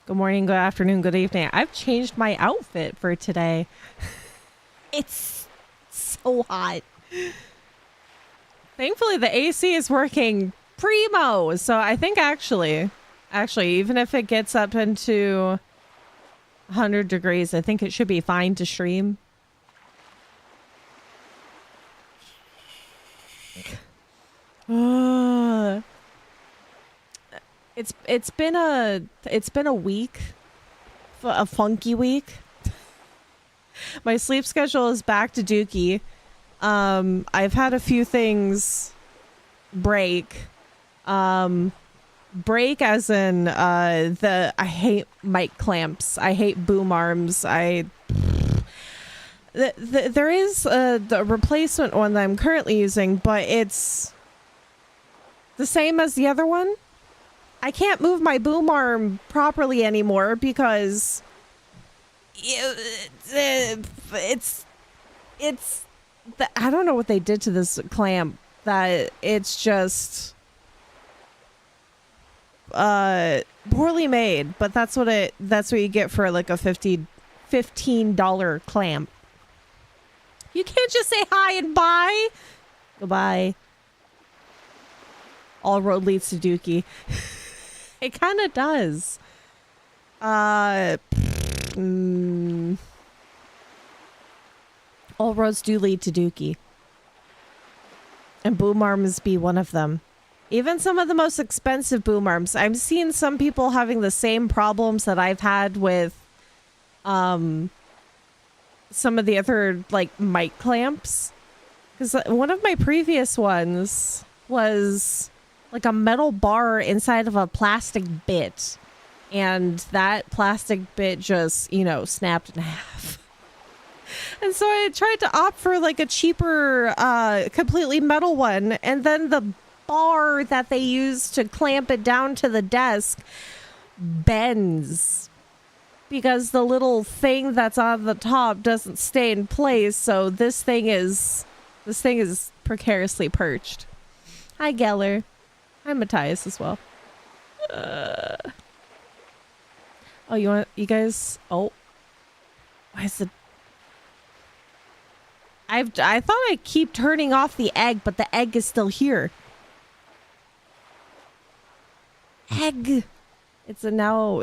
Good morning, good afternoon, good evening. I've changed my outfit for today. It's so hot. Thankfully, the AC is working primo. So I think actually, even if it gets up into 100 degrees, I think it should be fine to stream. It's been a week, a funky week. My sleep schedule is back to dookie. I've had a few things break. Break as in I hate mic clamps. I hate boom arms. There is the replacement one that I'm currently using, but it's the same as the other one. I can't move my boom arm properly anymore because it's I don't know what they did to this clamp, that it's just poorly made, but that's what you get for like a $15 clamp. You can't just say hi and bye. Goodbye. All road leads to dookie. It kind of does. All roads do lead to dookie. And boom arms be one of them. Even some of the most expensive boom arms. I'm seeing some people having the same problems that I've had with some of the other like mic clamps. Because one of my previous ones was like a metal bar inside of a plastic bit. And that plastic bit just, snapped in half. And so I tried to opt for like a cheaper, completely metal one. And then the bar that they use to clamp it down to the desk bends because the little thing that's on the top doesn't stay in place. So this thing is precariously perched. Hi, Geller. Hi, Matthias as well. Oh, you guys? Oh, why is it? I thought I keep turning off the egg, but the egg is still here. Egg. It's now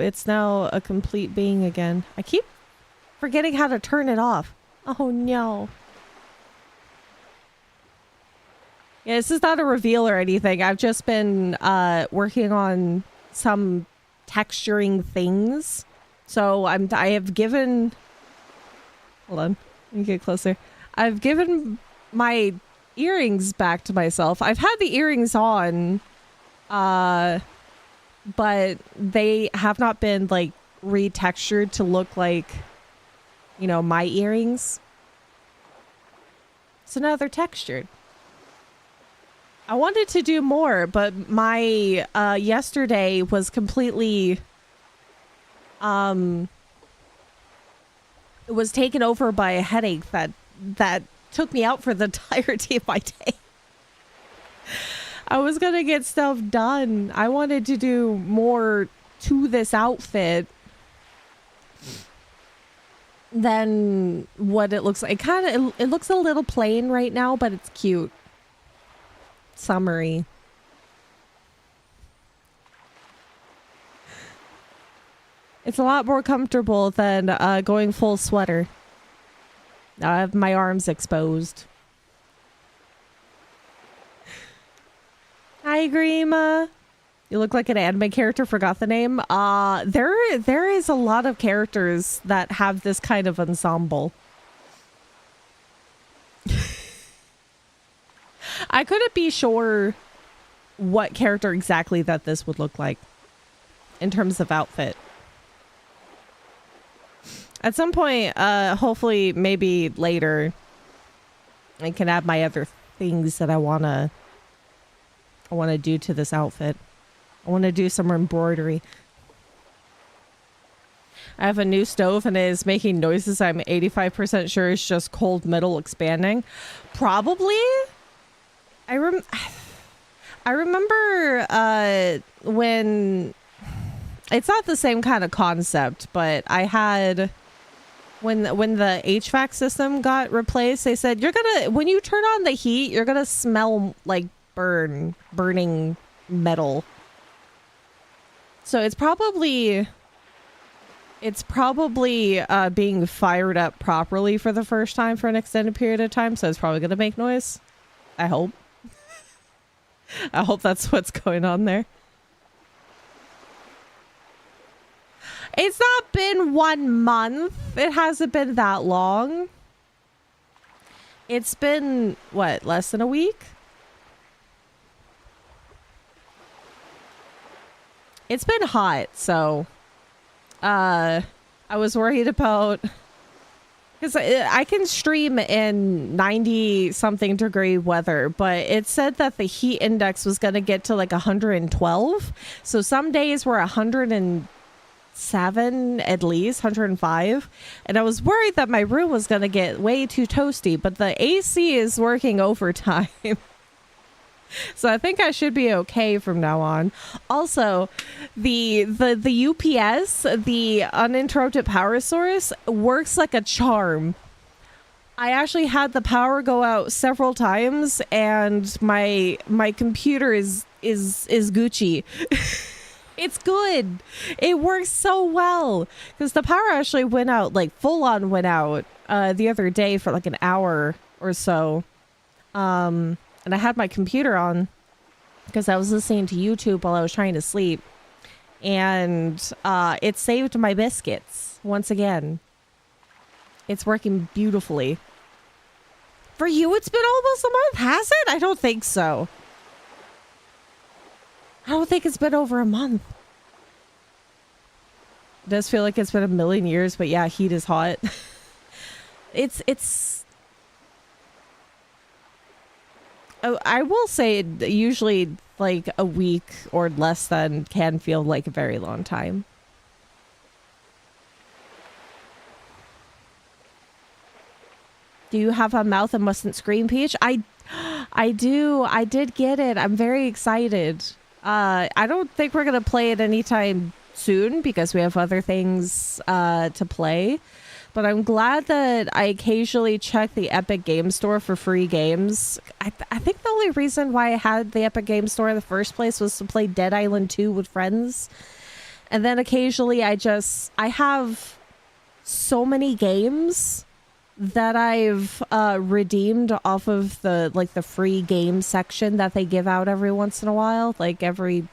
a complete being again. I keep forgetting how to turn it off. Oh no. Yeah, this is not a reveal or anything. I've just been working on some texturing things. So I have given, hold on, let me get closer. I've given my earrings back to myself. I've had the earrings on, but they have not been like retextured to look like, my earrings. So now they're textured. I wanted to do more, but my yesterday was completely it was taken over by a headache that took me out for the entirety of my day. I was gonna get stuff done. I wanted to do more to this outfit than what it looks like. It looks a little plain right now, but it's cute. Summery. It's a lot more comfortable than going full sweater. Now I have my arms exposed. Hi, Grima. You look like an anime character. Forgot the name. There is a lot of characters that have this kind of ensemble. I couldn't be sure what character exactly that this would look like in terms of outfit. At some point, hopefully maybe later, I can add my other things that I wanna do to this outfit. I want to do some embroidery. I have a new stove and it is making noises. I'm 85% sure it's just cold metal expanding. Probably. I remember when It's not the same kind of concept, but I had when the HVAC system got replaced, they said when you turn on the heat, you're gonna smell like burning metal. So it's probably being fired up properly for the first time for an extended period of time, so it's probably gonna make noise. I hope. I hope that's what's going on there. It's not been 1 month. It hasn't been that long. It's been, what, less than a week? It's been hot, so I was worried about, because I can stream in 90-something degree weather, but it said that the heat index was going to get to like 112. So some days were 107 at least, 105. And I was worried that my room was going to get way too toasty, but the AC is working overtime. So I think I should be okay from now on. Also, the UPS, the uninterrupted power source, works like a charm. I actually had the power go out several times, and my computer is Gucci. It's good. It works so well because the power actually went out, like full on went out the other day for like an hour or so. And I had my computer on because I was listening to YouTube while I was trying to sleep. And it saved my biscuits once again. It's working beautifully. For you, it's been almost a month, has it? I don't think so. I don't think it's been over a month. It does feel like it's been a million years, but yeah, heat is hot. It's I will say usually like a week or less than can feel like a very long time. Do you have a mouth and mustn't scream, Peach? I do. I did get it. I'm very excited. I don't think we're going to play it anytime soon because we have other things to play. But I'm glad that I occasionally check the Epic Game Store for free games. I think the only reason why I had the Epic Game Store in the first place was to play Dead Island 2 with friends. And then occasionally I have so many games that I've redeemed off of the free game section that they give out every once in a while, like every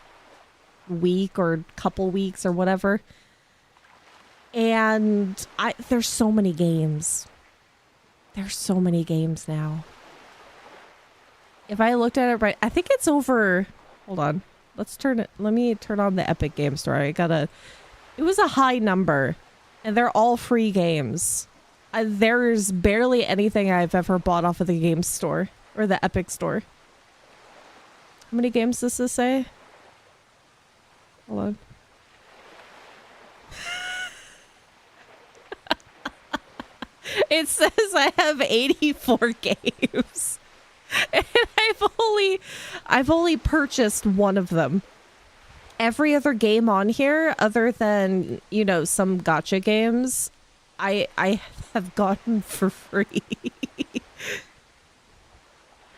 week or couple weeks or whatever. And there's so many games. There's so many games now. If I looked at it right, I think it's over. Hold on. Let me turn on the Epic Game Store. It was a high number and they're all free games. There's barely anything I've ever bought off of the game store or the Epic Store. How many games does this say? Hold on. It says I have 84 games. And I've only purchased one of them. Every other game on here, other than, some gacha games, I have gotten for free.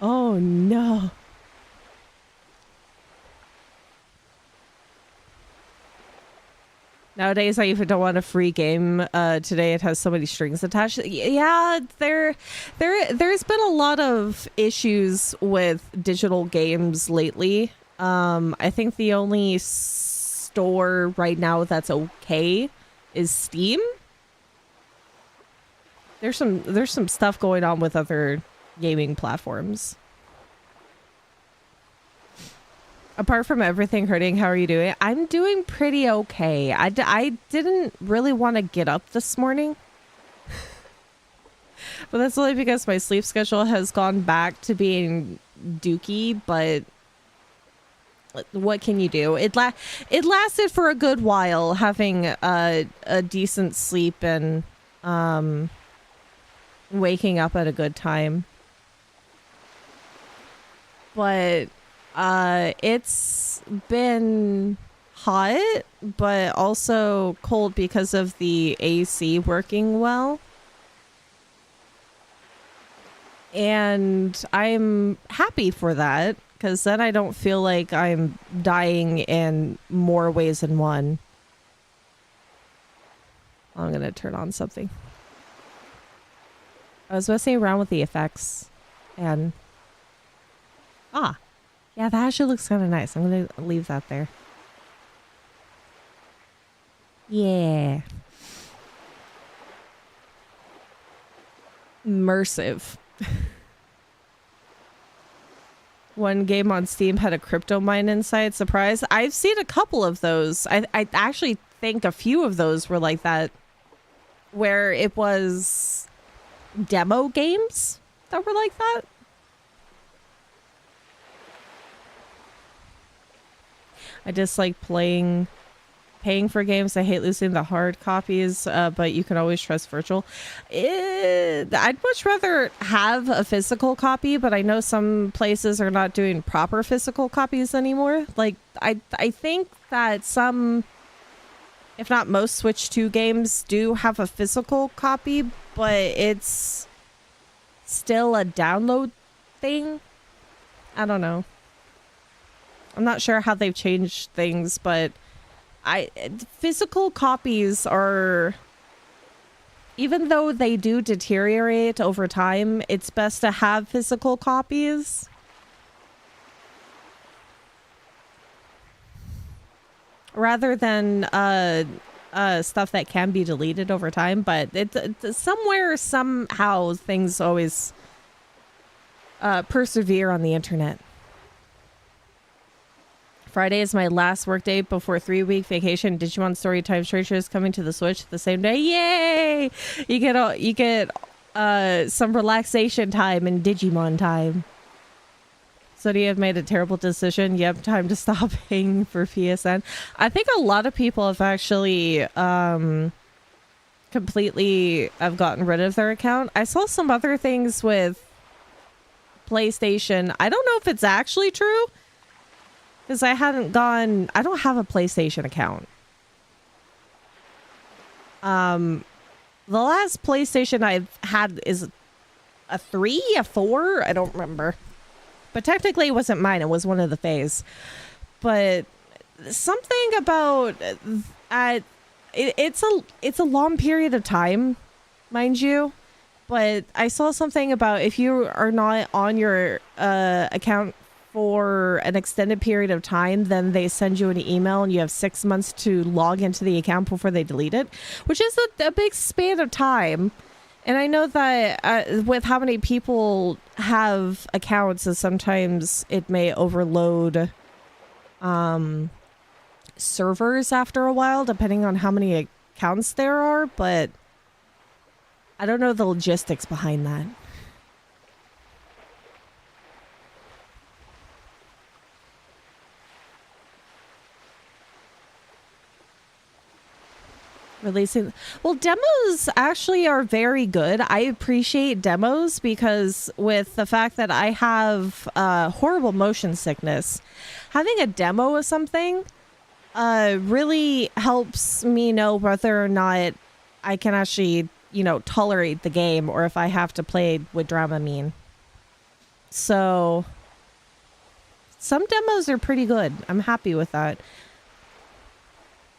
Oh no. Nowadays, I even don't want a free game. Today, it has so many strings attached. Yeah, there's been a lot of issues with digital games lately. I think the only store right now that's okay is Steam. There's some stuff going on with other gaming platforms. Apart from everything hurting, how are you doing? I'm doing pretty okay. I didn't really want to get up this morning. But that's only because my sleep schedule has gone back to being dookie, but what can you do? It lasted for a good while, having a decent sleep and waking up at a good time. But it's been hot, but also cold because of the AC working well. And I'm happy for that, because then I don't feel like I'm dying in more ways than one. I'm going to turn on something. I was messing around with the effects. And... ah. Yeah, that actually looks kind of nice. I'm going to leave that there. Yeah. Immersive. One game on Steam had a crypto mine inside. Surprise. I've seen a couple of those. I actually think a few of those were like that, where it was demo games that were like that. I just like paying for games. I hate losing the hard copies, but you can always trust virtual. I'd much rather have a physical copy, but I know some places are not doing proper physical copies anymore. Like, I think that some, if not most, Switch 2 games do have a physical copy, but it's still a download thing. I don't know. I'm not sure how they've changed things, but physical copies are, even though they do deteriorate over time, it's best to have physical copies. Rather than stuff that can be deleted over time, but somewhere, somehow, things always persevere on the internet. Friday is my last work day before 3-week vacation. Digimon Storytime Treasures coming to the Switch the same day. Yay! You get some relaxation time and Digimon time. So do you have made a terrible decision? Yep, time to stop paying for PSN. I think a lot of people have actually completely have gotten rid of their account. I saw some other things with PlayStation. I don't know if it's actually true, because I don't have a PlayStation account. The last PlayStation I've had is a 3, a 4? I don't remember. But technically it wasn't mine. It was one of the Fays. But something about... it's a long period of time, mind you. But I saw something about if you are not on your account for an extended period of time, then they send you an email and you have 6 months to log into the account before they delete it, which is a big span of time. And I know that with how many people have accounts, sometimes it may overload servers after a while, depending on how many accounts there are, but I don't know the logistics behind that. Releasing, well, demos actually are very good. I appreciate demos because with the fact that I have horrible motion sickness, having a demo of something really helps me know whether or not I can actually, tolerate the game, or if I have to play with Dramamine. So some demos are pretty good. I'm happy with that.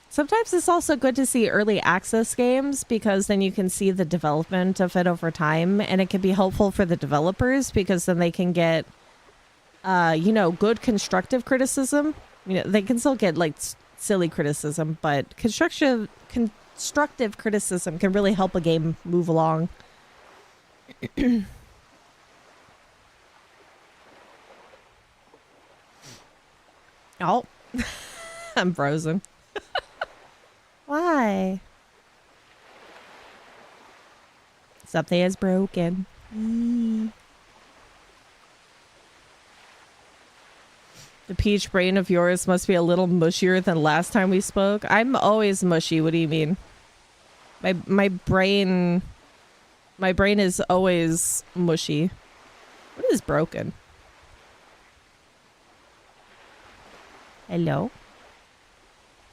Sometimes it's also good to see early access games, because then you can see the development of it over time, and it can be helpful for the developers because then they can get, good constructive criticism. They can still get like silly criticism, but constructive criticism can really help a game move along. Oh, I'm frozen. Why? Something is broken. The peach brain of yours must be a little mushier than last time we spoke. I'm always mushy. What do you mean? My brain is always mushy. What is broken?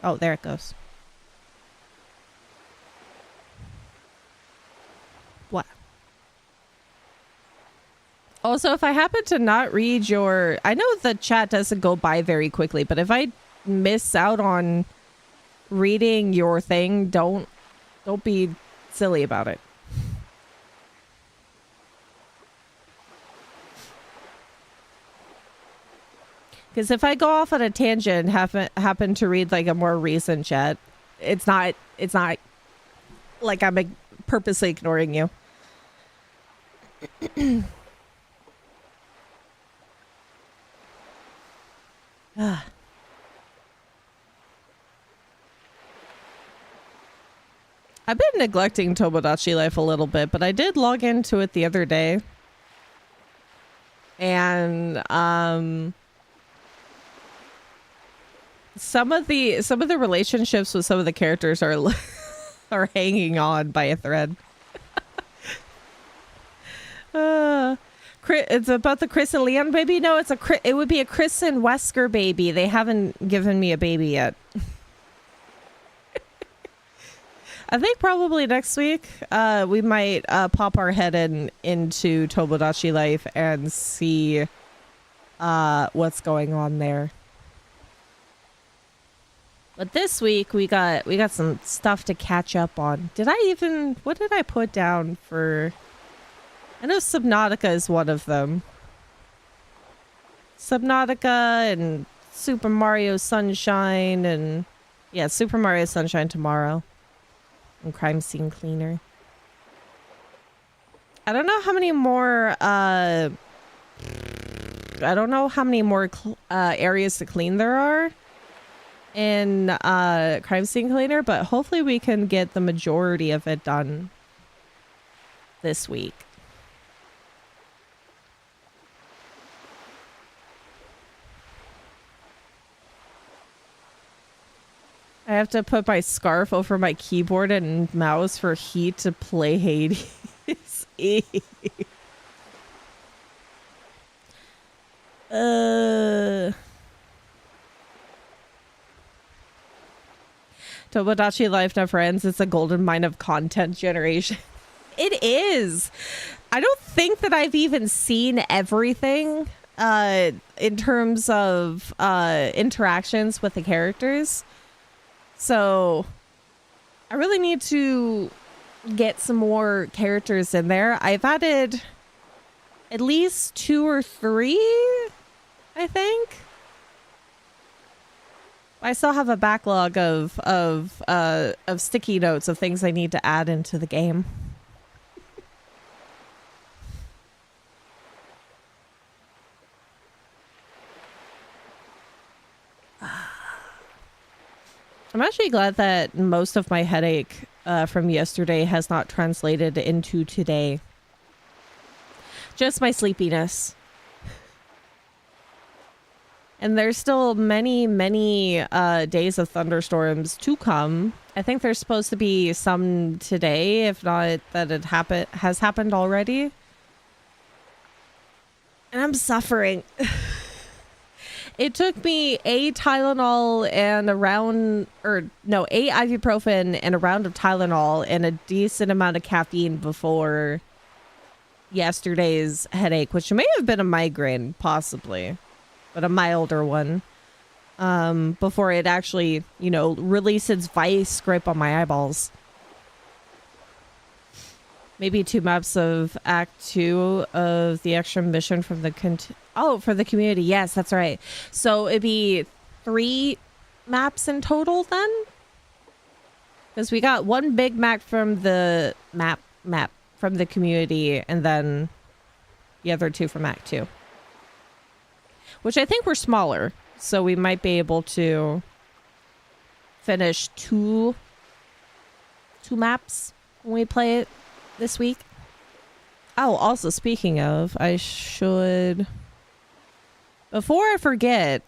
Oh, there it goes. What? Also, if I happen to not read your... I know the chat doesn't go by very quickly, but if I miss out on reading your thing, don't be silly about it. Because if I go off on a tangent and happen to read like a more recent chat, it's not like I'm purposely ignoring you. I've been neglecting Tomodachi Life a little bit, but I did log into it the other day. And some of the relationships with some of the characters are are hanging on by a thread. It's about the Chris and Leon baby. No, it would be a Chris and Wesker baby. They haven't given me a baby yet. I think probably next week we might pop our head into Tomodachi Life and see what's going on there. But this week we got some stuff to catch up on. What did I put down for? I know Subnautica is one of them. Subnautica and Super Mario Sunshine and yeah, Super Mario Sunshine tomorrow. And Crime Scene Cleaner. I don't know how many more areas to clean there are in Crime Scene Cleaner, but hopefully we can get the majority of it done this week. I have to put my scarf over my keyboard and mouse for heat to play Hades. Tomodachi Life Never Ends. It's a golden mine of content generation. It is. I don't think that I've even seen everything in terms of interactions with the characters. So I really need to get some more characters in there. I've added at least 2 or 3, I think. I still have a backlog of sticky notes of things I need to add into the game. I'm actually glad that most of my headache from yesterday has not translated into today. Just my sleepiness. And there's still many, many days of thunderstorms to come. I think there's supposed to be some today, if not that it has happened already. And I'm suffering. It took me 8 Tylenol and a round, 8 ibuprofen and a round of Tylenol and a decent amount of caffeine before yesterday's headache, which may have been a migraine, possibly, but a milder one, before it actually, released its vice grip on my eyeballs. Maybe 2 maps of Act 2 of the extra mission from the for the community. Yes, that's right. So it'd be 3 maps in total then? Because we got 1 big map from the map from the community, and then the other 2 from Act 2. Which I think were smaller. So we might be able to finish 2 maps when we play it this week. Oh, also speaking of, I should, before I forget,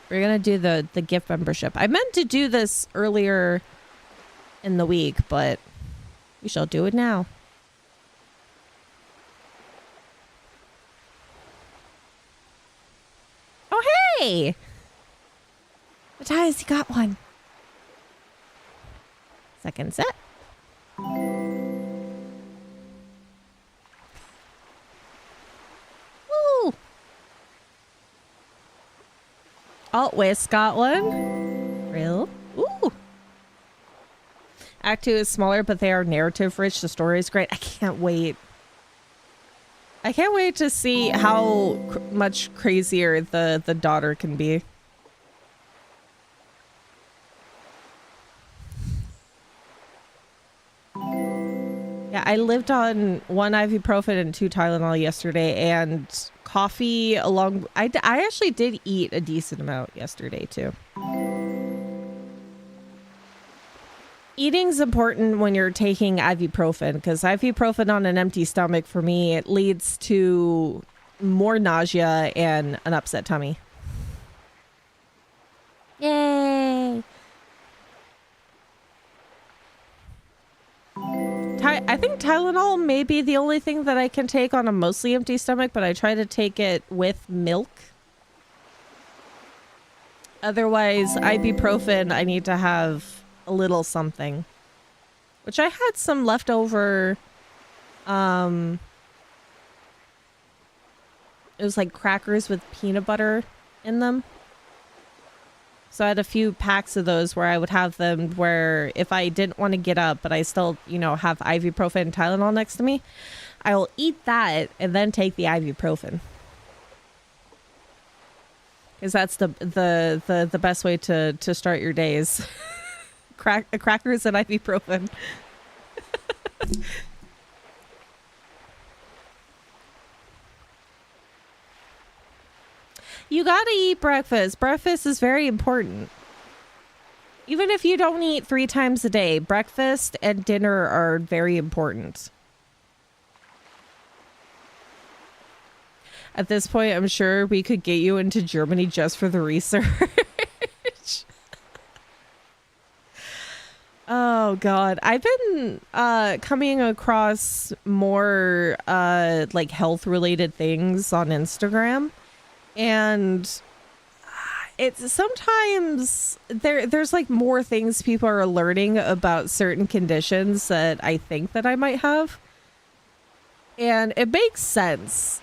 we're gonna do the gift membership. I meant to do this earlier in the week, but we shall do it now. Oh, hey! Matthias, you got one. Second set. Woo! Oh, Wes got one. Real? Ooh. Act 2 is smaller, but they are narrative rich. The story is great. I can't wait. I can't wait to see how much crazier the daughter can be. Yeah, I lived on 1 ibuprofen and 2 Tylenol yesterday, and coffee along... I actually did eat a decent amount yesterday, too. Eating's important when you're taking ibuprofen, because ibuprofen on an empty stomach, for me, it leads to more nausea and an upset tummy. Yay! I think Tylenol may be the only thing that I can take on a mostly empty stomach, but I try to take it with milk. Otherwise, ibuprofen, I need to have a little something. Which I had some leftover, it was like crackers with peanut butter in them. So I had a few packs of those where I would have them where if I didn't want to get up, but I still, you know, have ibuprofen and Tylenol next to me, I will eat that and then take the ibuprofen. Because that's the best way to start your days. Crackers and ibuprofen. You gotta eat breakfast. Breakfast is very important. Even if you don't eat 3 times a day, breakfast and dinner are very important. At this point, I'm sure we could get you into Germany just for the research. Oh God, I've been coming across more like health related things on Instagram, and it's sometimes there's like more things people are learning about certain conditions that I think that I might have, and it makes sense.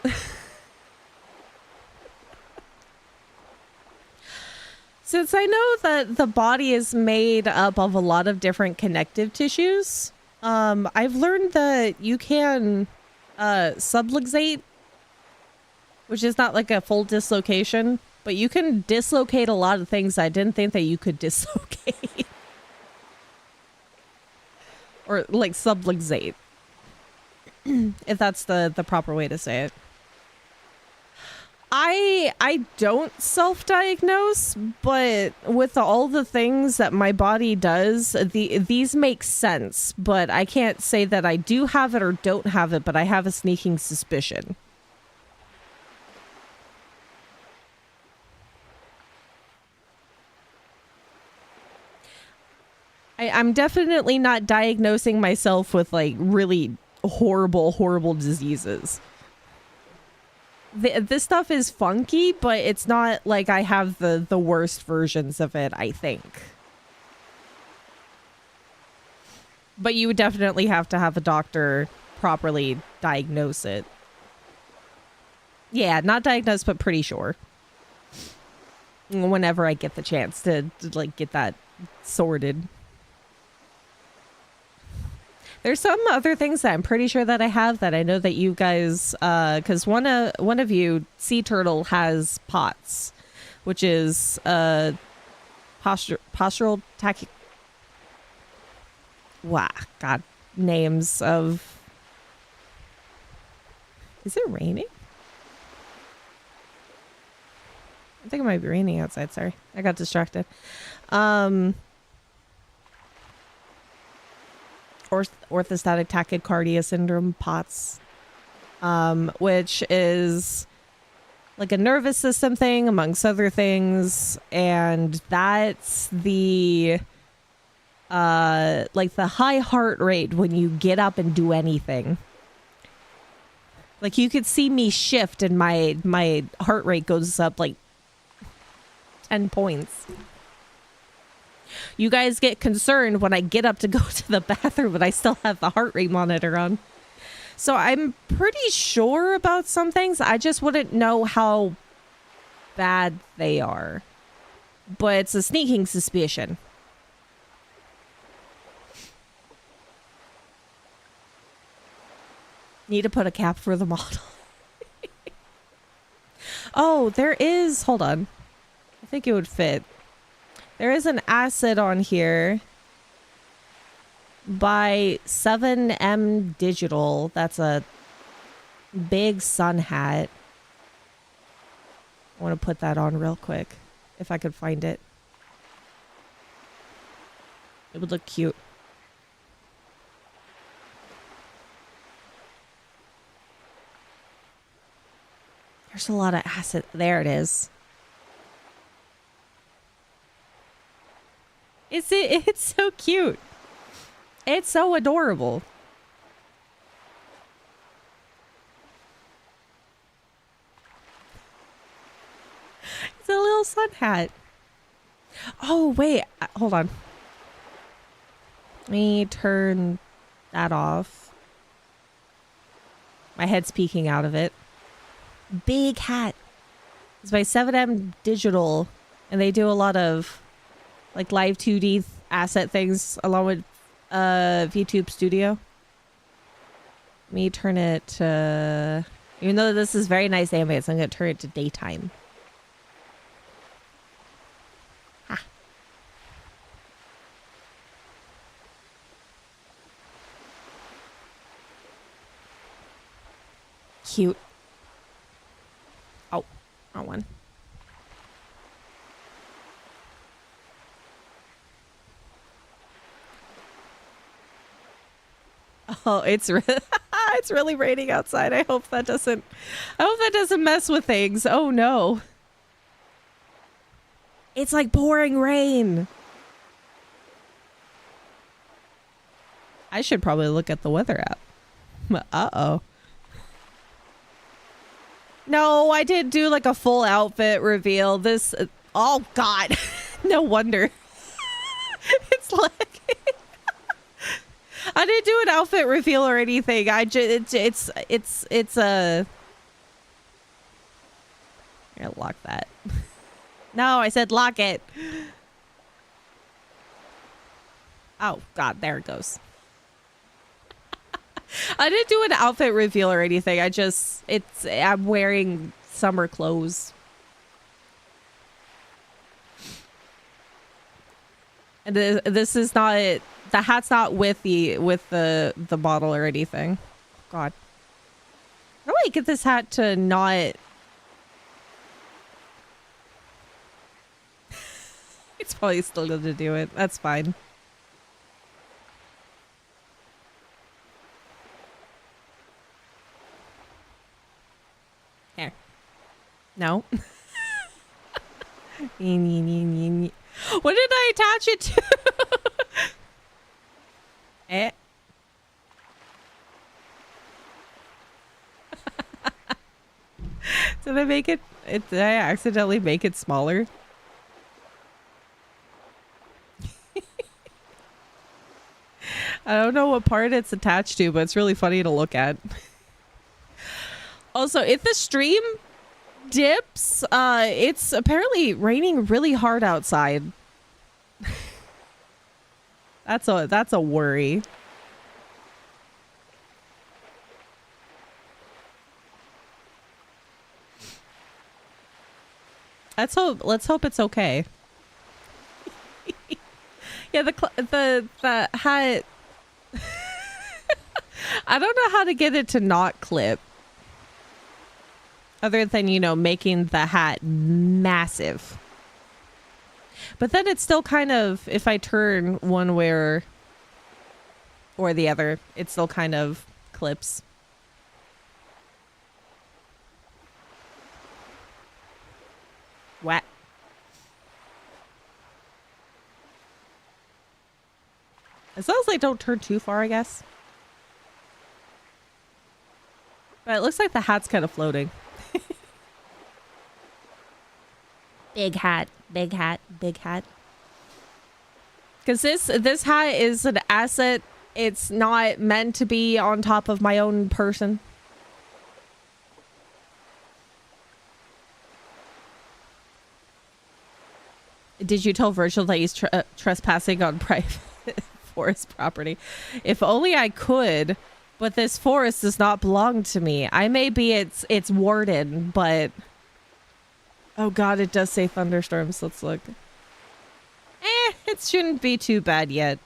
Since I know that the body is made up of a lot of different connective tissues, I've learned that you can subluxate, which is not like a full dislocation, but you can dislocate a lot of things I didn't think that you could dislocate. Or like subluxate, if that's the proper way to say it. I don't self-diagnose, but with all the things that my body does, these make sense, but I can't say that I do have it or don't have it, but I have a sneaking suspicion. I'm definitely not diagnosing myself with like really horrible diseases. This stuff is funky, but it's not like I have the worst versions of it, I think. But you would definitely have to have a doctor properly diagnose it. Yeah, not diagnosed, but pretty sure. Whenever I get the chance to like get that sorted. There's some other things that I'm pretty sure that I have that I know that you guys, because one of you, Sea Turtle, has POTS, which is postural tachy. Wow, God, names of. Is it raining? I think it might be raining outside. Sorry, I got distracted. Orthostatic tachycardia syndrome, POTS, which is like a nervous system thing amongst other things, and that's the like the high heart rate when you get up and do anything. Like you could see me shift and my heart rate goes up like 10 points. You guys get concerned when I get up to go to the bathroom, but I still have the heart rate monitor on. So I'm pretty sure about some things. I just wouldn't know how bad they are. But it's a sneaking suspicion. Need to put a cap for the model. Oh, there is... Hold on. I think it would fit. There is an asset on here by 7M Digital. That's a big sun hat. I want to put that on real quick if I could find it. It would look cute. There's a lot of asset. There it is. It's so cute. It's so adorable. It's a little sun hat. Oh, wait. Hold on. Let me turn that off. My head's peeking out of it. Big hat. It's by 7M Digital, and they do a lot of like live 2D asset things along with VTube Studio. Let me turn it to, even though this is very nice ambience, I'm going to turn it to daytime. Ha. Cute. Oh, wrong one. Oh, it's it's really raining outside. I hope that doesn't mess with things. Oh no. It's like pouring rain. I should probably look at the weather app. Uh-oh. No, I didn't do like a full outfit reveal. This, oh God, no wonder. It's like, I didn't do an outfit reveal or anything. I just, it's a, I'm gonna lock that. No, I said lock it. Oh God, there it goes. I didn't do an outfit reveal or anything. I just, I'm wearing summer clothes. And this is not, the hat's not with the model or anything. God. How do I get this hat to not? It's probably still going to do it. That's fine. Here. No. What did I attach it to? Eh. Did I make it? Did I accidentally make it smaller? I don't know what part it's attached to, but it's really funny to look at. Also, if the stream dips, it's apparently raining really hard outside. That's a worry. Let's hope it's okay. Yeah, the hat. I don't know how to get it to not clip. Other than, you know, making the hat massive. But then it's still kind of, if I turn one way or the other, it still kind of clips. What? As long as I don't turn too far, I guess. But it looks like the hat's kind of floating. Big hat, big hat, big hat. Because this hat is an asset. It's not meant to be on top of my own person. Did you tell Virgil that he's trespassing on private forest property? If only I could, but this forest does not belong to me. I may be its warden, but... Oh god, it does say thunderstorms. Let's look. It shouldn't be too bad yet.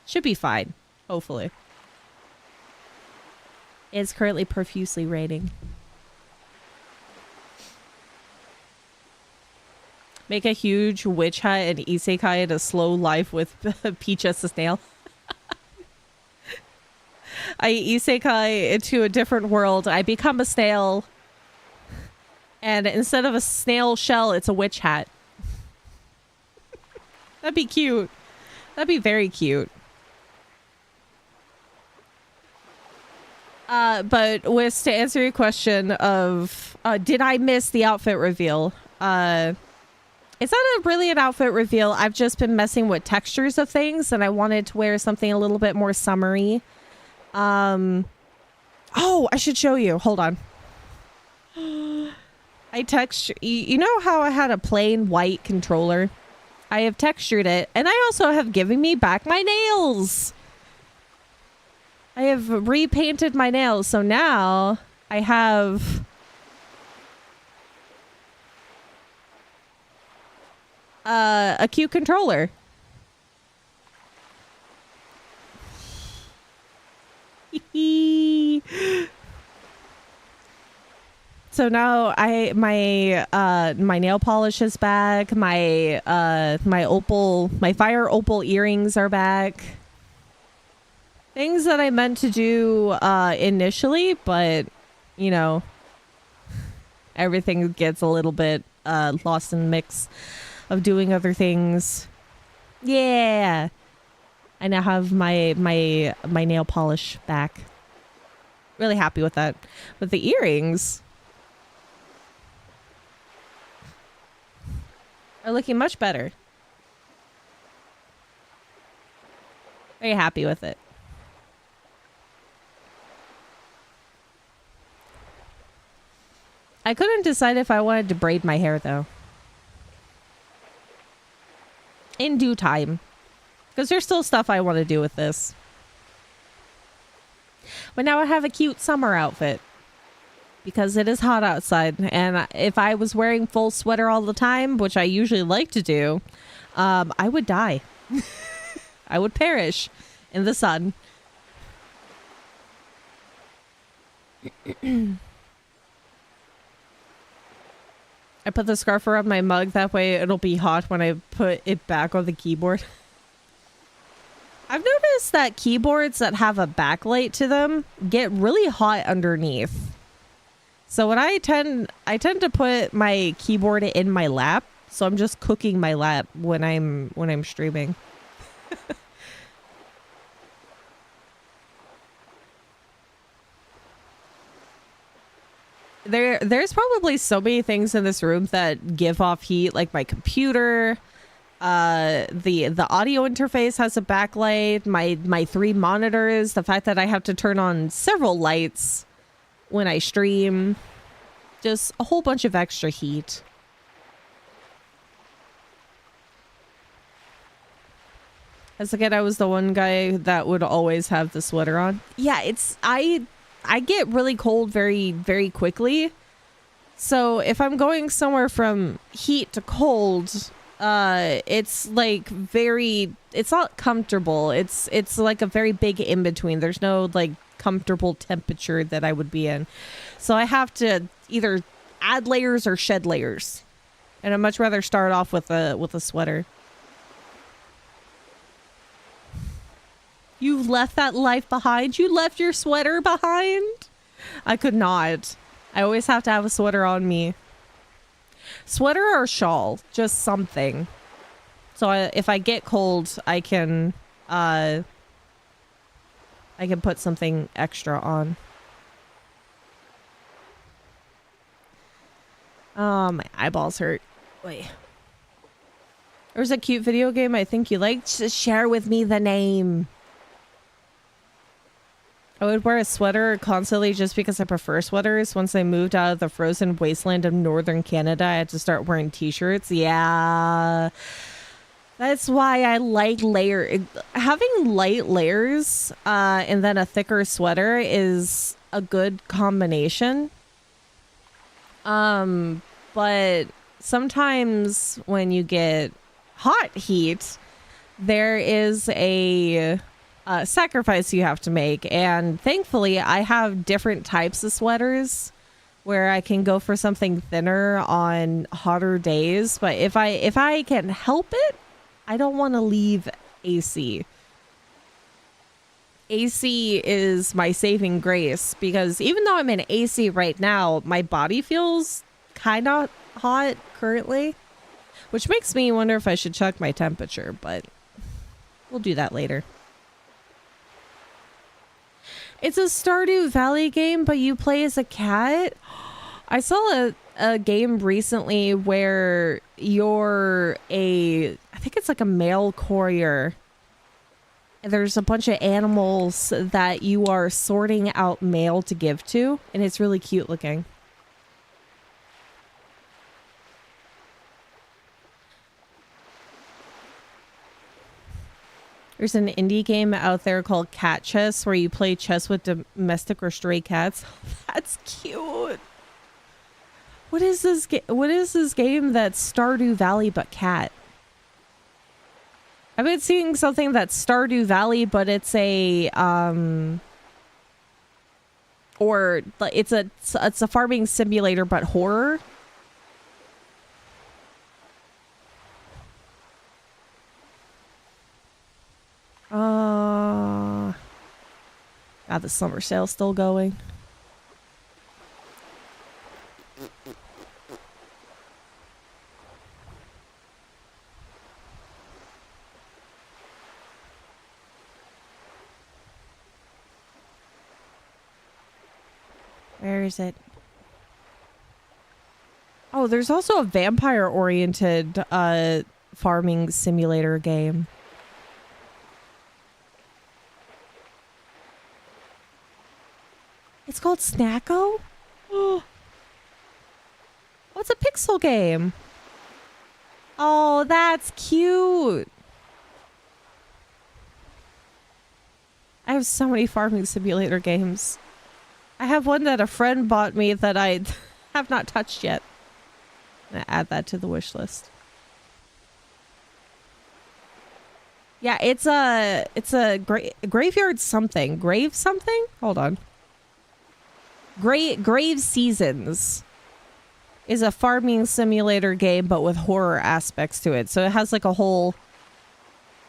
Should be fine, hopefully. It's currently profusely raining. Make a huge witch hat and isekai in a slow life with Peach as a snail. I isekai into a different world. I become a snail. And instead of a snail shell, it's a witch hat. That'd be cute. That'd be very cute. But Wiz, to answer your question of, did I miss the outfit reveal? It's not really an outfit reveal. I've just been messing with textures of things, and I wanted to wear something a little bit more summery. Oh, I should show you. Hold on. You know how I had a plain white controller? I have textured it, and I also have given me back my nails. I have repainted my nails, so now I have... a cute controller. So now my nail polish is back. My fire opal earrings are back. Things that I meant to do initially, but you know, everything gets a little bit lost in the mix of doing other things. Yeah, I now have my nail polish back. Really happy with that. With the earrings are looking much better. Very happy with it. I couldn't decide if I wanted to braid my hair though. In due time. Because there's still stuff I want to do with this. But now I have a cute summer outfit. Because it is hot outside. And if I was wearing full sweater all the time, which I usually like to do, I would die. I would perish in the sun. I put the scarf around my mug, that way it'll be hot when I put it back on the keyboard. I've noticed that keyboards that have a backlight to them get really hot underneath. So when I tend to put my keyboard in my lap, so I'm just cooking my lap when I'm streaming. There's probably so many things in this room that give off heat, like my computer. The audio interface has a backlight. My 3 monitors. The fact that I have to turn on several lights when I stream. Just a whole bunch of extra heat. As again, I was the one guy that would always have the sweater on. Yeah, I get really cold very, very quickly. So if I'm going somewhere from heat to cold, it's like it's not comfortable. It's like a very big in between. There's no like comfortable temperature that I would be in. So I have to either add layers or shed layers. And I'd much rather start off with a sweater. You left that life behind? You left your sweater behind? I could not. I always have to have a sweater on me. Sweater or shawl, just something. So if I get cold, I can put something extra on. Oh, my eyeballs hurt. Wait. There's a cute video game I think you like. Just share with me the name. I would wear a sweater constantly just because I prefer sweaters. Once I moved out of the frozen wasteland of northern Canada, I had to start wearing t-shirts. Yeah. That's why I like having light layers and then a thicker sweater is a good combination. But sometimes when you get hot heat, there is a sacrifice you have to make, and thankfully I have different types of sweaters where I can go for something thinner on hotter days. But if I can help it, I don't want to leave AC. AC is my saving grace, because even though I'm in AC right now, my body feels kind of hot currently, which makes me wonder if I should check my temperature, but we'll do that later. It's a Stardew Valley game, but you play as a cat. I saw a game recently where you're I think it's like a mail courier. There's a bunch of animals that you are sorting out mail to give to, and it's really cute looking. There's an indie game out there called Cat Chess where you play chess with domestic or stray cats. That's cute. What is this game that's Stardew Valley but cat? I've been seeing something that's Stardew Valley, but it's it's a farming simulator but horror. God, the summer sale's still going. Where is it? Oh, there's also a vampire-oriented farming simulator game. It's called Snacko? Oh, it's a pixel game. Oh, that's cute. I have so many farming simulator games. I have one that a friend bought me that I have not touched yet. I'm gonna add that to the wish list. Yeah, it's a graveyard something. Grave something? Hold on. Grave Seasons is a farming simulator game, but with horror aspects to it. So it has like a whole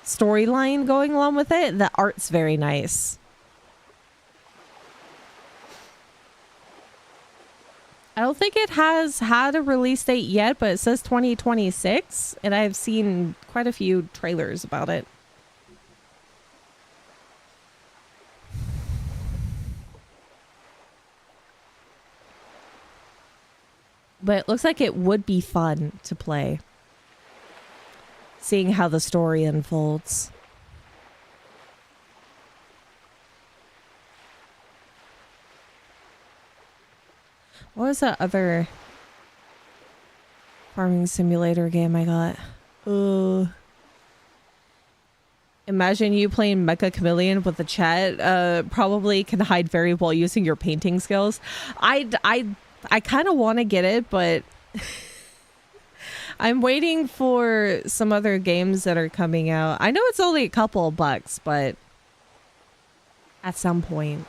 storyline going along with it. The art's very nice. I don't think it has had a release date yet, but it says 2026, and I've seen quite a few trailers about it. But it looks like it would be fun to play, seeing how the story unfolds. What was that other farming simulator game I got? Imagine you playing Mecha Chameleon with the chat. Probably can hide very well using your painting skills. I kind of want to get it, but I'm waiting for some other games that are coming out. I know it's only a couple of bucks, but at some point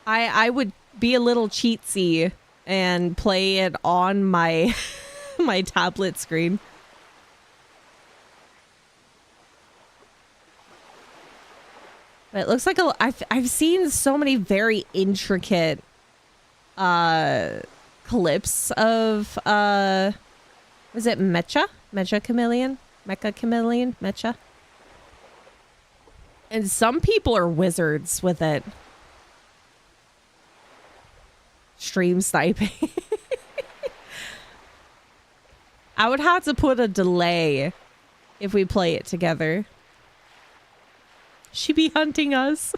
I would be a little cheatsy and play it on my my tablet screen. But it looks like I've seen so many very intricate clips of was it Mecha Chameleon, and some people are wizards with it. Stream sniping. I would have to put a delay if we play it together. She be hunting us.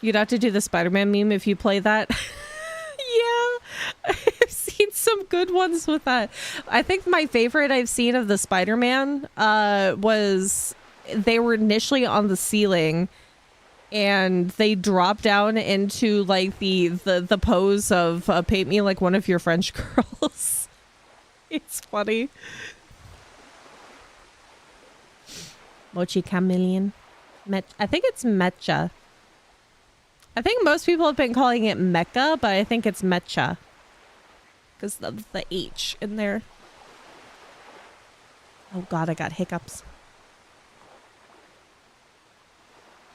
You'd have to do the Spider-Man meme if you play that. Yeah, I've seen some good ones with that. I think my favorite I've seen of the Spider-Man was they were initially on the ceiling and they dropped down into like the pose of paint me like one of your French girls. It's funny. Mochi Chameleon. I think it's Mecha. I think most people have been calling it Mecha, but I think it's Mecha. Because of the H in there. Oh god, I got hiccups.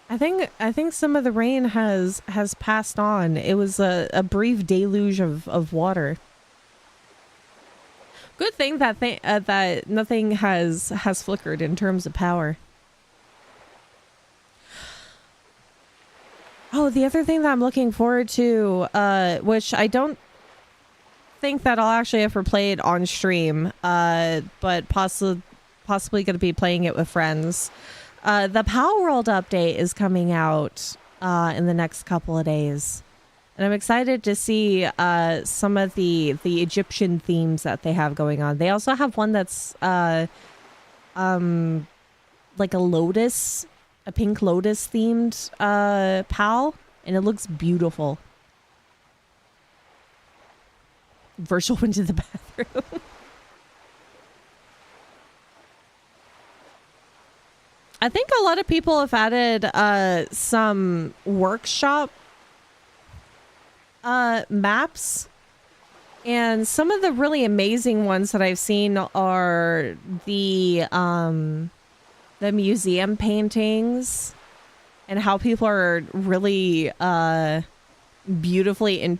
I think some of the rain has passed on. It was a brief deluge of water. Good thing that that nothing has flickered in terms of power. Oh, the other thing that I'm looking forward to, which I don't think that I'll actually ever play it on stream, but possibly going to be playing it with friends. The Power World update is coming out in the next couple of days. And I'm excited to see some of the Egyptian themes that they have going on. They also have one that's like a lotus, a pink lotus themed PAL, and it looks beautiful. Virtual into the bathroom. I think a lot of people have added some workshop maps, and some of the really amazing ones that I've seen are the museum paintings and how people are really beautifully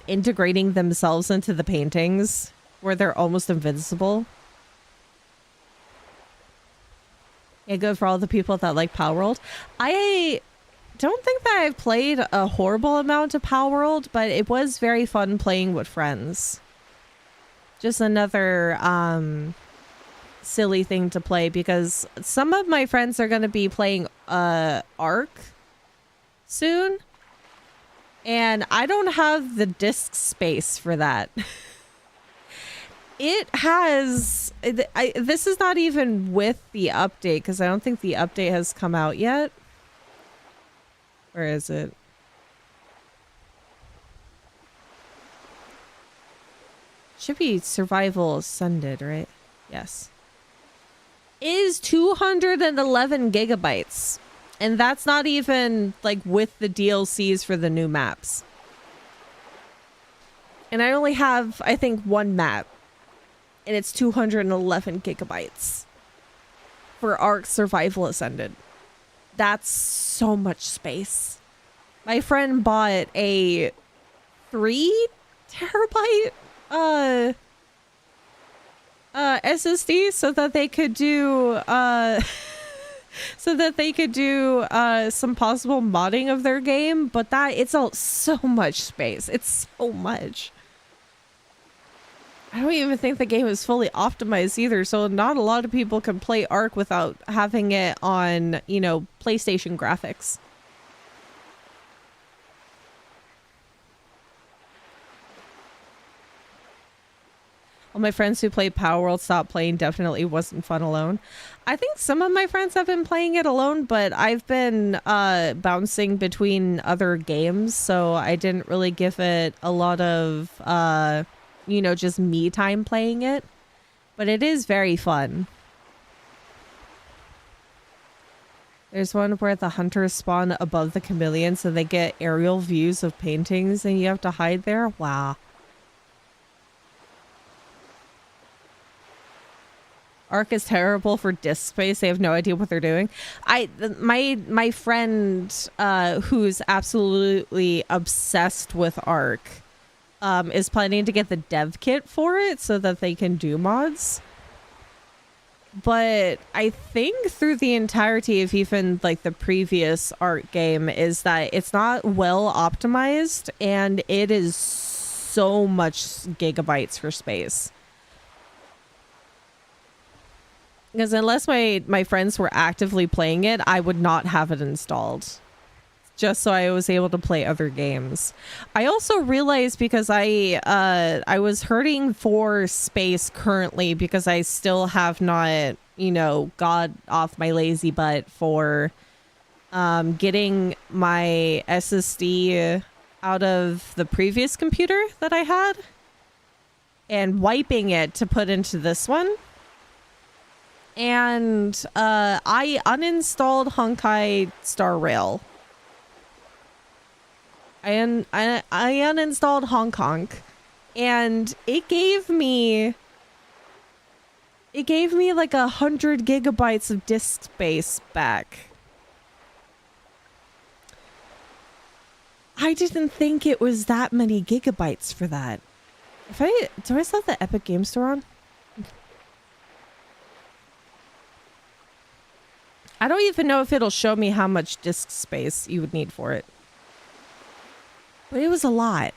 integrating themselves into the paintings where they're almost invincible. Yeah, good for all the people that like Power World. I don't think that I've played a horrible amount of Power World, but it was very fun playing with friends. Just another silly thing to play because some of my friends are going to be playing Ark soon, and I don't have the disk space for that. It has... this is not even with the update, because I don't think the update has come out yet. Where is it? Should be Survival Ascended, right? Yes. Is 211 gigabytes. And that's not even, like, with the DLCs for the new maps. And I only have, I think, one map. And it's 211 gigabytes for Ark Survival Ascended. That's so much space. My friend bought a 3 terabyte SSD so that they could do some possible modding of their game, but it's all so much space. It's so much. I don't even think the game is fully optimized either, so not a lot of people can play Ark without having it on, you know, PlayStation graphics. All my friends who played Power World stopped playing. Definitely wasn't fun alone. I think some of my friends have been playing it alone, but I've been bouncing between other games, so I didn't really give it a lot of... you know, just me time playing it, but it is very fun. There's one where the hunters spawn above the chameleon so they get aerial views of paintings and you have to hide there. Wow. Ark is terrible for disk space. They have no idea what they're doing. My friend who's absolutely obsessed with Ark is planning to get the dev kit for it so that they can do mods. But I think through the entirety of even like the previous Ark game is that it's not well optimized and it is so much gigabytes for space. Because unless my friends were actively playing it, I would not have it installed. Just so I was able to play other games. I also realized because I was hurting for space currently because I still have not, you know, got off my lazy butt for getting my SSD out of the previous computer that I had and wiping it to put into this one. And I uninstalled Honkai Star Rail. I uninstalled Hong Kong, and it gave me like 100 gigabytes of disk space back. I didn't think it was that many gigabytes for that. Do I still have the Epic Game Store on? I don't even know if it'll show me how much disk space you would need for it. But it was a lot.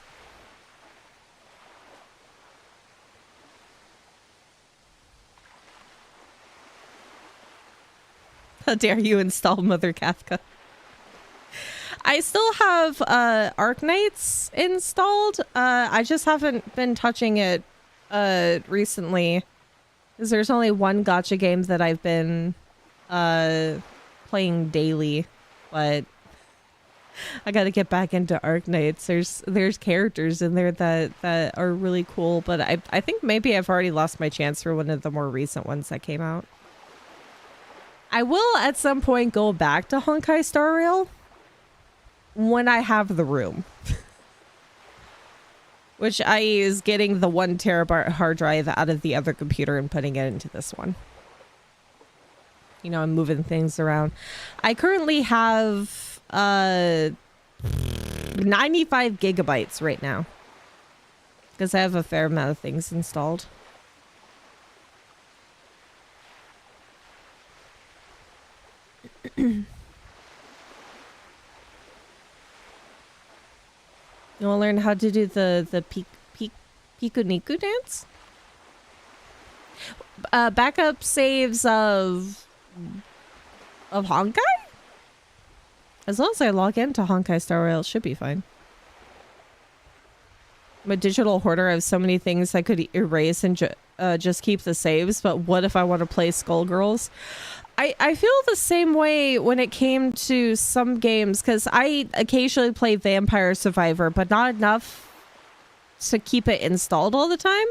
How dare you install Mother Kafka? I still have Arknights installed. I just haven't been touching it recently. Because there's only one gacha game that I've been playing daily. But I gotta get back into Arknights. There's characters in there that are really cool. But I think maybe I've already lost my chance for one of the more recent ones that came out. I will at some point go back to Honkai Star Rail when I have the room. Which I is getting the 1 terabyte hard drive out of the other computer and putting it into this one. You know, I'm moving things around. I currently have 95 gigabytes right now. Because I have a fair amount of things installed. You want to learn how to do the Pikuniku dance? Backup saves of Honkai? As long as I log into Honkai Star Rail, it should be fine. I'm a digital hoarder. I have so many things I could erase and just keep the saves, but what if I want to play Skullgirls? I feel the same way when it came to some games, because I occasionally play Vampire Survivor, but not enough to keep it installed all the time.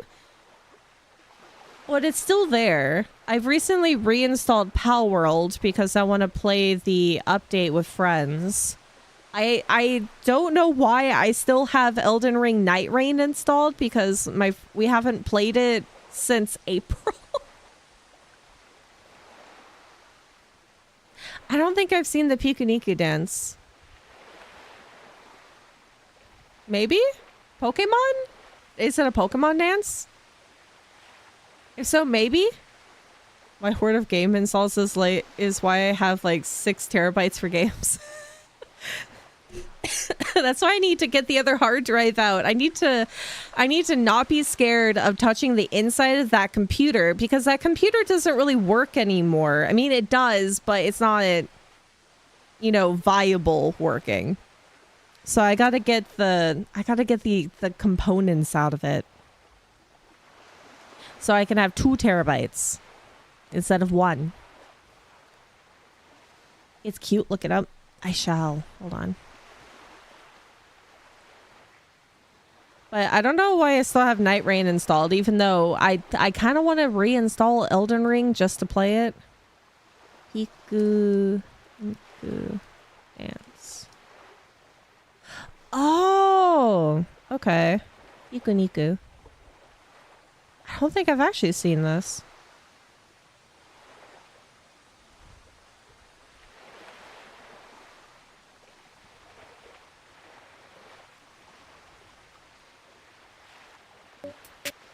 But it's still there. I've recently reinstalled Palworld because I want to play the update with friends. I don't know why I still have Elden Ring Night Rain installed, because we haven't played it since April. I don't think I've seen the Pikuniku dance. Maybe? Pokemon? Is it a Pokemon dance? If so, maybe? My hoard of game installs is why I have like 6 terabytes for games. That's why I need to get the other hard drive out. I need to not be scared of touching the inside of that computer, because that computer doesn't really work anymore. I mean, it does, but it's not, you know, viable working. So I gotta get the components out of it, so I can have 2 terabytes instead of 1. It's cute. Look it up. I shall. Hold on. But I don't know why I still have Night Rain installed, even though I kind of want to reinstall Elden Ring just to play it. Hiku dance. Oh, okay. Niku. I don't think I've actually seen this.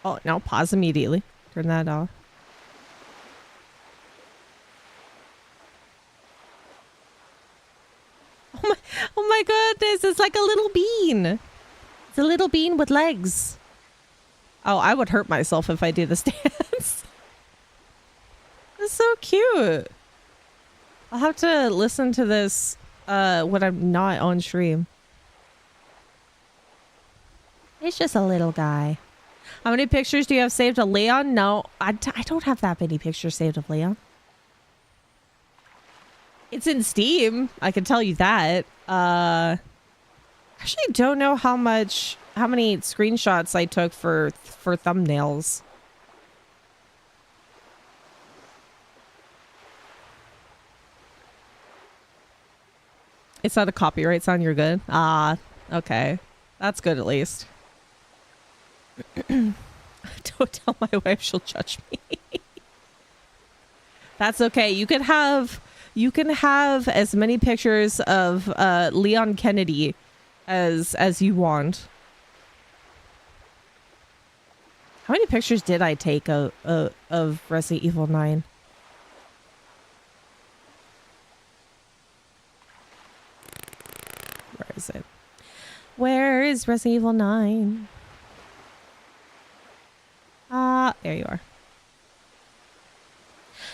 Oh, no, pause immediately. Turn that off. Oh my goodness, it's like a little bean. It's a little bean with legs. Oh, I would hurt myself if I do this dance. It's so cute. I'll have to listen to this when I'm not on stream. It's just a little guy. How many pictures do you have saved of Leon? No, I don't have that many pictures saved of Leon. It's in Steam. I can tell you that. Actually don't know how many screenshots I took for thumbnails. It's not a copyright sound, you're good? Ah, okay. That's good at least. Don't tell my wife, she'll judge me. That's okay. You can have as many pictures of Leon Kennedy as you want. How many pictures did I take of Resident Evil 9? Where is it? Where is Resident Evil 9? There you are.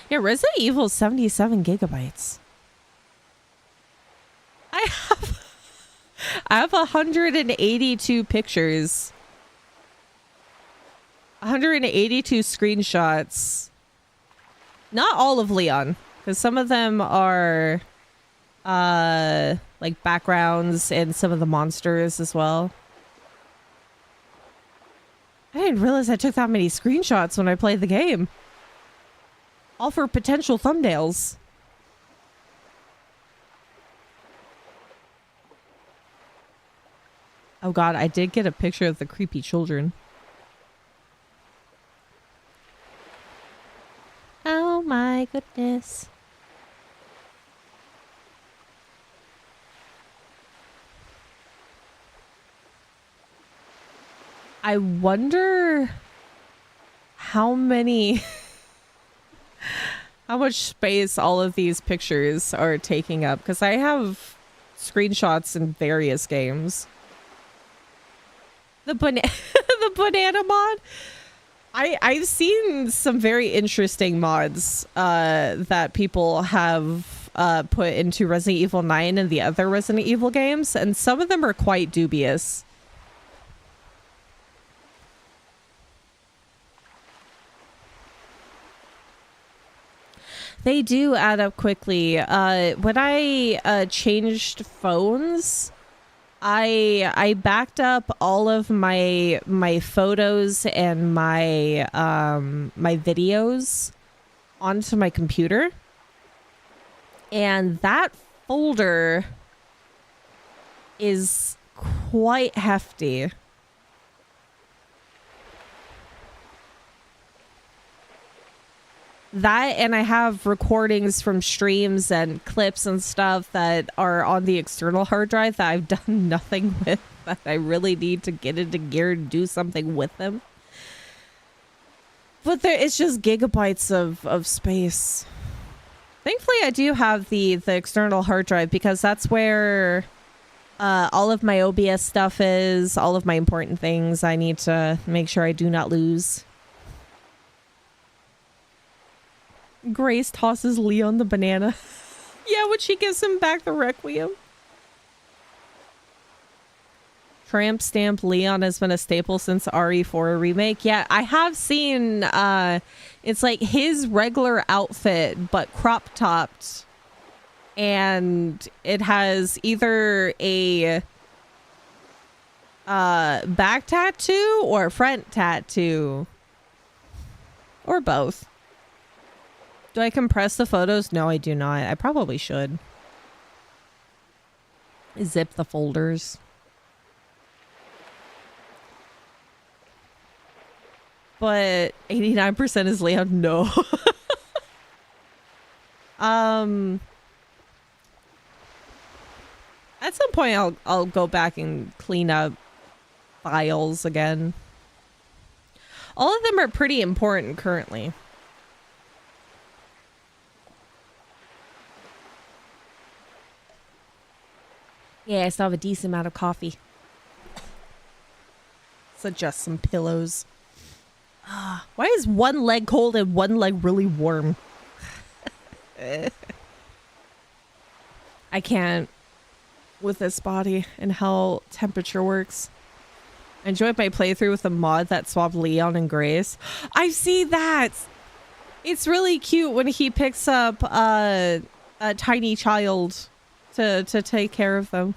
Yeah, Resident Evil is 77 gigabytes. I have 182 pictures. 182 screenshots. Not all of Leon, because some of them are like backgrounds and some of the monsters as well. I didn't realize I took that many screenshots when I played the game. All for potential thumbnails. Oh god, I did get a picture of the creepy children. Oh my goodness. I wonder how many, how much space all of these pictures are taking up, because I have screenshots in various games. The the banana mod. I've seen some very interesting mods that people have put into Resident Evil 9 and the other Resident Evil games, and some of them are quite dubious. They do add up quickly. When I changed phones, I backed up all of my photos and my my videos onto my computer, and that folder is quite hefty. That, and I have recordings from streams and clips and stuff that are on the external hard drive that I've done nothing with, that I really need to get into gear and do something with them. But it's just gigabytes of space. Thankfully, I do have the external hard drive, because that's where all of my OBS stuff is, all of my important things I need to make sure I do not lose. Grace tosses Leon the banana. Yeah, when she gives him back the Requiem. Tramp stamp Leon has been a staple since RE4 remake. Yeah, I have seen it's like his regular outfit but crop topped, and it has either a back tattoo or front tattoo, or both. Do I compress the photos? No, I do not. I probably should. Zip the folders. But 89% is Leon. No. At some point I'll go back and clean up files again. All of them are pretty important currently. Yeah, I still have a decent amount of coffee. Let's adjust some pillows. Why is one leg cold and one leg really warm? I can't with this body and how temperature works. I enjoyed my playthrough with the mod that swapped Leon and Grace. I see that. It's really cute when he picks up a tiny child to take care of them.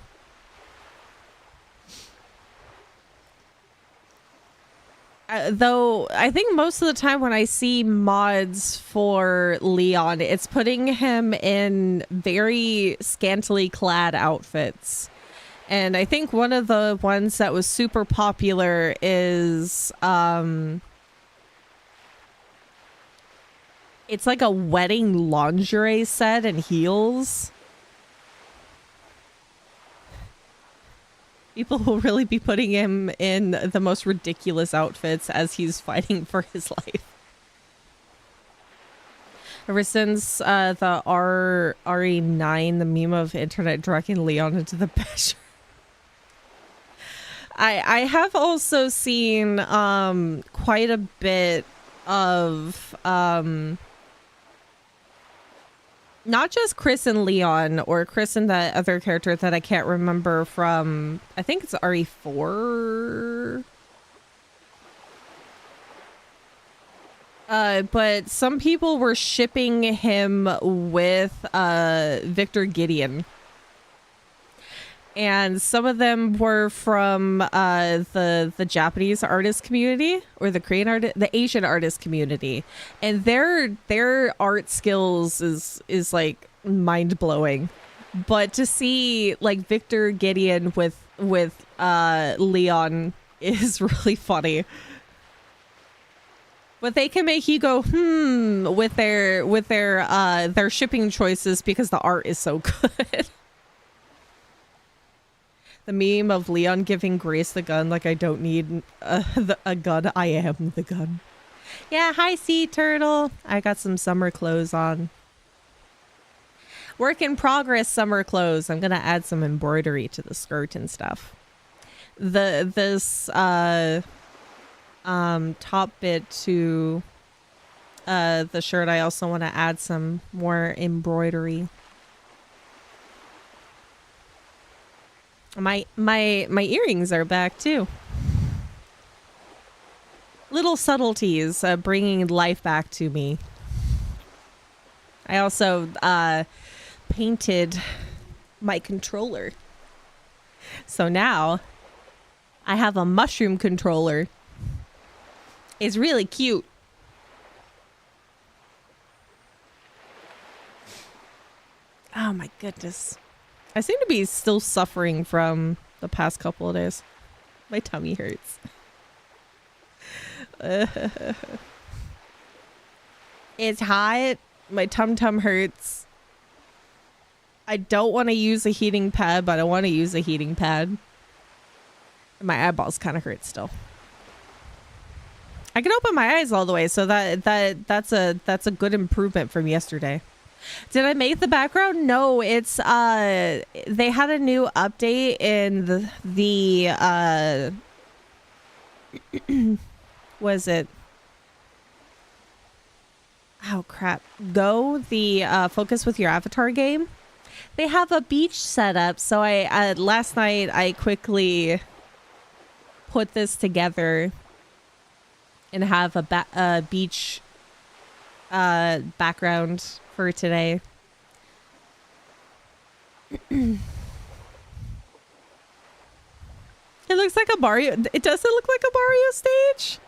Though I think most of the time when I see mods for Leon, it's putting him in very scantily clad outfits. And I think one of the ones that was super popular is it's like a wedding lingerie set and heels. People will really be putting him in the most ridiculous outfits as he's fighting for his life. Ever since the RE9, the meme of internet dragging Leon into the bedroom. I have also seen quite a bit of not just Chris and Leon, or Chris and that other character that I can't remember from, I think it's RE4. But some people were shipping him with Victor Gideon. And some of them were from the Japanese artist community, or the Korean the Asian artist community, and their art skills is like mind blowing. But to see like Victor Gideon with Leon is really funny. But they can make you go with their shipping choices because the art is so good. The meme of Leon giving Grace the gun, like I don't need a gun, I am the gun. Yeah, hi Sea Turtle. I got some summer clothes on. Work in progress summer clothes. I'm gonna add some embroidery to the skirt and stuff. This top bit to the shirt, I also want to add some more embroidery. My earrings are back too. Little subtleties bringing life back to me. I also painted my controller. So now I have a mushroom controller. It's really cute. Oh my goodness. I seem to be still suffering from the past couple of days. My tummy hurts. It's hot. My tum-tum hurts. I don't want to use a heating pad, but I want to use a heating pad. My eyeballs kind of hurt still. I can open my eyes all the way, so that's a good improvement from yesterday. Did I make the background? No, it's they had a new update in the was it? Oh crap. Go, the focus with your avatar game. They have a beach set up, so I last night I quickly put this together and have a beach background for today. It looks like a Mario. It doesn't look like a Mario stage.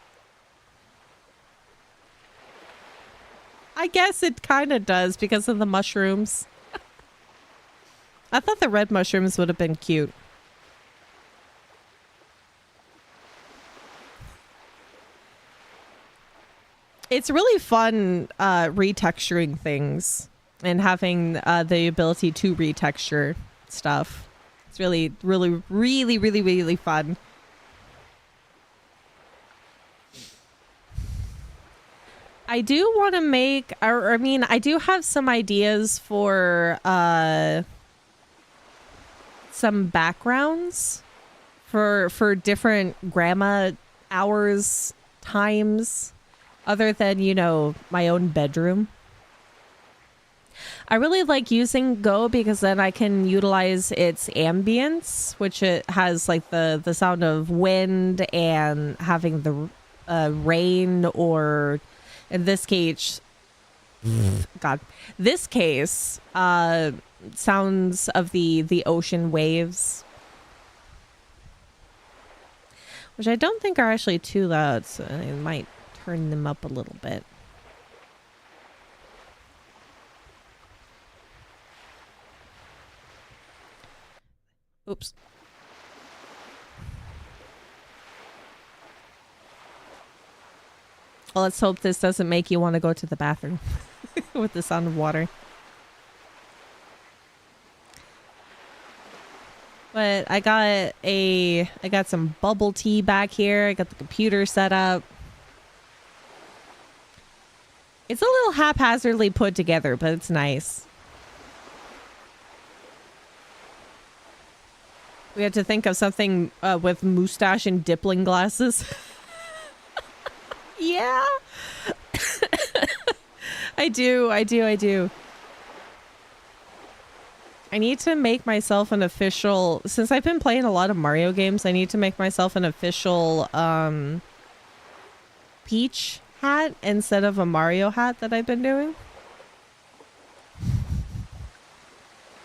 I guess it kind of does because of the mushrooms. I thought the red mushrooms would have been cute. It's really fun retexturing things and having the ability to retexture stuff. It's really, really, really, really, really fun. I do want to make, or I mean, I do have some ideas for some backgrounds for different grandma hours, times, other than, you know, my own bedroom. I really like using Go because then I can utilize its ambience, which it has like the sound of wind and having the rain, or in this case, sounds of the ocean waves, which I don't think are actually too loud, so I might turn them up a little bit. Oops. Well, let's hope this doesn't make you want to go to the bathroom with the sound of water. But I got some bubble tea back here. I got the computer set up. It's a little haphazardly put together, but it's nice. We had to think of something with mustache and dippling glasses. Yeah. I do. I need to make myself an official, since I've been playing a lot of Mario games, I need to make myself an official Peach hat instead of a Mario hat that I've been doing.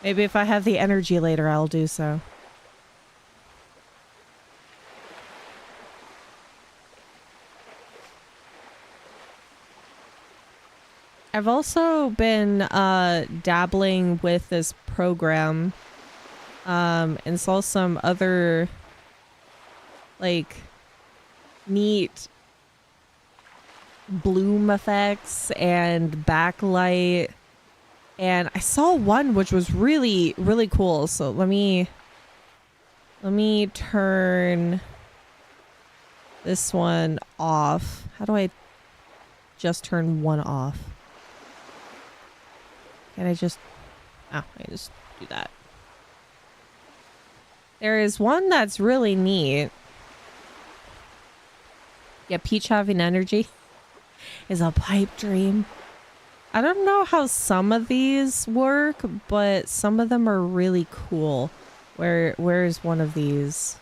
Maybe if I have the energy later, I'll do so. I've also been dabbling with this program and saw some other like neat bloom effects and backlight, and I saw one which was really cool. So let me turn this one off. How do I just turn one off? Can I just... Oh, I just do that. There is one that's really neat. Yeah, Peach having energy is a pipe dream. I don't know how some of these work, but some of them are really cool. Where's one of these?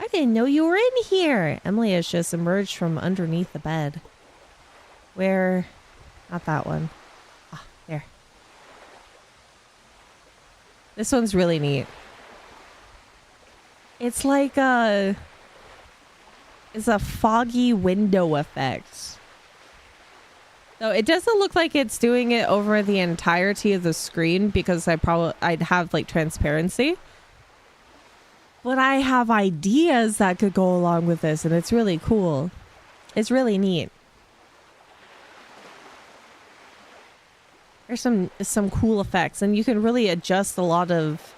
I didn't know you were in here. Emily has just emerged from underneath the bed. Where? Not that one. There. This one's really neat. It's like it's a foggy window effect. So it doesn't look like it's doing it over the entirety of the screen because I'd have like transparency. But I have ideas that could go along with this, and it's really cool. It's really neat. There's some cool effects, and you can really adjust a lot of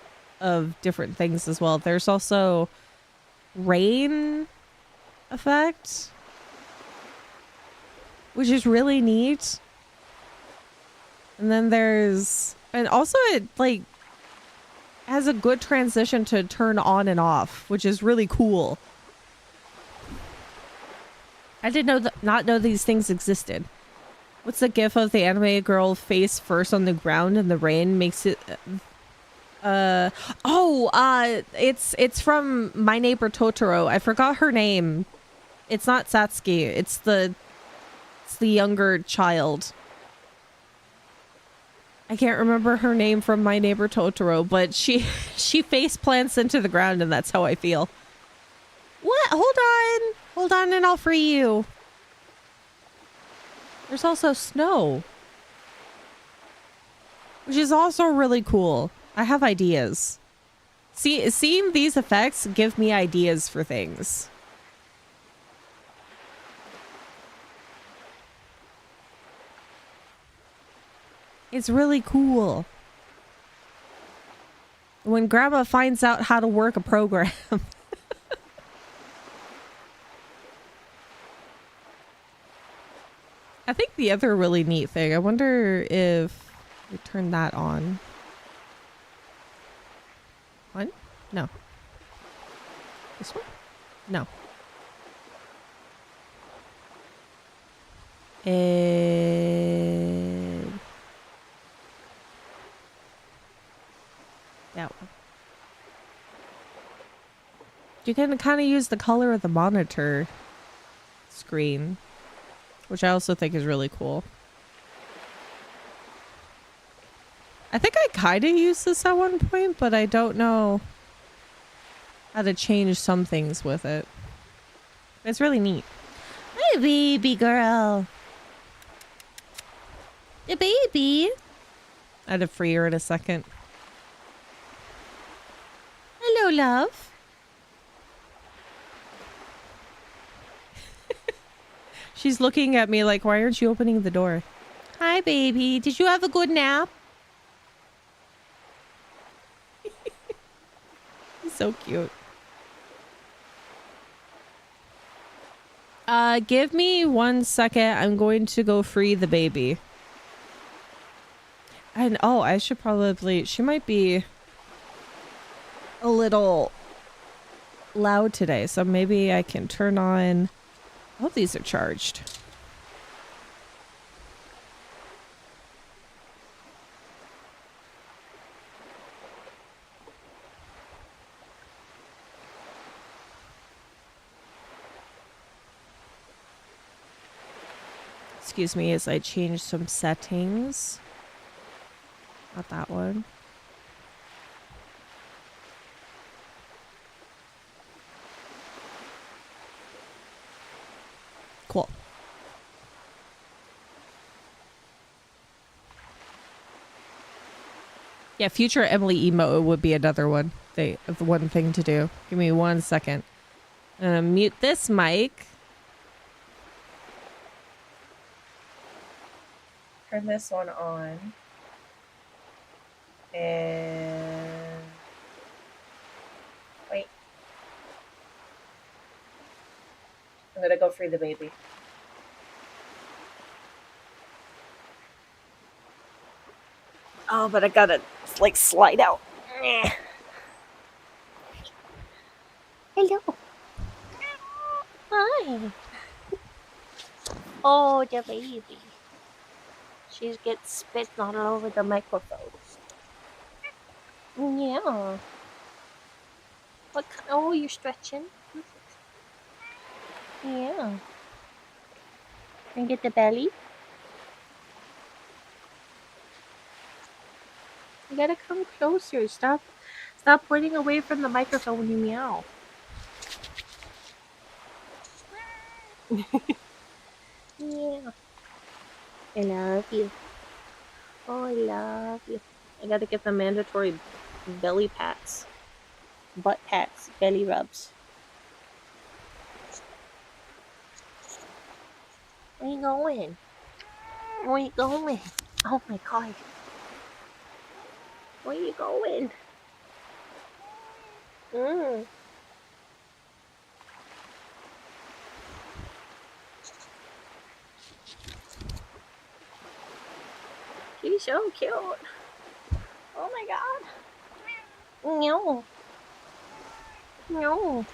different things as well. There's also rain effect, which is really neat. And then and also it like has a good transition to turn on and off, which is really cool. I did not know these things existed. What's the gif of the anime girl face first on the ground and the rain makes it... it's from My Neighbor Totoro. I forgot her name. It's not Satsuki. It's the younger child. I can't remember her name from My Neighbor Totoro, but she face plants into the ground, and that's how I feel. What? Hold on and I'll free you. There's also snow, which is also really cool. I have ideas. Seeing these effects give me ideas for things. It's really cool. When Grandma finds out how to work a program. I think the other really neat thing, I wonder if we turn that on. One? No. This one? No. That one. You can kind of use the color of the monitor screen, which I also think is really cool. I think I kind of used this at one point, but I don't know how to change some things with it. It's really neat. Hi, baby girl. The baby. I had to free her in a second. Hello, love. She's looking at me like, why aren't you opening the door? Hi, baby. Did you have a good nap? He's so cute. Give me 1 second. I'm going to go free the baby. And oh, I should probably, she might be a little loud today, so maybe I can turn on, I hope these are charged. Excuse me as I change some settings. Not that one. Cool. Yeah, future Emily emote would be another one. One thing to do. Give me 1 second. I'm gonna mute this mic. Turn this one on. And wait. I'm gonna go free the baby. Oh, but I gotta like slide out. Hello. Hi. Oh, the baby. She gets spit all over the microphone. Yeah. What? Oh, you're stretching. Yeah. And get the belly. You gotta come closer. Stop pointing away from the microphone when you meow. Yeah. I love you. Oh, I love you. I gotta get the mandatory belly pats. Butt pats. Belly rubs. Where you going? Where you going? Oh my god. Where you going? She's so cute. Oh my god. No. No.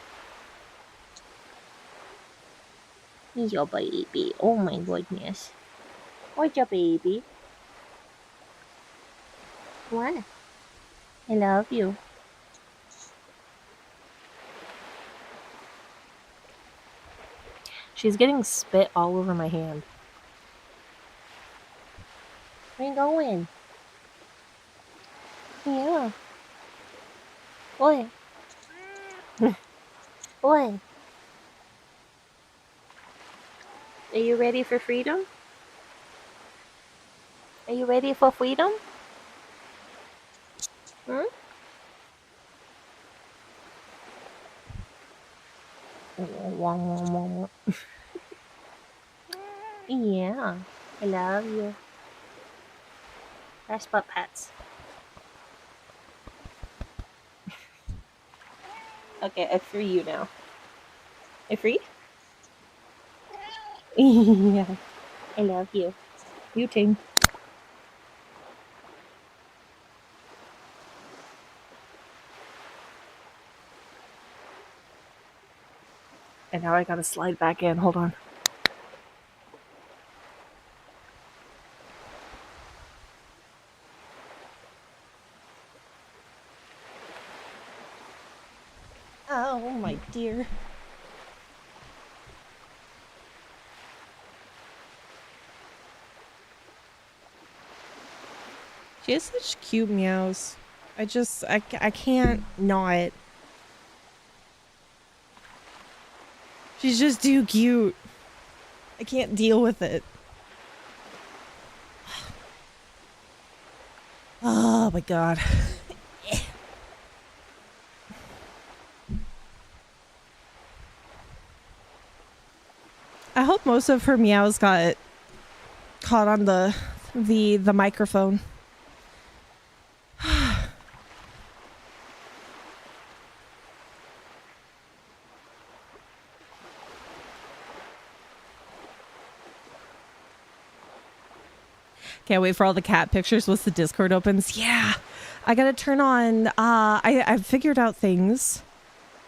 He's your baby. Oh my goodness. What's your baby? What? I love you. She's getting spit all over my hand. Where you going? Yeah. What? What? Are you ready for freedom? Are you ready for freedom? Hmm? Yeah. I love you. That's butt pats. Okay, I free you now. I free? Yeah. I love you. You too. And now I gotta slide back in. Hold on. Oh, my dear. She has such cute meows. I can't not. She's just too cute. I can't deal with it. Oh my god. I hope most of her meows got caught on the microphone. Can't wait for all the cat pictures once the Discord opens. Yeah, I gotta turn on. I've figured out things.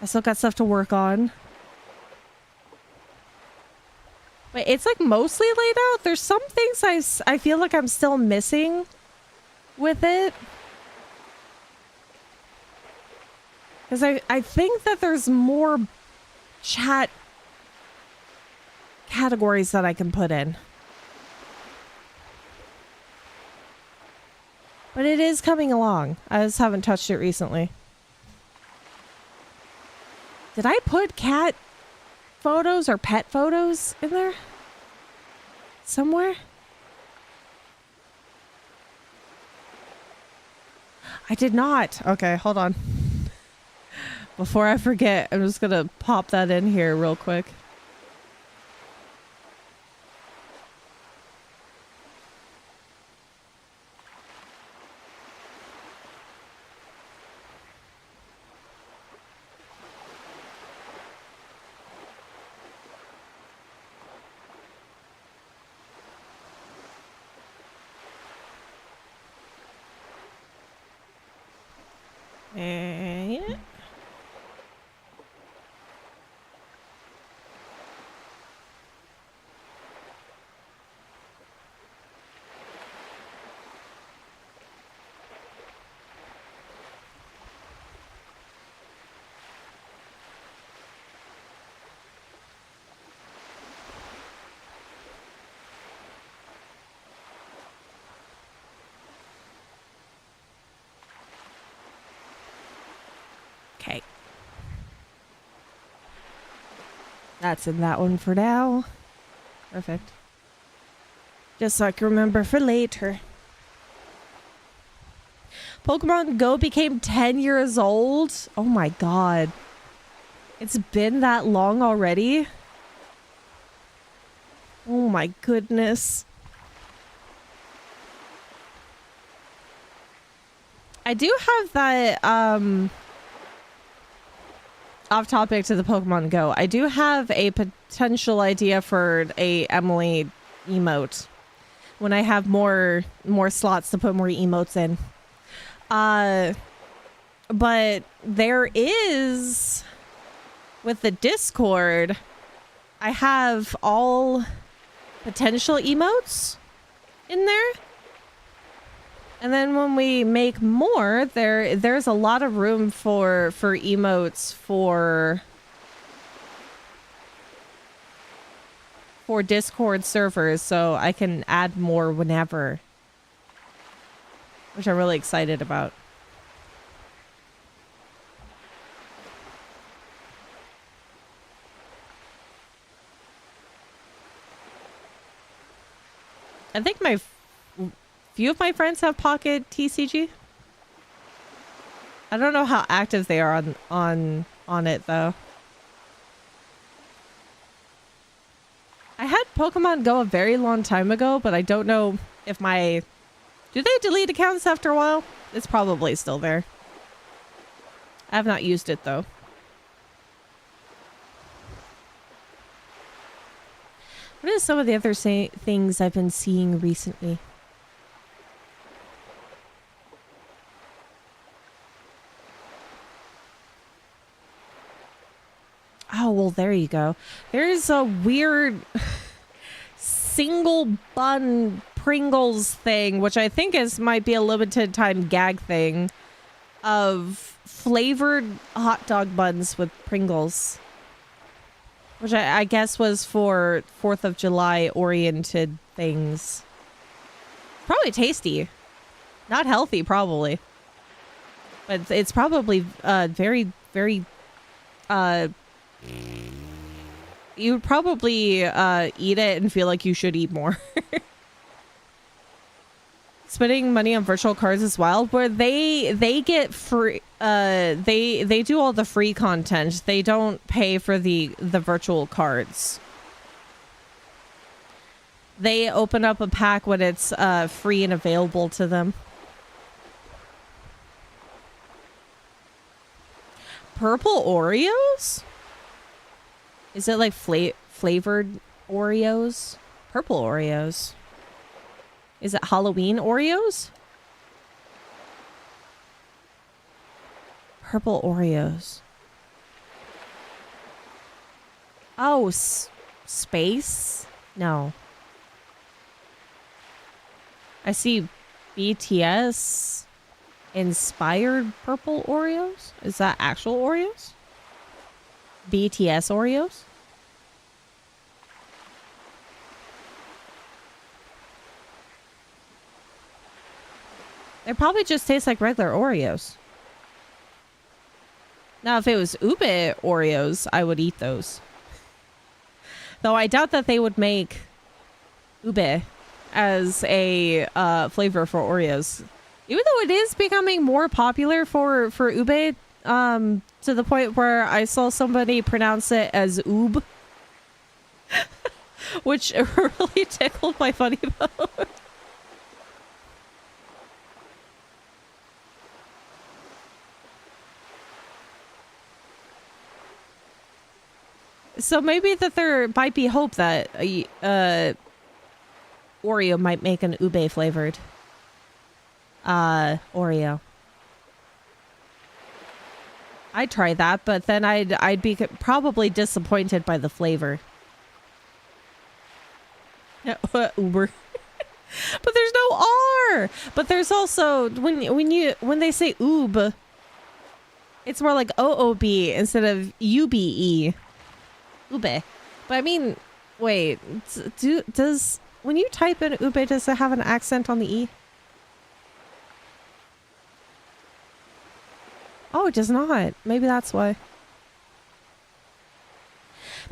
I still got stuff to work on. But it's like mostly laid out. There's some things I feel like I'm still missing with it. Because I think that there's more chat categories that I can put in. But it is coming along. I just haven't touched it recently. Did I put cat photos or pet photos in there? Somewhere? I did not. Okay, hold on. Before I forget, I'm just gonna pop that in here real quick. Yeah. Okay. That's in that one for now. Perfect. Just so I can remember for later. Pokemon Go became 10 years old. Oh my god. It's been that long already? Oh my goodness. I do have that, off topic to the Pokemon Go. I do have a potential idea for a Emily emote when I have more slots to put more emotes in. But there is, with the Discord, I have all potential emotes in there. And then when we make more, there's a lot of room for emotes for Discord servers, so I can add more whenever, which I'm really excited about. I think few of my friends have Pocket TCG. I don't know how active they are on it though. I had Pokemon Go a very long time ago, but I don't know if do they delete accounts after a while? It's probably still there. I have not used it though. What are some of the other things I've been seeing recently? Oh, well, there you go. There's a weird single bun Pringles thing, which I think might be a limited time gag thing, of flavored hot dog buns with Pringles, which I guess was for 4th of July oriented things. Probably tasty. Not healthy, probably. But it's probably very, very... you would probably eat it and feel like you should eat more. Spending money on virtual cards is wild, where they get free. They do all the free content. They don't pay for the virtual cards. They open up a pack when it's free and available to them. Purple Oreos? Is it like flavored Oreos? Purple Oreos. Is it Halloween Oreos? Purple Oreos. Oh, space? No. I see BTS inspired purple Oreos. Is that actual Oreos? BTS Oreos? They probably just taste like regular Oreos. Now, if it was Ube Oreos, I would eat those. Though I doubt that they would make Ube as a flavor for Oreos. Even though it is becoming more popular for Ube, to the point where I saw somebody pronounce it as Oob. Which really tickled my funny bone. So maybe that there might be hope that Oreo might make an ube flavored Oreo. I'd try that, but then I'd be probably disappointed by the flavor. Uber. But there's no R. But there's also when they say oob, it's more like OOB instead of UBE. Ube. But I mean, wait, does when you type in ube, does it have an accent on the E? Oh, it does not. Maybe that's why.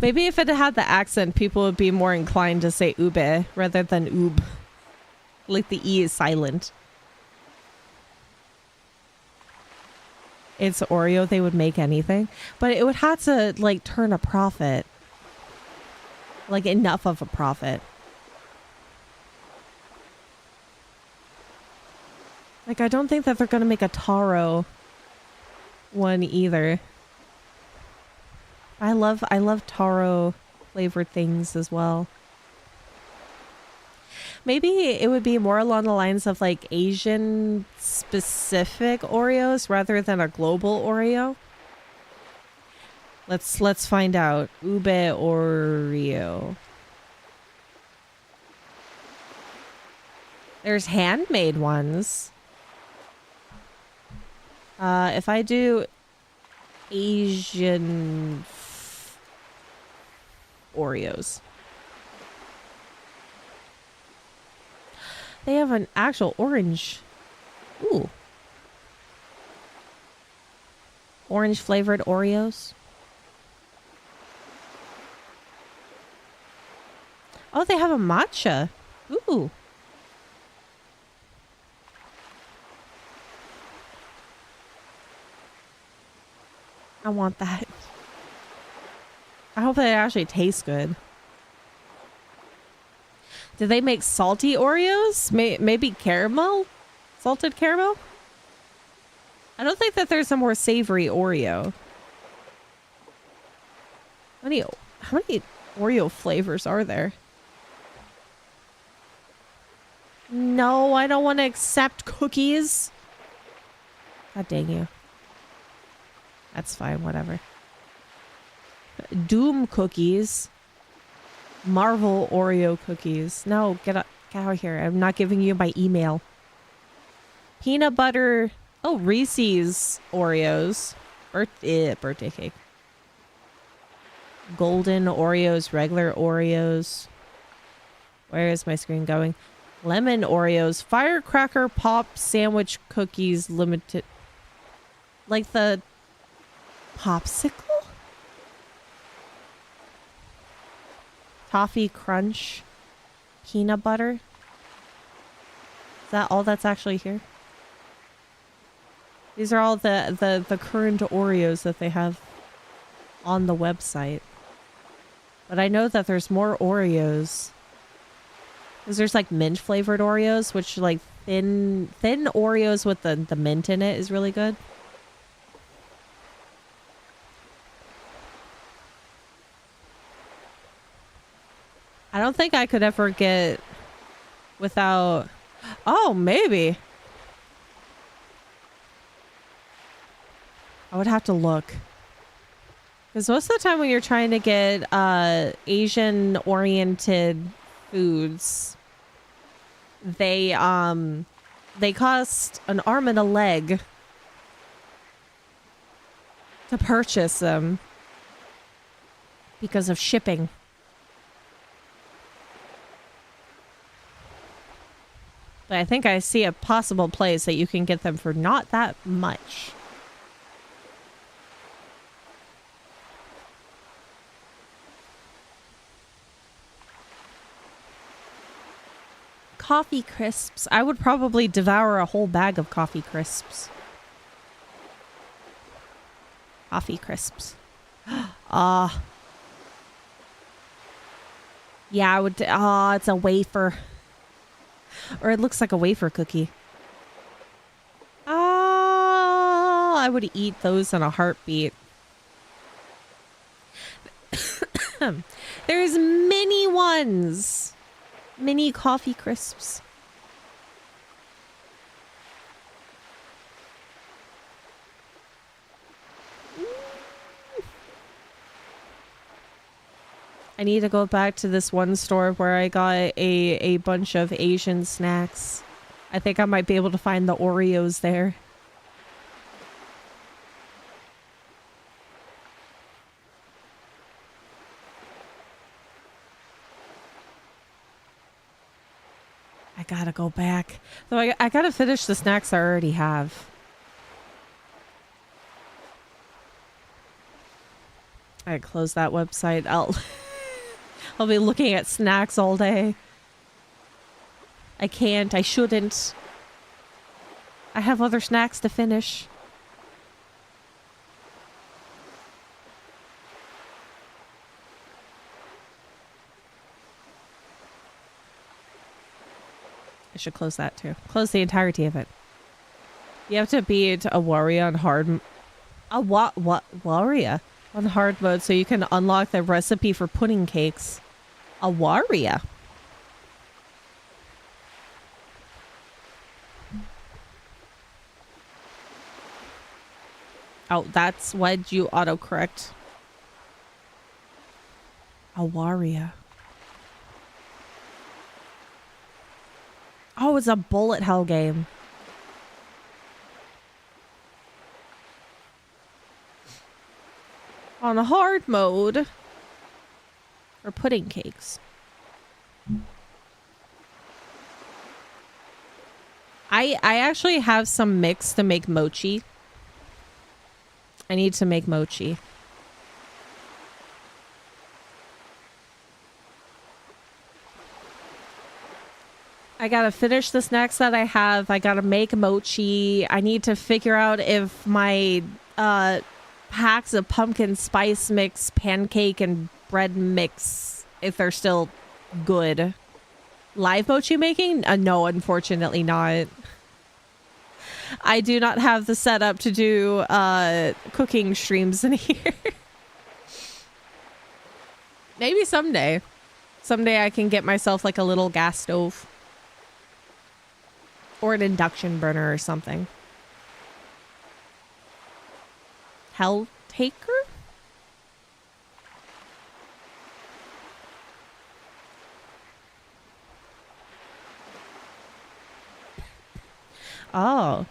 Maybe if it had the accent, people would be more inclined to say ube rather than oob. Like the E is silent. It's Oreo, they would make anything. But it would have to, like, turn a profit. Like, enough of a profit. Like, I don't think that they're going to make a taro one either. I love taro flavored things as well. Maybe it would be more along the lines of like Asian specific Oreos rather than a global Oreo. Let's find out. Ube Oreo. There's handmade ones. If I do Asian Oreos. They have an actual orange. Ooh. Orange flavored Oreos. Oh, they have a matcha. Ooh. I want that. I hope they actually taste good. Did they make salty Oreos? Maybe caramel? Salted caramel? I don't think that there's a more savory Oreo. How many Oreo flavors are there? No, I don't want to accept cookies. God dang you. That's fine, whatever. Doom cookies. Marvel Oreo cookies. No, get out of here. I'm not giving you my email. Peanut butter. Oh, Reese's Oreos. Birthday cake. Golden Oreos, regular Oreos. Where is my screen going? Lemon Oreos, firecracker pop sandwich cookies limited. Like the popsicle? Toffee crunch. Peanut butter. Is that all that's actually here? These are all the current Oreos that they have on the website. But I know that there's more Oreos. Because there's like mint flavored Oreos, which like thin Oreos with the mint in it is really good. I don't think I could ever get without... Oh, maybe. I would have to look. Because most of the time when you're trying to get Asian-oriented foods, they cost an arm and a leg to purchase them because of shipping. But I think I see a possible place that you can get them for not that much. Coffee crisps. I would probably devour a whole bag of coffee crisps. Coffee crisps. Yeah, I would. It's a wafer. Or it looks like a wafer cookie. I would eat those in a heartbeat. There's mini ones. Mini coffee crisps. I need to go back to this one store where I got a bunch of Asian snacks. I think I might be able to find the Oreos there. I gotta go back. So I gotta finish the snacks I already have. I close that website. I'll be looking at snacks all day. I can't. I shouldn't. I have other snacks to finish. I should close that too. Close the entirety of it. You have to beat a warrior on hard... warrior? On hard mode so you can unlock the recipe for pudding cakes. A warrior? Oh, that's what you autocorrect. A warrior. Oh, it's a bullet hell game. On a hard mode. Or pudding cakes. I actually have some mix to make mochi. I need to make mochi. I gotta finish the snacks that I have. I gotta make mochi. I need to figure out if my packs of pumpkin spice mix, pancake, and bread mix, if they're still good. Live mochi making? No, unfortunately not. I do not have the setup to do cooking streams in here. Maybe someday. Someday I can get myself like a little gas stove. Or an induction burner or something. Hell Taker? Oh.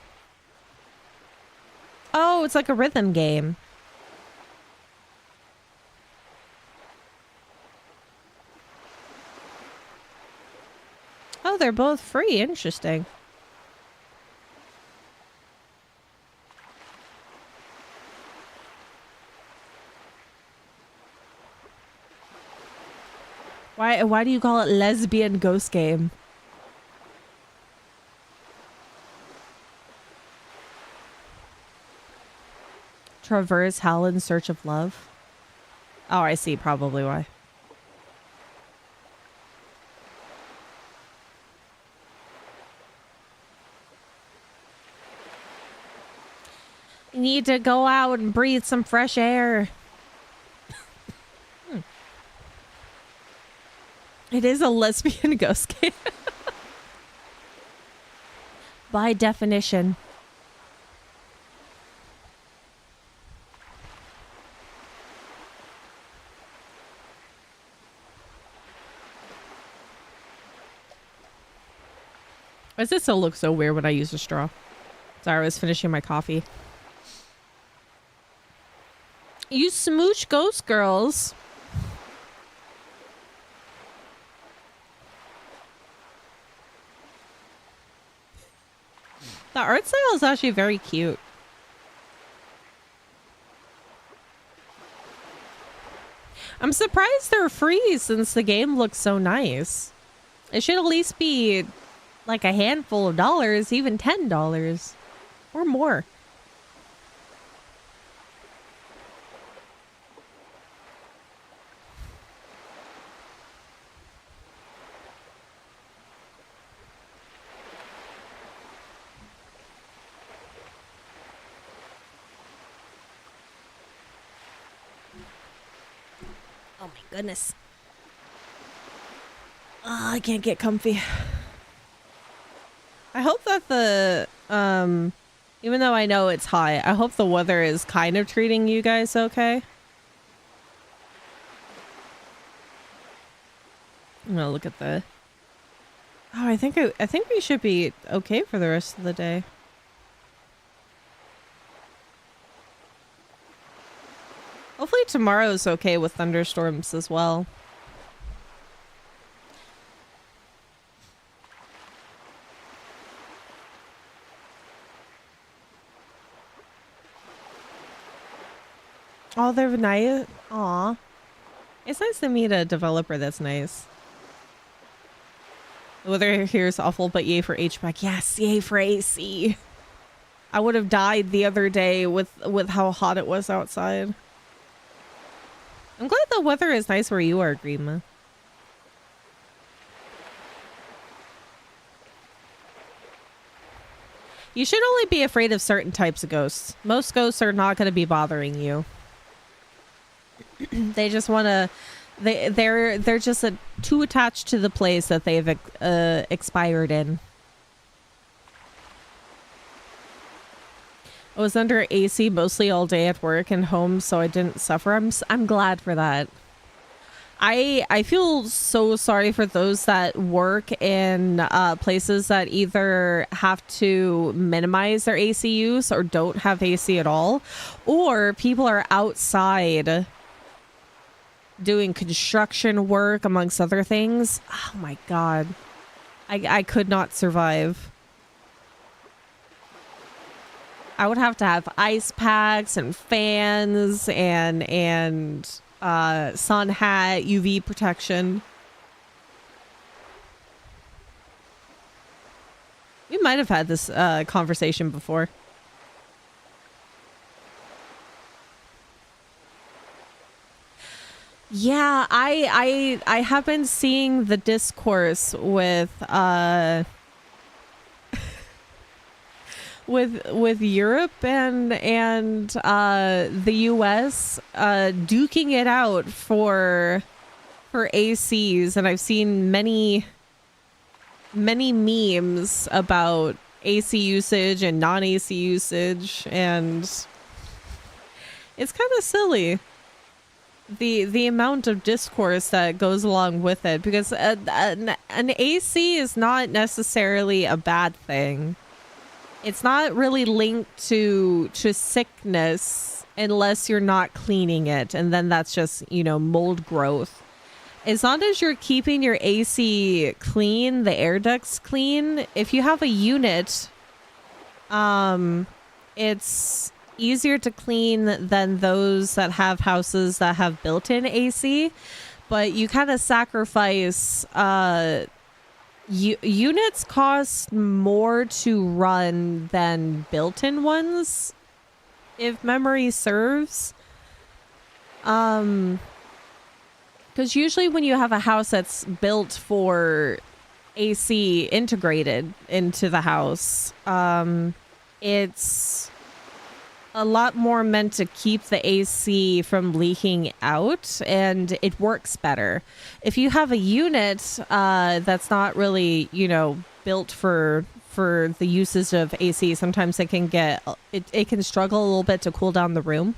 Oh, it's like a rhythm game. Oh, they're both free. Interesting. Why do you call it lesbian ghost game? Traverse hell in search of love. Oh, I see probably why. You need to go out and breathe some fresh air. It is a lesbian ghost game. By definition. Why does it still look so weird when I use a straw? Sorry, I was finishing my coffee. You smooch ghost girls. The art style is actually very cute. I'm surprised they're free since the game looks so nice. It should at least be like a handful of dollars, even $10 or more. Oh my goodness. Oh, I can't get comfy. I hope that the, even though I know it's hot, I hope the weather is kind of treating you guys okay. I'm gonna look at the, oh, I think we should be okay for the rest of the day. Hopefully tomorrow's okay with thunderstorms as well. Oh, they're nice. Aw. It's nice to meet a developer that's nice. The weather here is awful, but yay for HVAC. Yes, yay for AC. I would have died the other day with how hot it was outside. I'm glad the weather is nice where you are, Greenma. You should only be afraid of certain types of ghosts. Most ghosts are not going to be bothering you. They just want to... They're just too attached to the place that they've expired in. I was under AC mostly all day at work and home, so I didn't suffer. I'm glad for that. I feel so sorry for those that work in places that either have to minimize their AC use or don't have AC at all, or people are outside doing construction work amongst other things. Oh my god, I could not survive. I would have to have ice packs and fans and sun hat, UV protection. We might have had this conversation before. Yeah, I have been seeing the discourse with with Europe and the US duking it out for ACs, and I've seen many memes about AC usage and non-AC usage, and it's kind of silly the amount of discourse that goes along with it, because an AC is not necessarily a bad thing. It's not really linked to sickness unless you're not cleaning it. And then that's just, you know, mold growth. As long as you're keeping your AC clean, the air ducts clean, if you have a unit, it's easier to clean than those that have houses that have built-in AC. But you kind of sacrifice, units cost more to run than built-in ones, if memory serves. Because usually when you have a house that's built for AC integrated into the house, it's a lot more meant to keep the AC from leaking out, and it works better. If you have a unit that's not really, you know, built for the usage of AC, sometimes it can get it can struggle a little bit to cool down the room.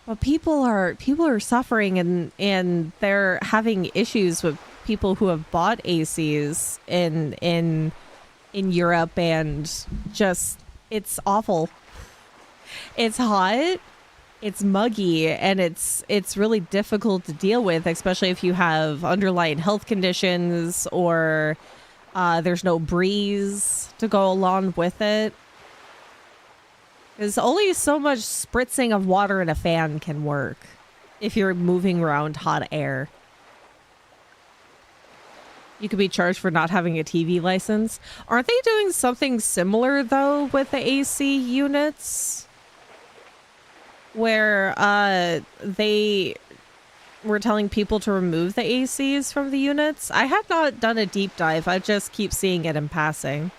Well, people are suffering, and they're having issues with people who have bought ACs in Europe, and just, it's awful. It's hot, it's muggy, and it's really difficult to deal with, especially if you have underlying health conditions or there's no breeze to go along with it. There's only so much spritzing of water in a fan can work if you're moving around hot air. You could be charged for not having a TV license. Aren't they doing something similar, though, with the AC units? Where they were telling people to remove the ACs from the units? I have not done a deep dive. I just keep seeing it in passing.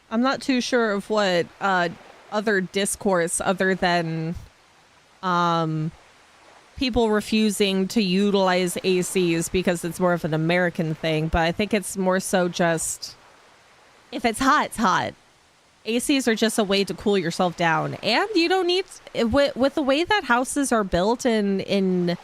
I'm not too sure of what other discourse other than people refusing to utilize ACs because it's more of an American thing, but I think it's more so just, if it's hot, it's hot. ACs are just a way to cool yourself down, and you don't need, with the way that houses are built in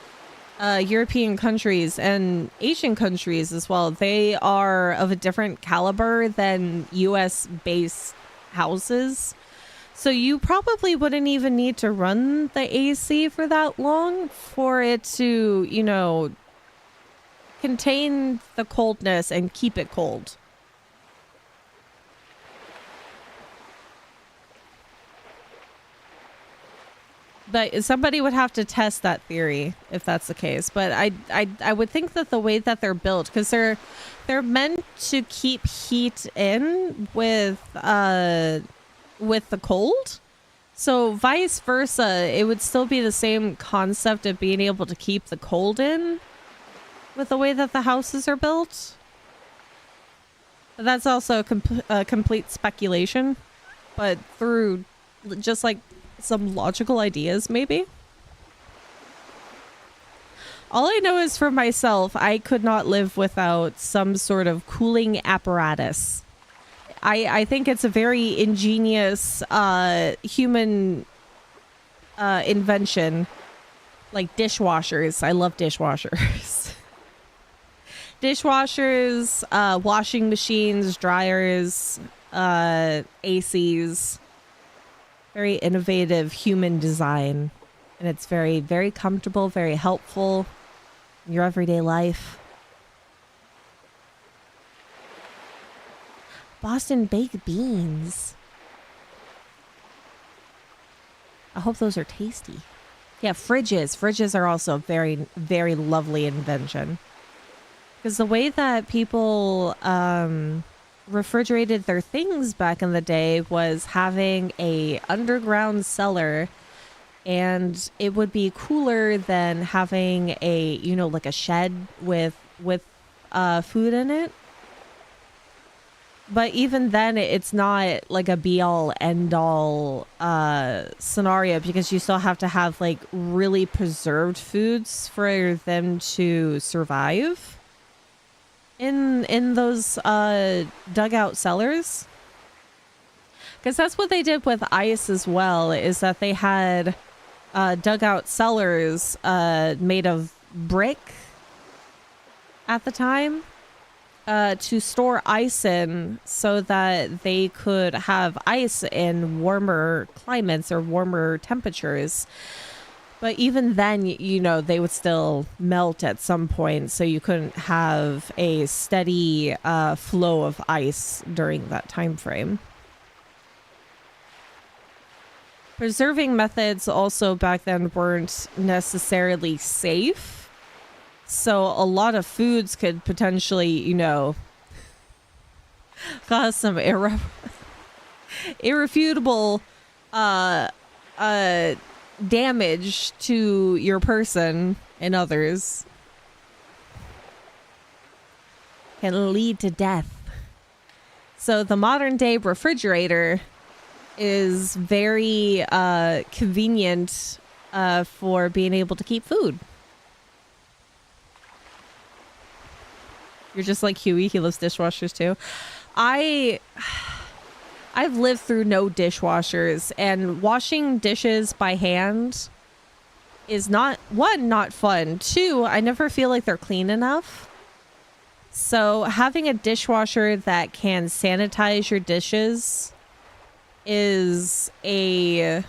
European countries and Asian countries as well, they are of a different caliber than US based houses. So you probably wouldn't even need to run the AC for that long for it to, you know, contain the coldness and keep it cold. But somebody would have to test that theory if that's the case. But I would think that the way that they're built, because they're meant to keep heat in with the cold. So vice versa, it would still be the same concept of being able to keep the cold in with the way that the houses are built. But that's also a complete speculation, but through just like some logical ideas, maybe. All I know is for myself, I could not live without some sort of cooling apparatus. I think it's a very ingenious human invention, like dishwashers. I love dishwashers. Dishwashers, washing machines, dryers, ACs. Very innovative human design, and it's very, very comfortable, very helpful in your everyday life. Boston baked beans. I hope those are tasty. Yeah, fridges. Fridges are also a very, very lovely invention. Because the way that people refrigerated their things back in the day was having a underground cellar, and it would be cooler than having a, you know, like a shed with food in it. But even then, it's not like a be-all, end-all scenario, because you still have to have like really preserved foods for them to survive. in those dugout cellars? Because that's what they did with ice as well, is that they had dugout cellars made of brick at the time to store ice in, so that they could have ice in warmer climates or warmer temperatures. But even then, you know, they would still melt at some point, so you couldn't have a steady flow of ice during that time frame. Preserving methods also back then weren't necessarily safe. So a lot of foods could potentially, you know, cause some irrefutable damage to your person and others. Can lead to death. So the modern day refrigerator is very convenient for being able to keep food. You're just like Huey. He loves dishwashers too. I've lived through no dishwashers, and washing dishes by hand is not fun. Two, I never feel like they're clean enough. So having a dishwasher that can sanitize your dishes is a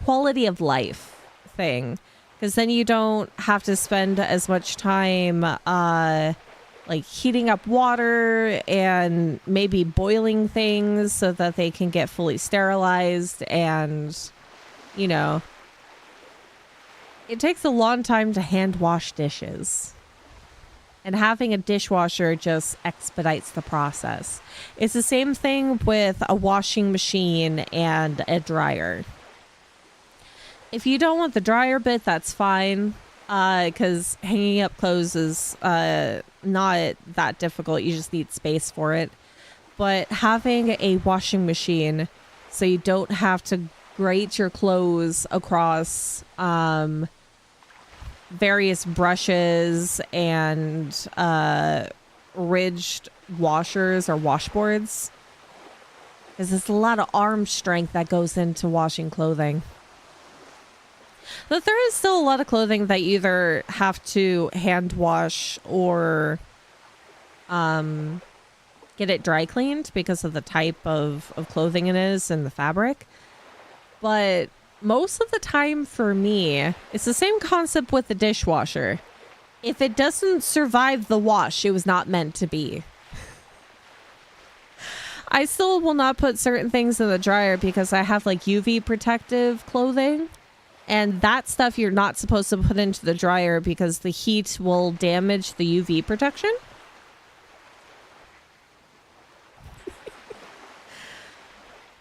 quality of life thing, because then you don't have to spend as much time like heating up water and maybe boiling things so that they can get fully sterilized. And, you know, it takes a long time to hand wash dishes. And having a dishwasher just expedites the process. It's the same thing with a washing machine and a dryer. If you don't want the dryer bit, that's fine. Because hanging up clothes is not that difficult. You just need space for it. But having a washing machine, so you don't have to grate your clothes across various brushes and ridged washers or washboards, because there's a lot of arm strength that goes into washing clothing. But there is still a lot of clothing that you either have to hand wash or get it dry cleaned because of the type of clothing it is and the fabric. But most of the time for me, it's the same concept with the dishwasher. If it doesn't survive the wash, it was not meant to be. I still will not put certain things in the dryer because I have like UV protective clothing. And that stuff you're not supposed to put into the dryer because the heat will damage the UV protection.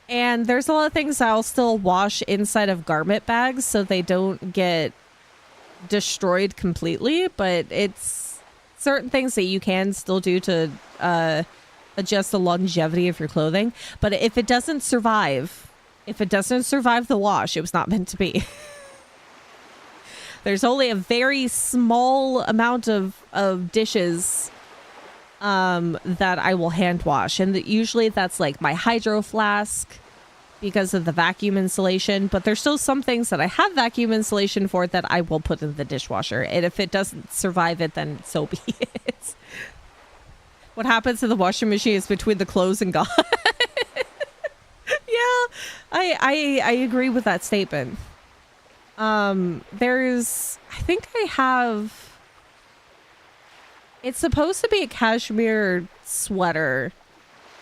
And there's a lot of things I'll still wash inside of garment bags so they don't get destroyed completely. But it's certain things that you can still do to adjust the longevity of your clothing. But if it doesn't survive the wash, it was not meant to be. There's only a very small amount of dishes that I will hand wash. And usually that's like my hydro flask because of the vacuum insulation. But there's still some things that I have vacuum insulation for that I will put in the dishwasher. And if it doesn't survive it, then so be it. What happens to the washing machine is between the clothes and God. Yeah, I agree with that statement. It's supposed to be a cashmere sweater,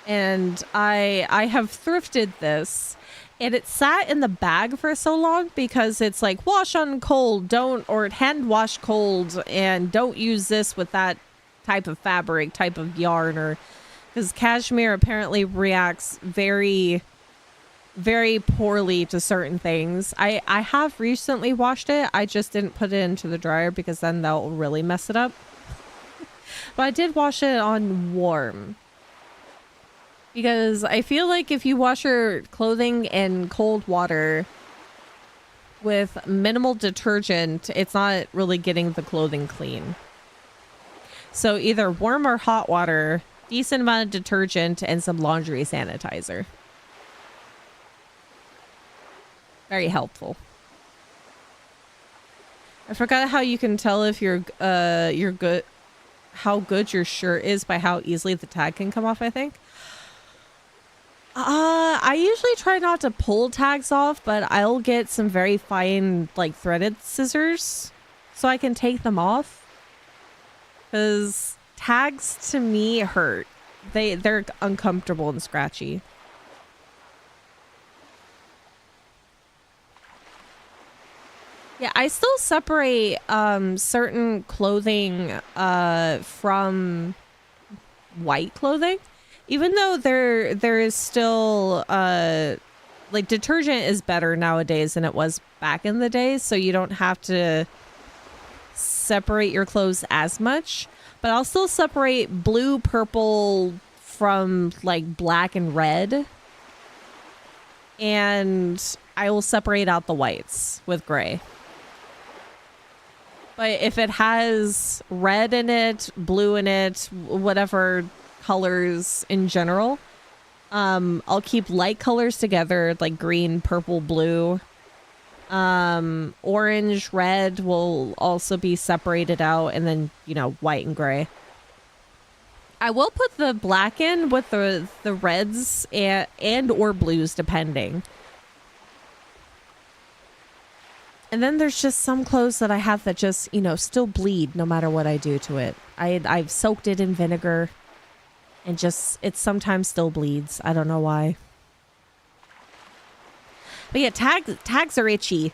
and I have thrifted this, and it sat in the bag for so long because it's like wash on cold, or hand wash cold, and don't use this with that type of fabric, type of yarn, or because cashmere apparently reacts very, very poorly to certain things. I have recently washed it. I just didn't put it into the dryer because then that will really mess it up. But I did wash it on warm. Because I feel like if you wash your clothing in cold water with minimal detergent, it's not really getting the clothing clean. So either warm or hot water, decent amount of detergent, and some laundry sanitizer. Very helpful. I forgot how you can tell if you're good, how good your shirt is by how easily the tag can come off, I think. I usually try not to pull tags off, but I'll get some very fine, like, threaded scissors so I can take them off. Because tags, to me, hurt. They're uncomfortable and scratchy. Yeah, I still separate certain clothing from white clothing. Even though there is still like detergent is better nowadays than it was back in the day, so you don't have to separate your clothes as much. But I'll still separate blue, purple from like black and red. And I will separate out the whites with gray. But if it has red in it, blue in it, whatever colors in general, I'll keep light colors together, like green, purple, blue. Orange, red will also be separated out, and then, you know, white and gray. I will put the black in with the reds and or blues, depending. And then there's just some clothes that I have that just, you know, still bleed no matter what I do to it. I've soaked it in vinegar and just, it sometimes still bleeds. I don't know why. But yeah, tags are itchy.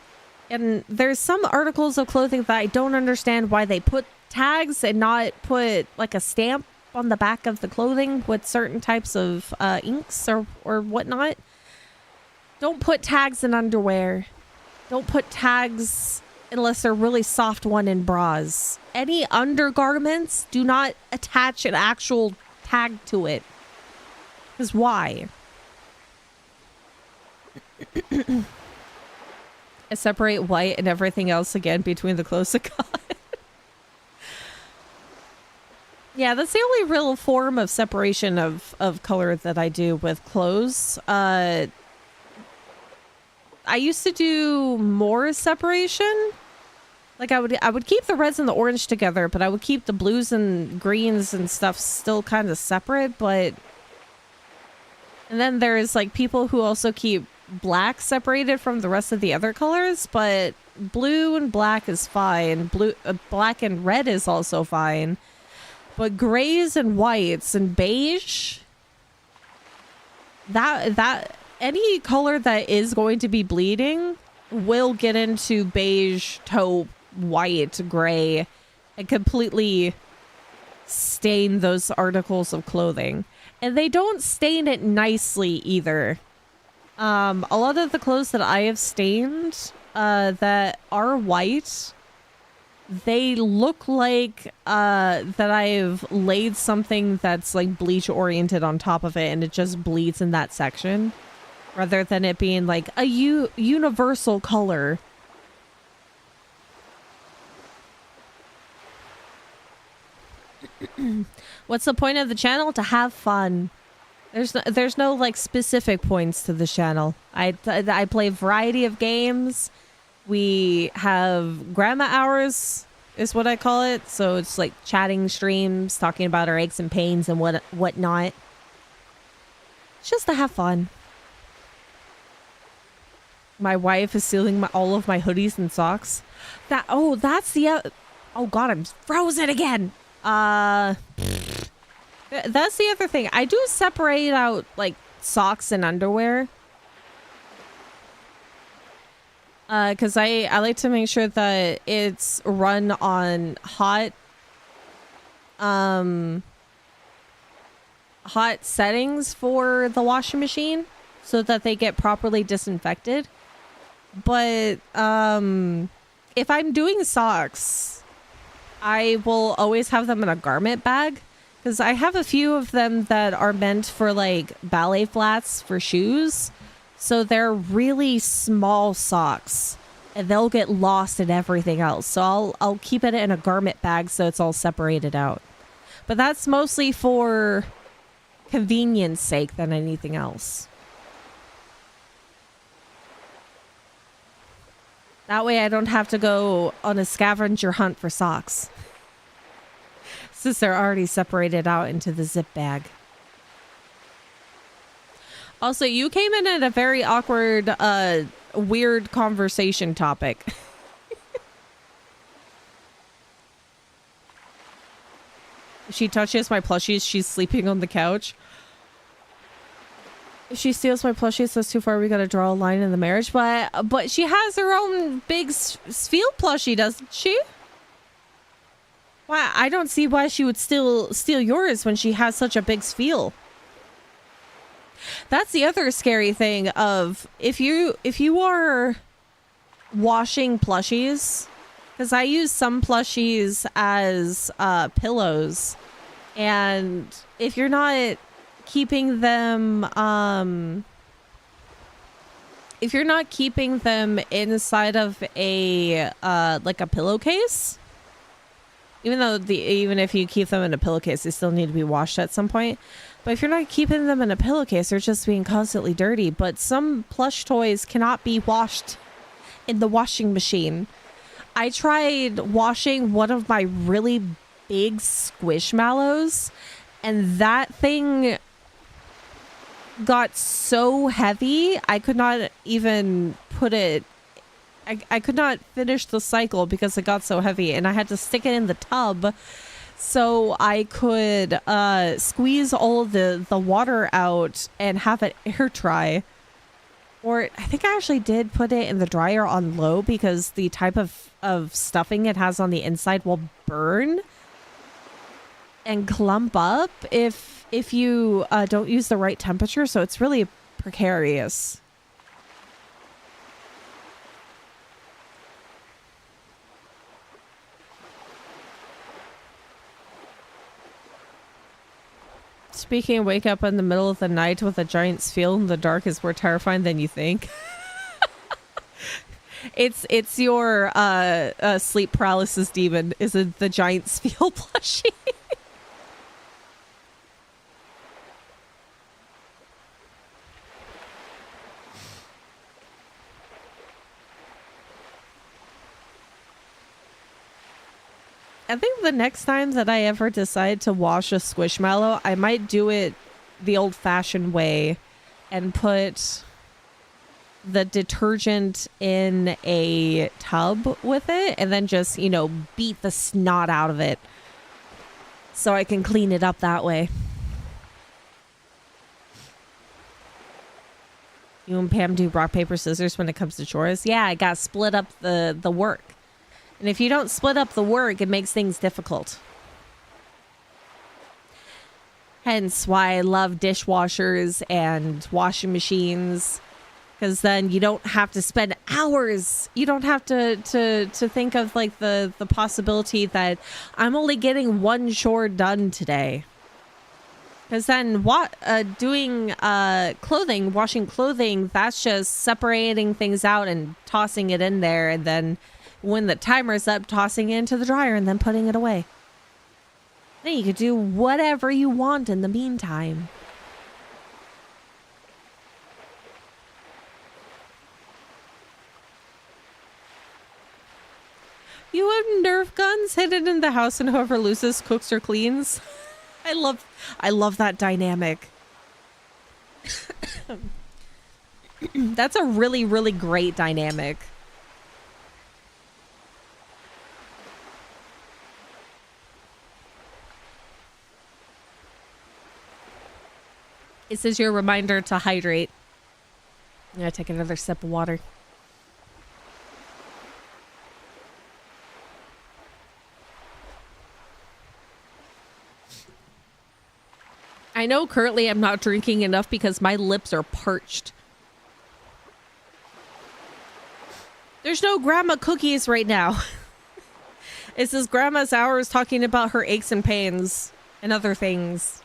And there's some articles of clothing that I don't understand why they put tags and not put like a stamp on the back of the clothing with certain types of inks or whatnot. Don't put tags in underwear. Don't put tags unless they're really soft one in bras. Any undergarments, do not attach an actual tag to it. Because why? I separate white and everything else again between the clothes I got. Yeah, that's the only real form of separation of color that I do with clothes. I used to do more separation. Like I would keep the reds and the orange together, but I would keep the blues and greens and stuff still kind of separate. And then there's like people who also keep black separated from the rest of the other colors, but blue and black is fine. Black and red is also fine. But grays and whites and beige, that any color that is going to be bleeding will get into beige, taupe, white, gray, and completely stain those articles of clothing. And they don't stain it nicely either. A lot of the clothes that I have stained that are white, they look like that I've laid something that's like bleach oriented on top of it and it just bleeds in that section. Rather than it being like a universal color. What's the point of the channel? To have fun. There's no like specific points to the channel. I play a variety of games. We have grandma hours is what I call it. So it's like chatting streams, talking about our aches and pains and whatnot. It's just to have fun. My wife is stealing all of my hoodies and socks. That's the oh god, I'm frozen again. That's the other thing. I do separate out like socks and underwear. Because I like to make sure that it's run on hot settings for the washing machine so that they get properly disinfected. But if I'm doing socks, I will always have them in a garment bag because I have a few of them that are meant for like ballet flats for shoes. So they're really small socks and they'll get lost in everything else. So I'll keep it in a garment bag so it's all separated out. But that's mostly for convenience sake than anything else. That way I don't have to go on a scavenger hunt for socks, since they're already separated out into the zip bag. Also, you came in at a very awkward, weird conversation topic. She touches my plushies. She's sleeping on the couch. If she steals my plushies, that's too far. We gotta draw a line in the marriage. But she has her own big Sfeel plushie, doesn't she? Why? I don't see why she would still steal yours when she has such a big Sfeel. That's the other scary thing of if you are washing plushies, because I use some plushies as pillows, and if you're not keeping them inside of a like a pillowcase, even if you keep them in a pillowcase, they still need to be washed at some point. But if you're not keeping them in a pillowcase, they're just being constantly dirty. But some plush toys cannot be washed in the washing machine. I tried washing one of my really big Squishmallows, and that thing got so heavy, I could not even put it... I could not finish the cycle because it got so heavy, and I had to stick it in the tub so I could squeeze all the water out and have it air dry. Or I think I actually did put it in the dryer on low because the type of stuffing it has on the inside will burn and clump up if you don't use the right temperature. So it's really precarious. Speaking of wake up in the middle of the night with a giant Sfeel in the dark is more terrifying than you think. It's your sleep paralysis demon, is it the giant Sfeel plushie? I think the next time that I ever decide to wash a Squishmallow, I might do it the old-fashioned way and put the detergent in a tub with it and then just, beat the snot out of it so I can clean it up that way. You and Pam do rock, paper, scissors when it comes to chores? Yeah, I got split up the work. And if you don't split up the work, it makes things difficult. Hence why I love dishwashers and washing machines. Because then you don't have to spend hours. You don't have to think of like the possibility that I'm only getting one chore done today. Because then doing clothing, washing clothing, that's just separating things out and tossing it in there, and then when the timer's up, tossing it into the dryer and then putting it away. Then you could do whatever you want in the meantime. You have Nerf guns hidden in the house, and whoever loses cooks or cleans. I love that dynamic. That's a really, really great dynamic. This is your reminder to hydrate. I'm gonna take another sip of water. I know currently I'm not drinking enough because my lips are parched. There's no grandma cookies right now. This is grandma's hours talking about her aches and pains and other things.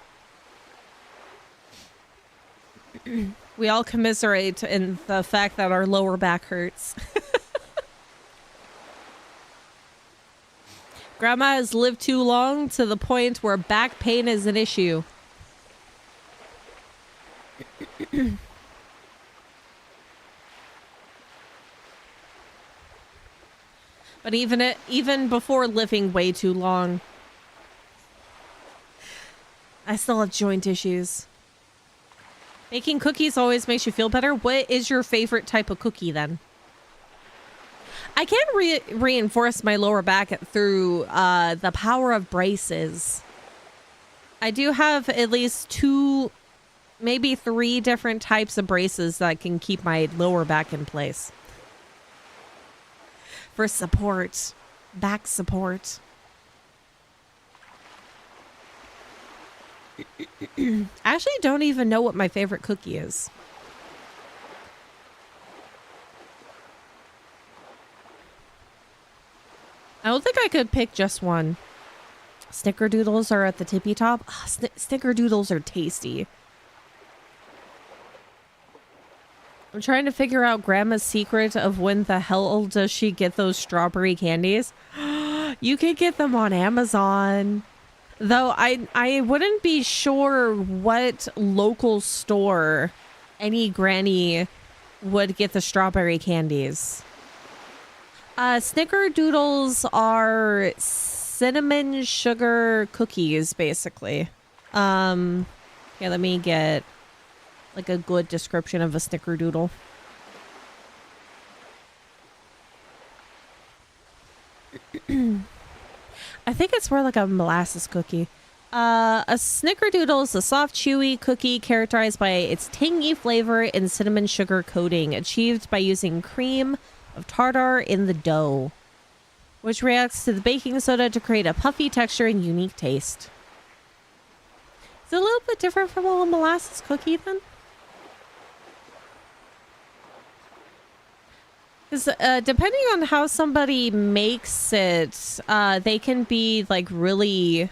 We all commiserate in the fact that our lower back hurts. Grandma has lived too long to the point where back pain is an issue. But even before living way too long, I still have joint issues. Baking cookies always makes you feel better. What is your favorite type of cookie then? I can reinforce my lower back through the power of braces. I do have at least 2, maybe 3 different types of braces that can keep my lower back in place. For support. Back support. I actually don't even know what my favorite cookie is. I don't think I could pick just one. Snickerdoodles are at the tippy top. Oh, snickerdoodles are tasty. I'm trying to figure out Grandma's secret of when the hell does she get those strawberry candies. You can get them on Amazon. Though I wouldn't be sure what local store any granny would get the strawberry candies. Snickerdoodles are cinnamon sugar cookies, basically. Okay, let me get like a good description of a snickerdoodle. I think it's more like a molasses cookie. A snickerdoodle is a soft, chewy cookie characterized by its tangy flavor and cinnamon sugar coating, achieved by using cream of tartar in the dough, which reacts to the baking soda to create a puffy texture and unique taste. It's a little bit different from a molasses cookie then. Because depending on how somebody makes it, they can be like really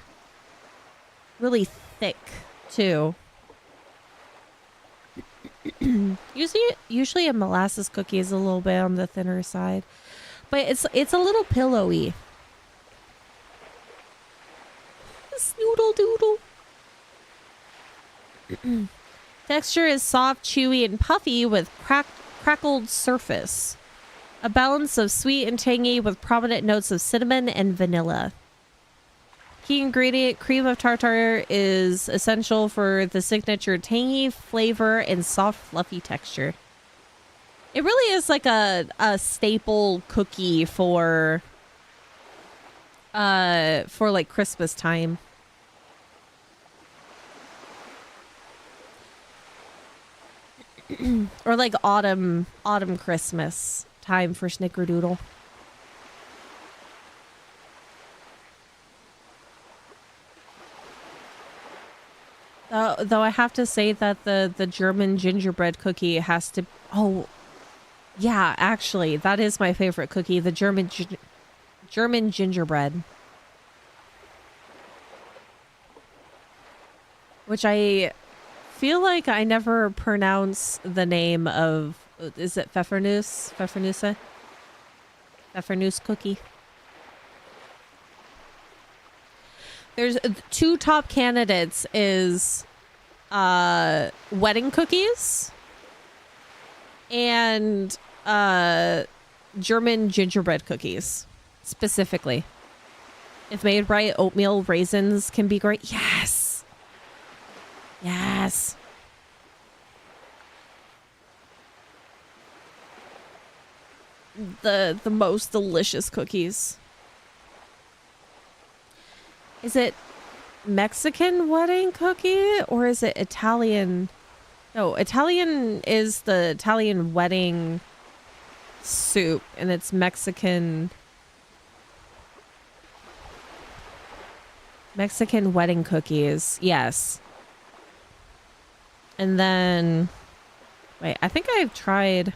thick too. Usually a molasses cookie is a little bit on the thinner side, but it's a little pillowy. Snoodle doodle. Texture is soft, chewy, and puffy with crackled surface. A balance of sweet and tangy with prominent notes of cinnamon and vanilla. Key ingredient, cream of tartar, is essential for the signature tangy flavor and soft, fluffy texture. It really is like a staple cookie for like Christmas time. Or like autumn Christmas time for snickerdoodle. Though I have to say that the German gingerbread cookie has to... Oh, yeah, actually, that is my favorite cookie. The German gingerbread. Which I feel like I never pronounce the name of... Is it Pfeffernuss? Pfeffernusse? Pfeffernuss cookie. There's 2 top candidates is wedding cookies and German gingerbread cookies specifically. If made right, oatmeal raisins can be great. Yes. Yes. The most delicious cookies. Is it Mexican wedding cookie or is it Italian? No, Italian is the Italian wedding soup and it's Mexican wedding cookies. Yes. And then wait, I think I've tried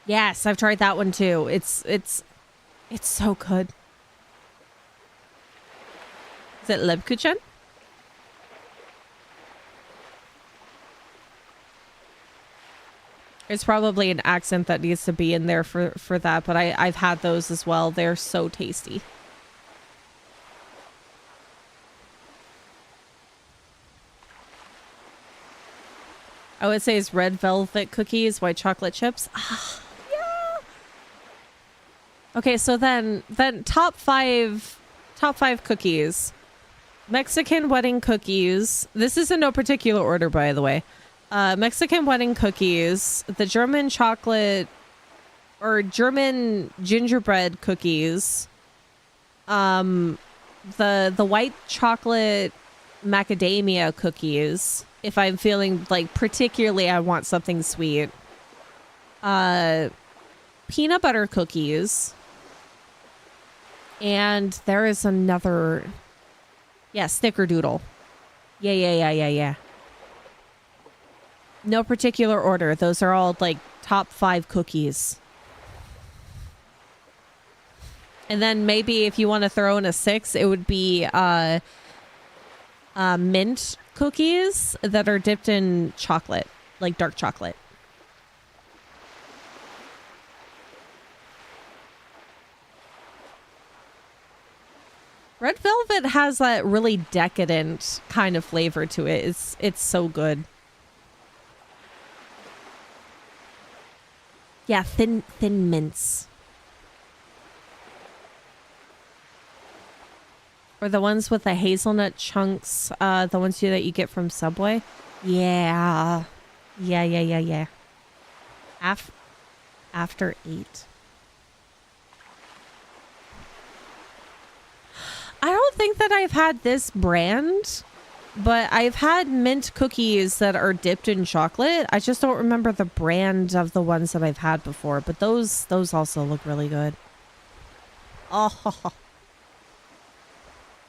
Yes, I've tried that one too. It's so good. Is it Lebkuchen? There's probably an accent that needs to be in there for that, but I've had those as well. They're so tasty. I would say it's red velvet cookies, white chocolate chips. Ah, yeah. Okay, so then top five cookies. Mexican wedding cookies. This is in no particular order, by the way. Mexican wedding cookies, the German chocolate or German gingerbread cookies, the white chocolate macadamia cookies. If I'm feeling like particularly I want something sweet, peanut butter cookies, and there is another, yeah, snickerdoodle. Yeah. No particular order. Those are all like top 5 cookies. And then maybe if you want to throw in a 6, it would be mint cookies that are dipped in chocolate, like dark chocolate. Red velvet has that really decadent kind of flavor to it. It's so good. Yeah, thin mints. Or the ones with the hazelnut chunks, the ones that you get from Subway. Yeah. After 8. I don't think that I've had this brand, but I've had mint cookies that are dipped in chocolate. I just don't remember the brand of the ones that I've had before, but those also look really good. Oh,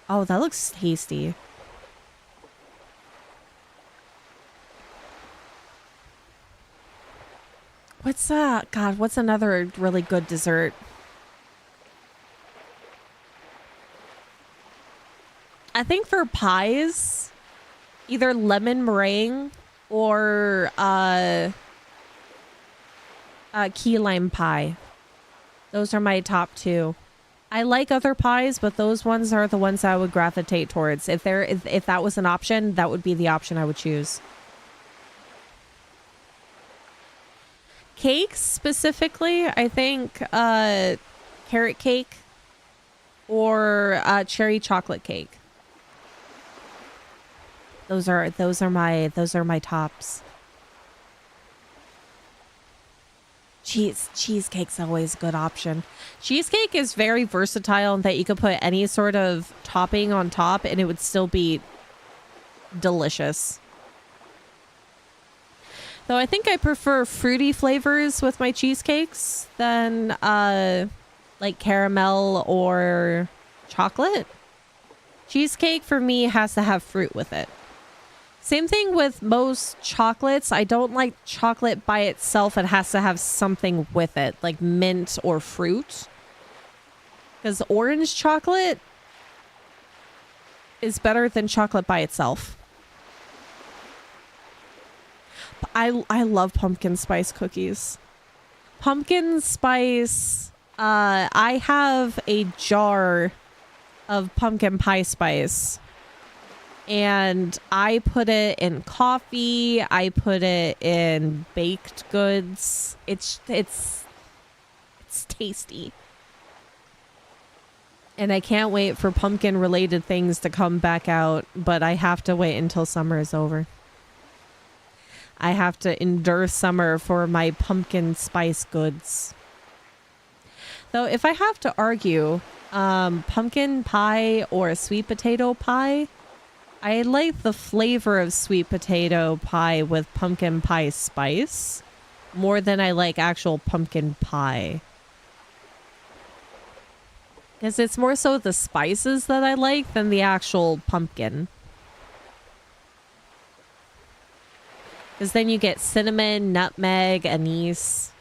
that looks tasty. What's that? God, what's another really good dessert? I think for pies, either lemon meringue or key lime pie. Those are my top 2. I like other pies, but those ones are the ones I would gravitate towards. If that was an option, that would be the option I would choose. Cakes specifically, I think carrot cake or cherry chocolate cake. Those are my tops. Cheesecake's always a good option. Cheesecake is very versatile in that you could put any sort of topping on top and it would still be delicious. Though I think I prefer fruity flavors with my cheesecakes than like caramel or chocolate. Cheesecake for me has to have fruit with it. Same thing with most chocolates. I don't like chocolate by itself. It has to have something with it, like mint or fruit. Because orange chocolate is better than chocolate by itself. I love pumpkin spice cookies. Pumpkin spice. I have a jar of pumpkin pie spice. And I put it in coffee. I put it in baked goods. It's tasty. And I can't wait for pumpkin related things to come back out, but I have to wait until summer is over. I have to endure summer for my pumpkin spice goods. Though if I have to argue, pumpkin pie or sweet potato pie, I like the flavor of sweet potato pie with pumpkin pie spice more than I like actual pumpkin pie. Because it's more so the spices that I like than the actual pumpkin. Because then you get cinnamon, nutmeg, anise.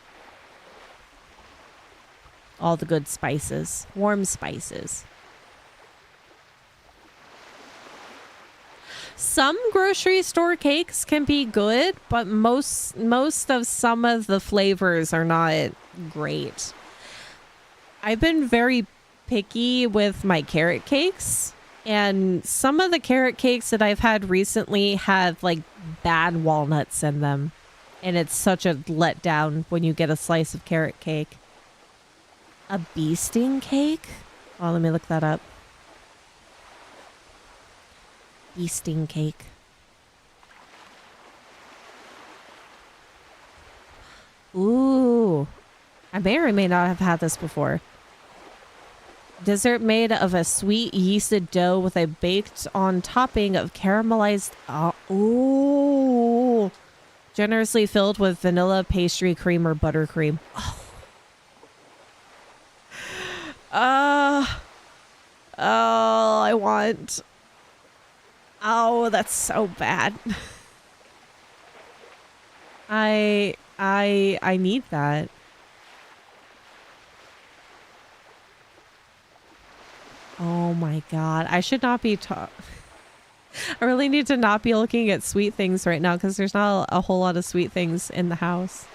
All the good spices. Warm spices. Some grocery store cakes can be good, but most of some of the flavors are not great. I've been very picky with my carrot cakes, and some of the carrot cakes that I've had recently have like bad walnuts in them, and it's such a letdown when you get a slice of carrot cake. A bee sting cake? Oh, let me look that up. Bee sting cake. Ooh. I may or may not have had this before. Dessert made of a sweet yeasted dough with a baked on topping of caramelized... ooh. Generously filled with vanilla pastry cream or buttercream. Oh, I want... Oh, that's so bad. I need that. Oh my God. I should not be I really need to not be looking at sweet things right now because there's not a whole lot of sweet things in the house.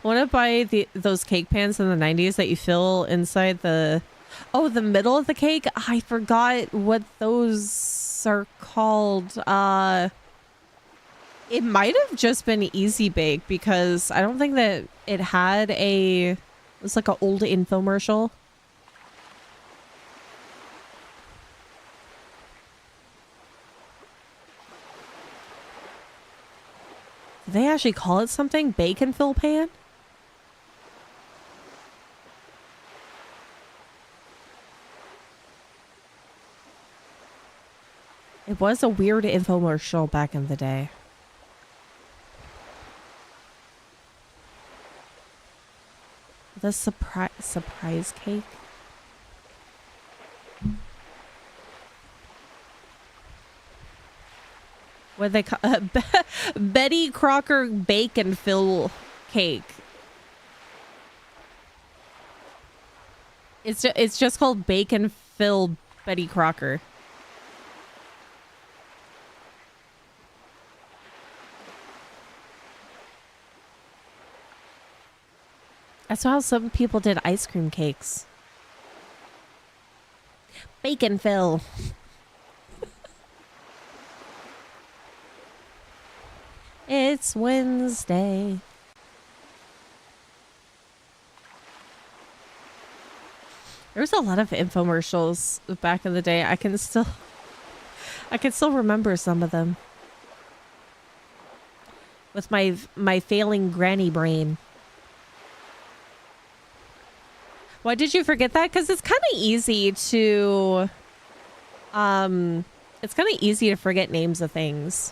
I want to buy those cake pans in the 90s that you fill inside the... Oh, the middle of the cake? I forgot what those are called. It might have just been Easy Bake because I don't think that it had a... It was like an old infomercial. Did they actually call it something? Bacon fill pan? It was a weird infomercial back in the day. The surprise cake. What they call Betty Crocker bacon fill cake. It's just called bacon fill Betty Crocker. That's how some people did ice cream cakes. Bacon fill. It's Wednesday. There was a lot of infomercials back in the day. I can still remember some of them. With my failing granny brain. Why did you forget that? Because it's kind of easy to... It's kind of easy to forget names of things.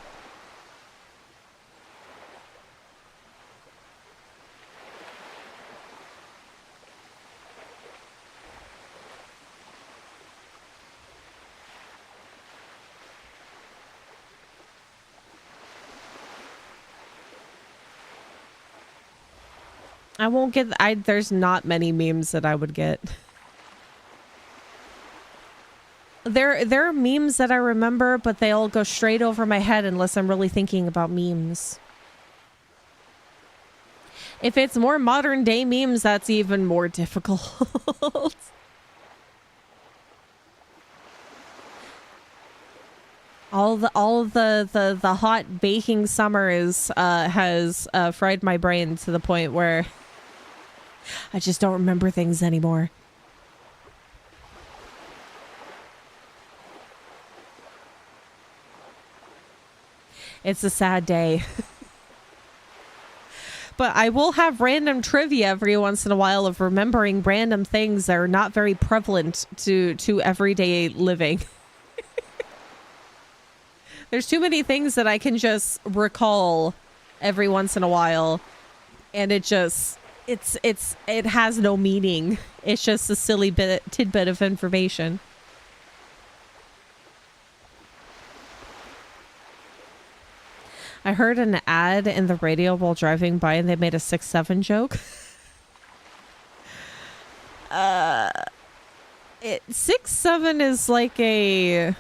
I won't get... there's not many memes that I would get. There are memes that I remember, but they all go straight over my head unless I'm really thinking about memes. If it's more modern day memes, that's even more difficult. All the hot baking summer has fried my brain to the point where I just don't remember things anymore. It's a sad day. But I will have random trivia every once in a while of remembering random things that are not very prevalent to everyday living. There's too many things that I can just recall every once in a while, and it just it has no meaning. It's just a silly tidbit of information. I heard an ad in the radio while driving by, and they made a 6-7 joke. 6-7 is like a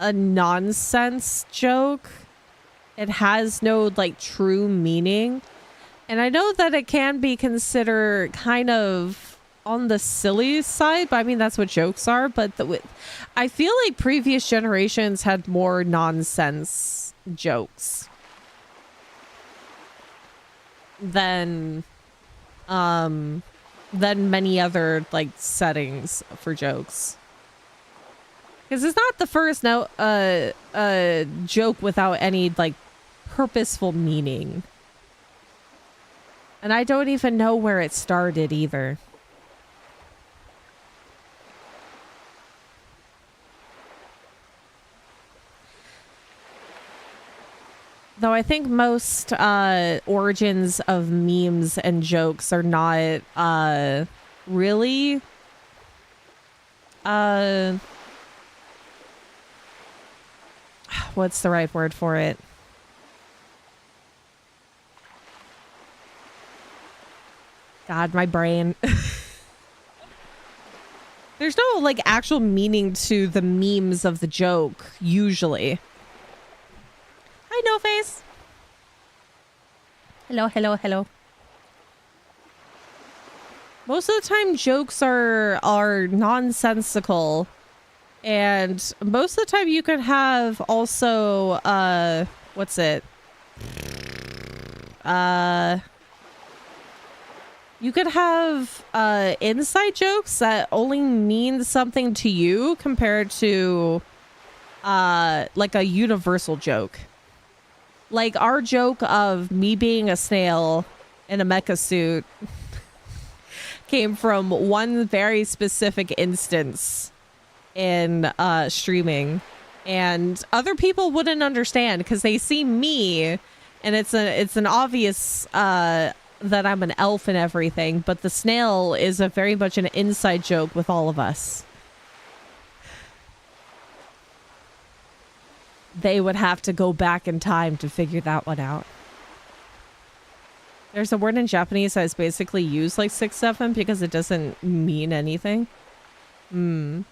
nonsense joke. It has no like true meaning. And I know that it can be considered kind of on the silly side, but I mean, that's what jokes are. But I feel like previous generations had more nonsense jokes than many other like settings for jokes. Because it's not the first joke without any like purposeful meaning. And I don't even know where it started either. Though I think most origins of memes and jokes are not really what's the right word for it? God, my brain. There's no like actual meaning to the memes of the joke usually. Hi, No Face. Hello, hello, hello. Most of the time jokes are nonsensical, and most of the time you can have also what's it? You could have inside jokes that only mean something to you compared to like a universal joke. Like our joke of me being a snail in a mecha suit came from one very specific instance in streaming, and other people wouldn't understand because they see me and it's an obvious that I'm an elf and everything, but the snail is a very much an inside joke with all of us. They would have to go back in time to figure that one out. There's a word in Japanese that's basically used like 6-7 because it doesn't mean anything. The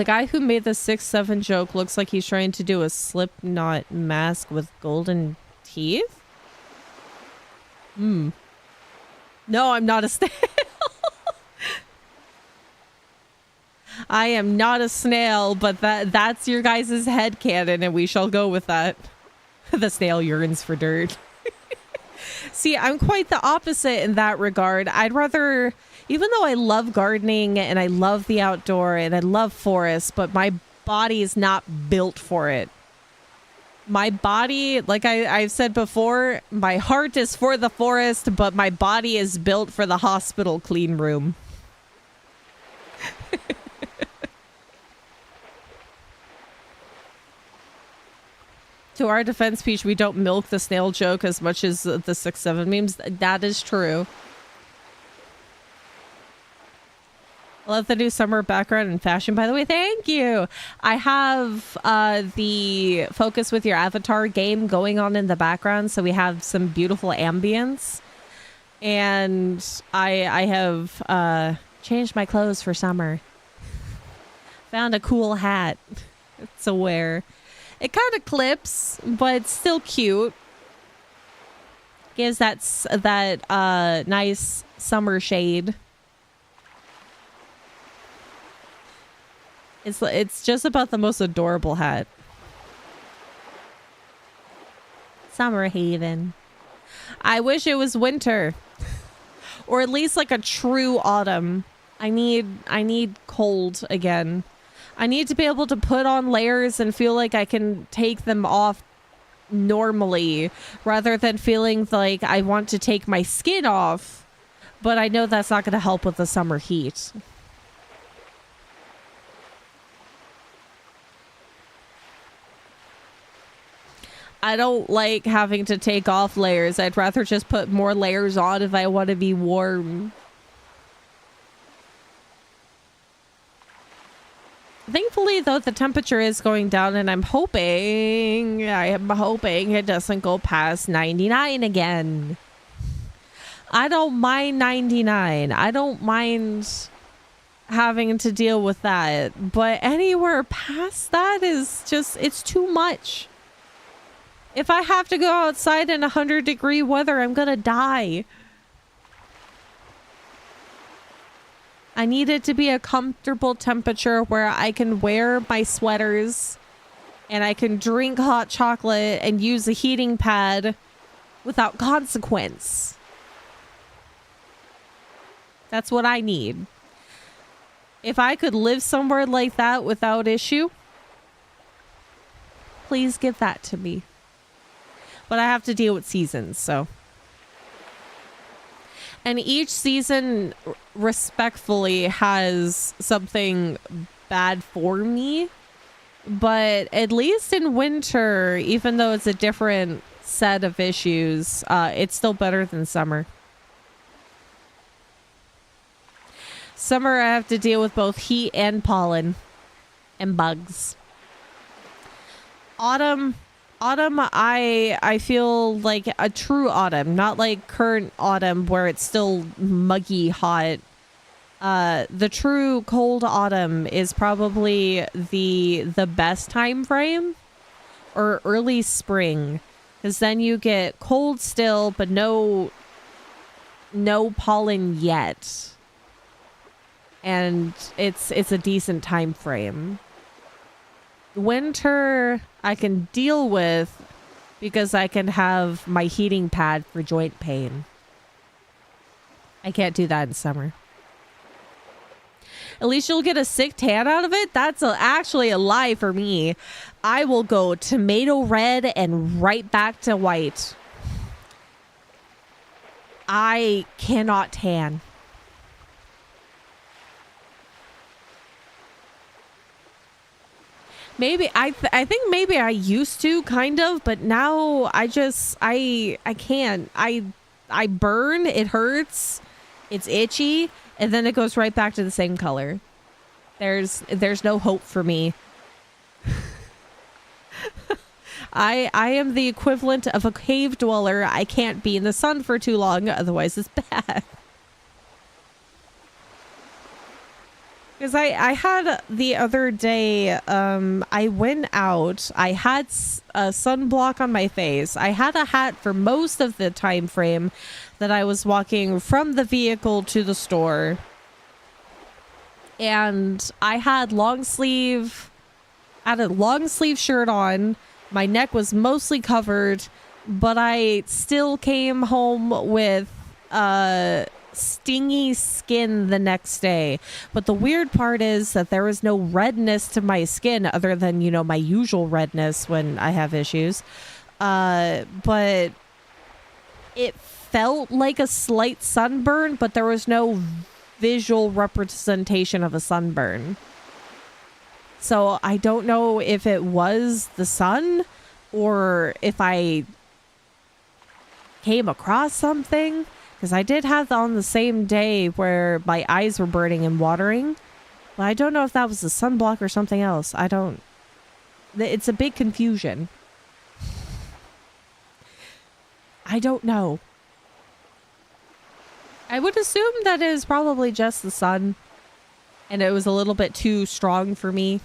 guy who made the 6-7 joke looks like he's trying to do a Slipknot mask with golden teeth. No, I'm not a snail. I am not a snail, but that's your guys' headcanon, and we shall go with that. The snail yearns for dirt. See, I'm quite the opposite in that regard. I'd rather, even though I love gardening and I love the outdoor and I love forests, but my body is not built for it. My body, like I've said before, my heart is for the forest, but my body is built for the hospital clean room. To our defense, Peach, we don't milk the snail joke as much as the 6-7 memes. That is true. I love the new summer background and fashion, by the way. Thank you. I have the Focus with Your Avatar game going on in the background, so we have some beautiful ambience. And I have changed my clothes for summer. Found a cool hat to wear. It kind of clips, but it's still cute. Gives that nice summer shade. It's just about the most adorable hat. Summer Haven. I wish it was winter. Or at least like a true autumn. I need cold again. I need to be able to put on layers and feel like I can take them off normally rather than feeling like I want to take my skin off, but I know that's not going to help with the summer heat. I don't like having to take off layers. I'd rather just put more layers on if I want to be warm. Thankfully, though, the temperature is going down, and I am hoping it doesn't go past 99 again. I don't mind 99. I don't mind having to deal with that. But anywhere past that is just, it's too much. If I have to go outside in 100-degree weather, I'm gonna die. I need it to be a comfortable temperature where I can wear my sweaters and I can drink hot chocolate and use a heating pad without consequence. That's what I need. If I could live somewhere like that without issue, please give that to me. But I have to deal with seasons, so. And each season respectfully has something bad for me. But at least in winter, even though it's a different set of issues, it's still better than summer. Summer, I have to deal with both heat and pollen and bugs. Autumn, I feel like a true autumn, not like current autumn where it's still muggy hot. The true cold autumn is probably the best time frame, or early spring, because then you get cold still, but no pollen yet. And it's a decent time frame. Winter I can deal with because I can have my heating pad for joint pain. I can't do that in summer. At least you'll get a sick tan out of it. That's actually a lie for me. I will go tomato red and right back to white. I cannot tan. Maybe I think maybe I used to kind of, but now I can't. I burn, it hurts, it's itchy, and then it goes right back to the same color. There's no hope for me. I am the equivalent of a cave dweller. I can't be in the sun for too long, otherwise it's bad. Because I had the other day, I went out, I had a sunblock on my face. I had a hat for most of the time frame that I was walking from the vehicle to the store. And I had a long sleeve shirt on. My neck was mostly covered, but I still came home with, stingy skin the next day. But the weird part is that there was no redness to my skin other than, you know, my usual redness when I have issues. But it felt like a slight sunburn, but there was no visual representation of a sunburn. So I don't know if it was the sun or if I came across something. Because I did have on the same day where my eyes were burning and watering. But I don't know if that was a sunblock or something else. It's a big confusion. I don't know. I would assume that it is probably just the sun. And it was a little bit too strong for me.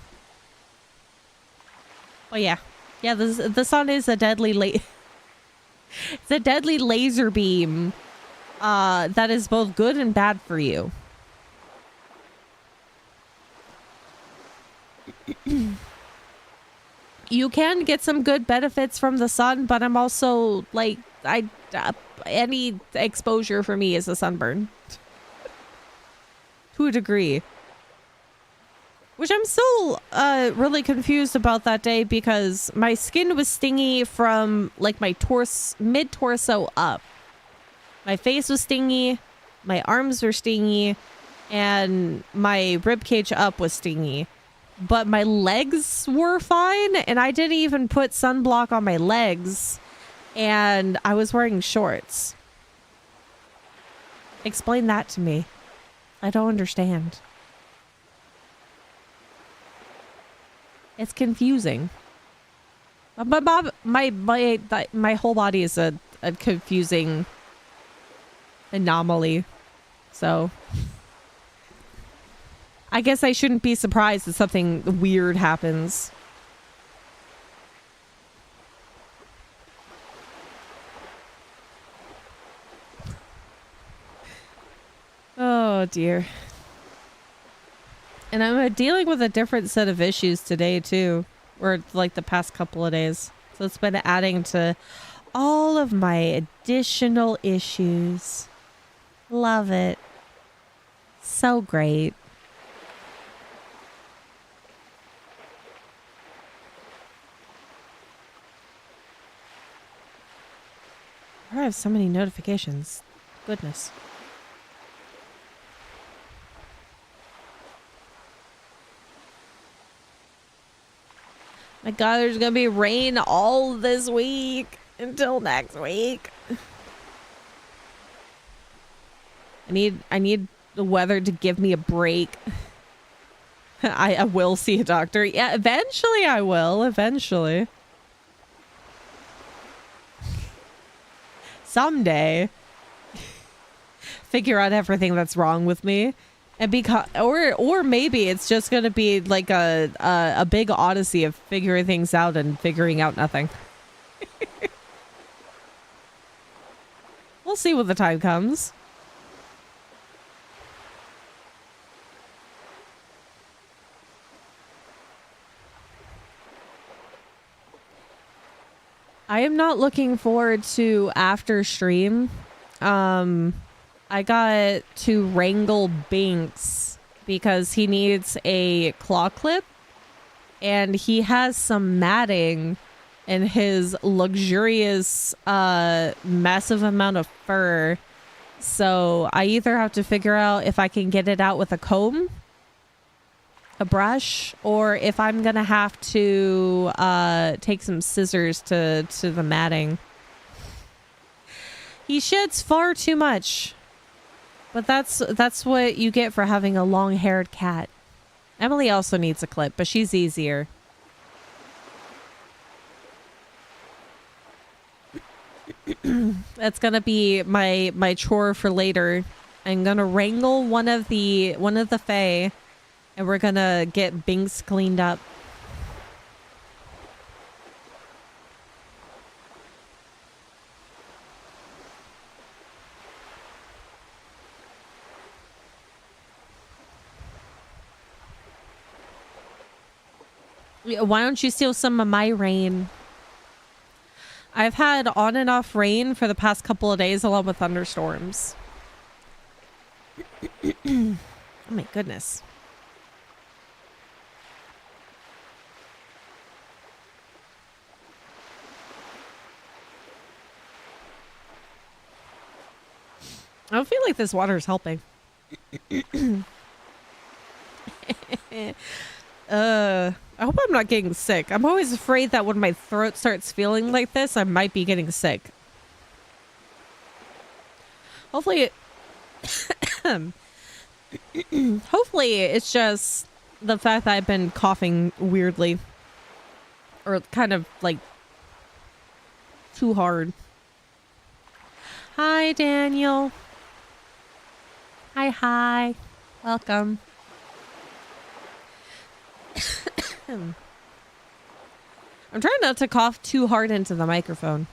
But yeah. Yeah, the sun is a deadly it's a deadly laser beam. That is both good and bad for you. You can get some good benefits from the sun, but I'm also like, any exposure for me is a sunburn. To a degree. Which I'm still really confused about that day because my skin was stingy from like my mid-torso up. My face was stingy, my arms were stingy, and my ribcage up was stingy. But my legs were fine, and I didn't even put sunblock on my legs, and I was wearing shorts. Explain that to me. I don't understand. It's confusing. My whole body is a confusing anomaly. So I guess I shouldn't be surprised if something weird happens. Oh dear. And I'm dealing with a different set of issues today too, or like the past couple of days. So it's been adding to all of my additional issues. Love it. So great. I have so many notifications. Goodness. My God, there's gonna be rain all this week until next week. I need the weather to give me a break. I will see a doctor. Yeah, eventually I will. Eventually. Someday. Figure out everything that's wrong with me. And because, or maybe it's just gonna be like a big odyssey of figuring things out and figuring out nothing. We'll see when the time comes. I am not looking forward to after stream. I got to wrangle Binks because he needs a claw clip and he has some matting in his luxurious massive amount of fur. So I either have to figure out if I can get it out with a comb, a brush, or if I'm gonna have to take some scissors to the matting. He sheds far too much. But that's what you get for having a long-haired cat. Emily also needs a clip, but she's easier. That's gonna be my chore for later. I'm gonna wrangle one of the fae, and we're gonna get Binks cleaned up. Why don't you steal some of my rain? I've had on and off rain for the past couple of days along with thunderstorms. Oh my goodness. I don't feel like this water is helping. I hope I'm not getting sick. I'm always afraid that when my throat starts feeling like this, I might be getting sick. Hopefully, hopefully it's just the fact that I've been coughing weirdly. Or kind of like too hard. Hi, Daniel. Hi. Welcome. I'm trying not to cough too hard into the microphone.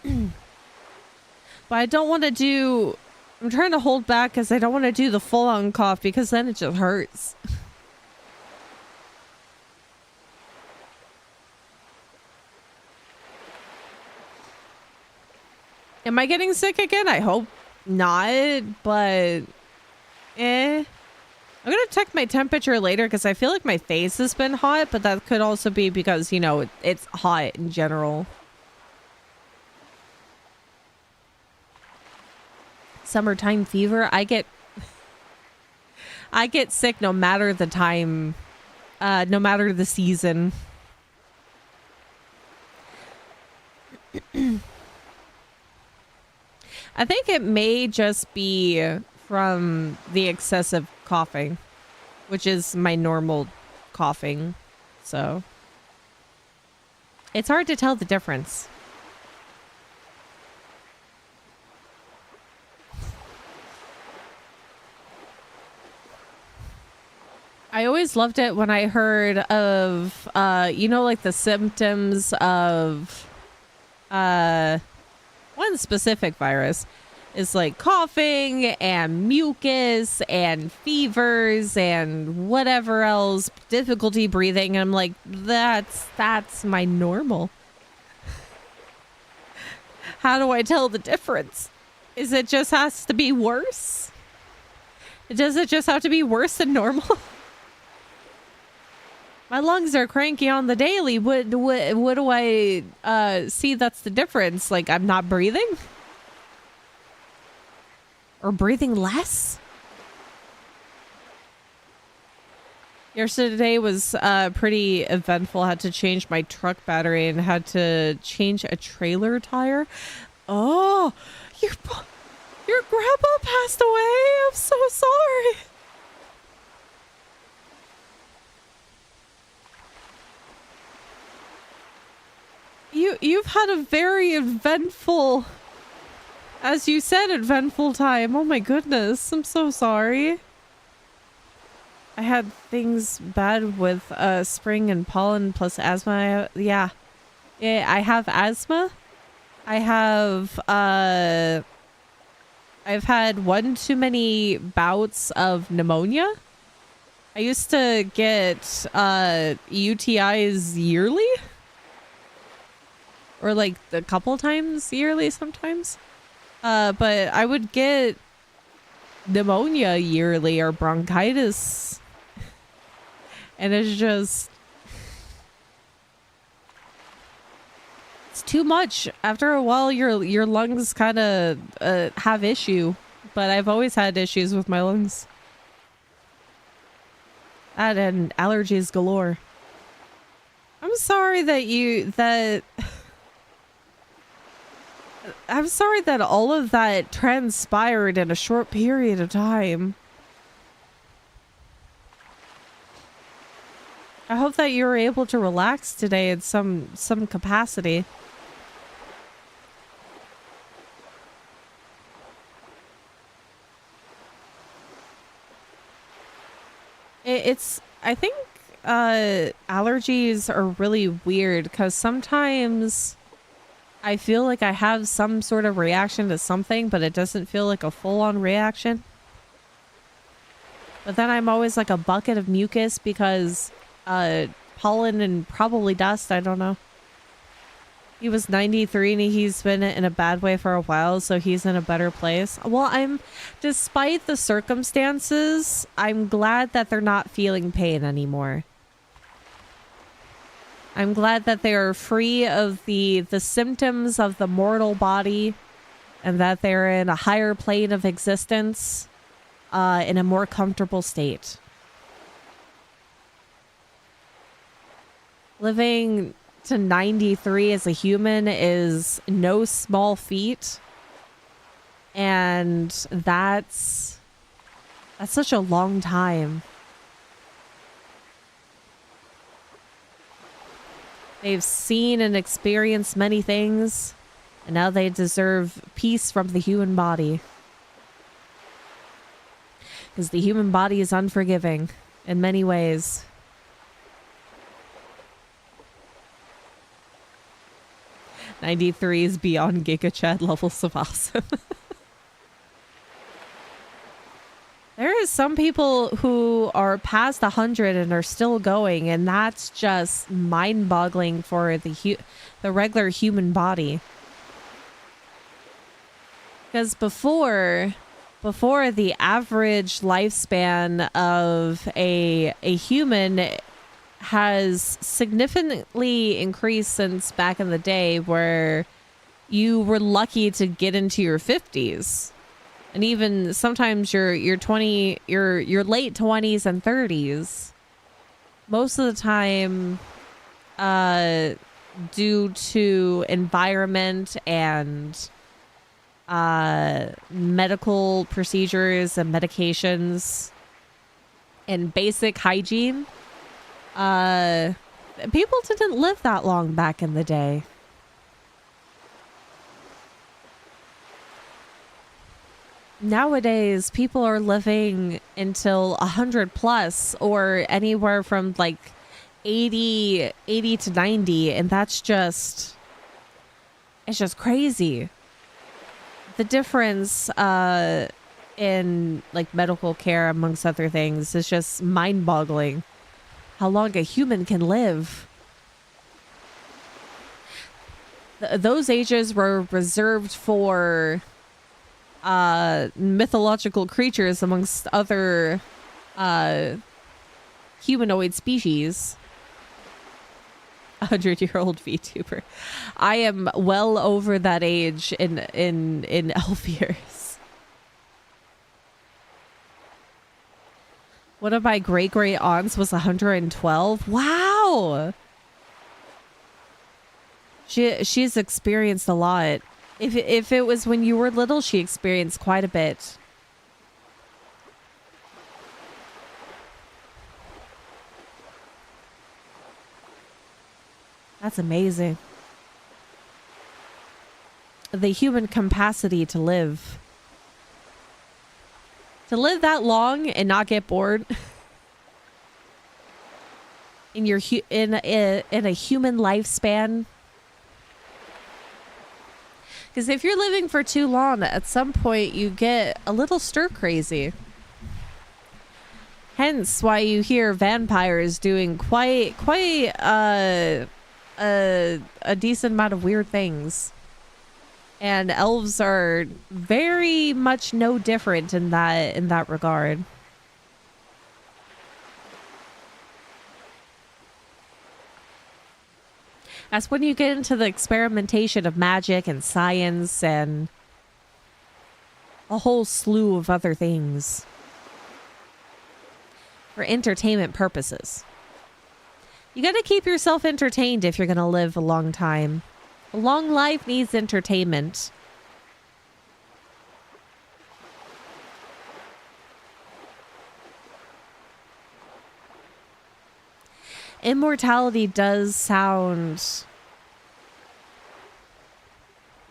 But I don't want to do... I'm trying to hold back because I don't want to do the full-on cough because then it just hurts. Am I getting sick again? I hope not, but... I'm gonna check my temperature later because I feel like my face has been hot, but that could also be because, you know, it's hot in general. Summertime fever. I get sick no matter the time, no matter the season. I think it may just be from the excessive coughing, which is my normal coughing, so it's hard to tell the difference. I always loved it when I heard of, you know, like the symptoms of one specific virus is like coughing and mucus and fevers and whatever else, difficulty breathing. And I'm like, that's my normal. How do I tell the difference? Is it just has to be worse? Does it just have to be worse than normal? My lungs are cranky on the daily. What do I see that's the difference? Like I'm not breathing? Or breathing less? Yesterday was pretty eventful. I had to change my truck battery and had to change a trailer tire. Oh, your grandpa passed away. I'm so sorry. You've had a very eventful, as you said, eventful time. Oh my goodness. I'm so sorry. I had things bad with spring and pollen plus asthma. Yeah, I have asthma. I've had one too many bouts of pneumonia. I used to get UTIs yearly. Or like a couple times yearly sometimes. But I would get pneumonia yearly or bronchitis. And it's just... It's too much. After a while, your lungs kind of have issue. But I've always had issues with my lungs. That and allergies galore. I'm sorry that I'm sorry that all of that transpired in a short period of time. I hope that you were able to relax today in some capacity. I think allergies are really weird because sometimes I feel like I have some sort of reaction to something, but it doesn't feel like a full-on reaction. But then I'm always like a bucket of mucus because pollen and probably dust, I don't know. He was 93 and he's been in a bad way for a while, so he's in a better place. Well, despite the circumstances, I'm glad that they're not feeling pain anymore. I'm glad that they are free of the symptoms of the mortal body and that they're in a higher plane of existence in a more comfortable state. Living to 93 as a human is no small feat. And that's such a long time. They've seen and experienced many things, and now they deserve peace from the human body. Because the human body is unforgiving in many ways. '93 is beyond Giga Chad levels of awesome. There is some people who are past 100 and are still going, and that's just mind-boggling for the regular human body. Because before the average lifespan of a human has significantly increased since back in the day, where you were lucky to get into your 50s. And even sometimes your late 20s and 30s. Most of the time, due to environment and medical procedures and medications and basic hygiene, people didn't live that long back in the day. nowadays people are living until 100 plus, or anywhere from like 80 to 90, and it's just crazy. The difference in like medical care, amongst other things, is just mind-boggling. How long a human can live. Those ages were reserved for mythological creatures, amongst other humanoid species. 100-year-old VTuber. I am well over that age in elf years. One of my great aunts was 112. Wow. She's experienced a lot. If it was when you were little, she experienced quite a bit. That's amazing. The human capacity to live. To live that long and not get bored. In your in a human lifespan. Because if you're living for too long, at some point you get a little stir crazy. Hence why you hear vampires doing quite a decent amount of weird things. And elves are very much no different in that regard. That's when you get into the experimentation of magic and science and a whole slew of other things for entertainment purposes. You got to keep yourself entertained if you're going to live a long time. A long life needs entertainment. Immortality does sound...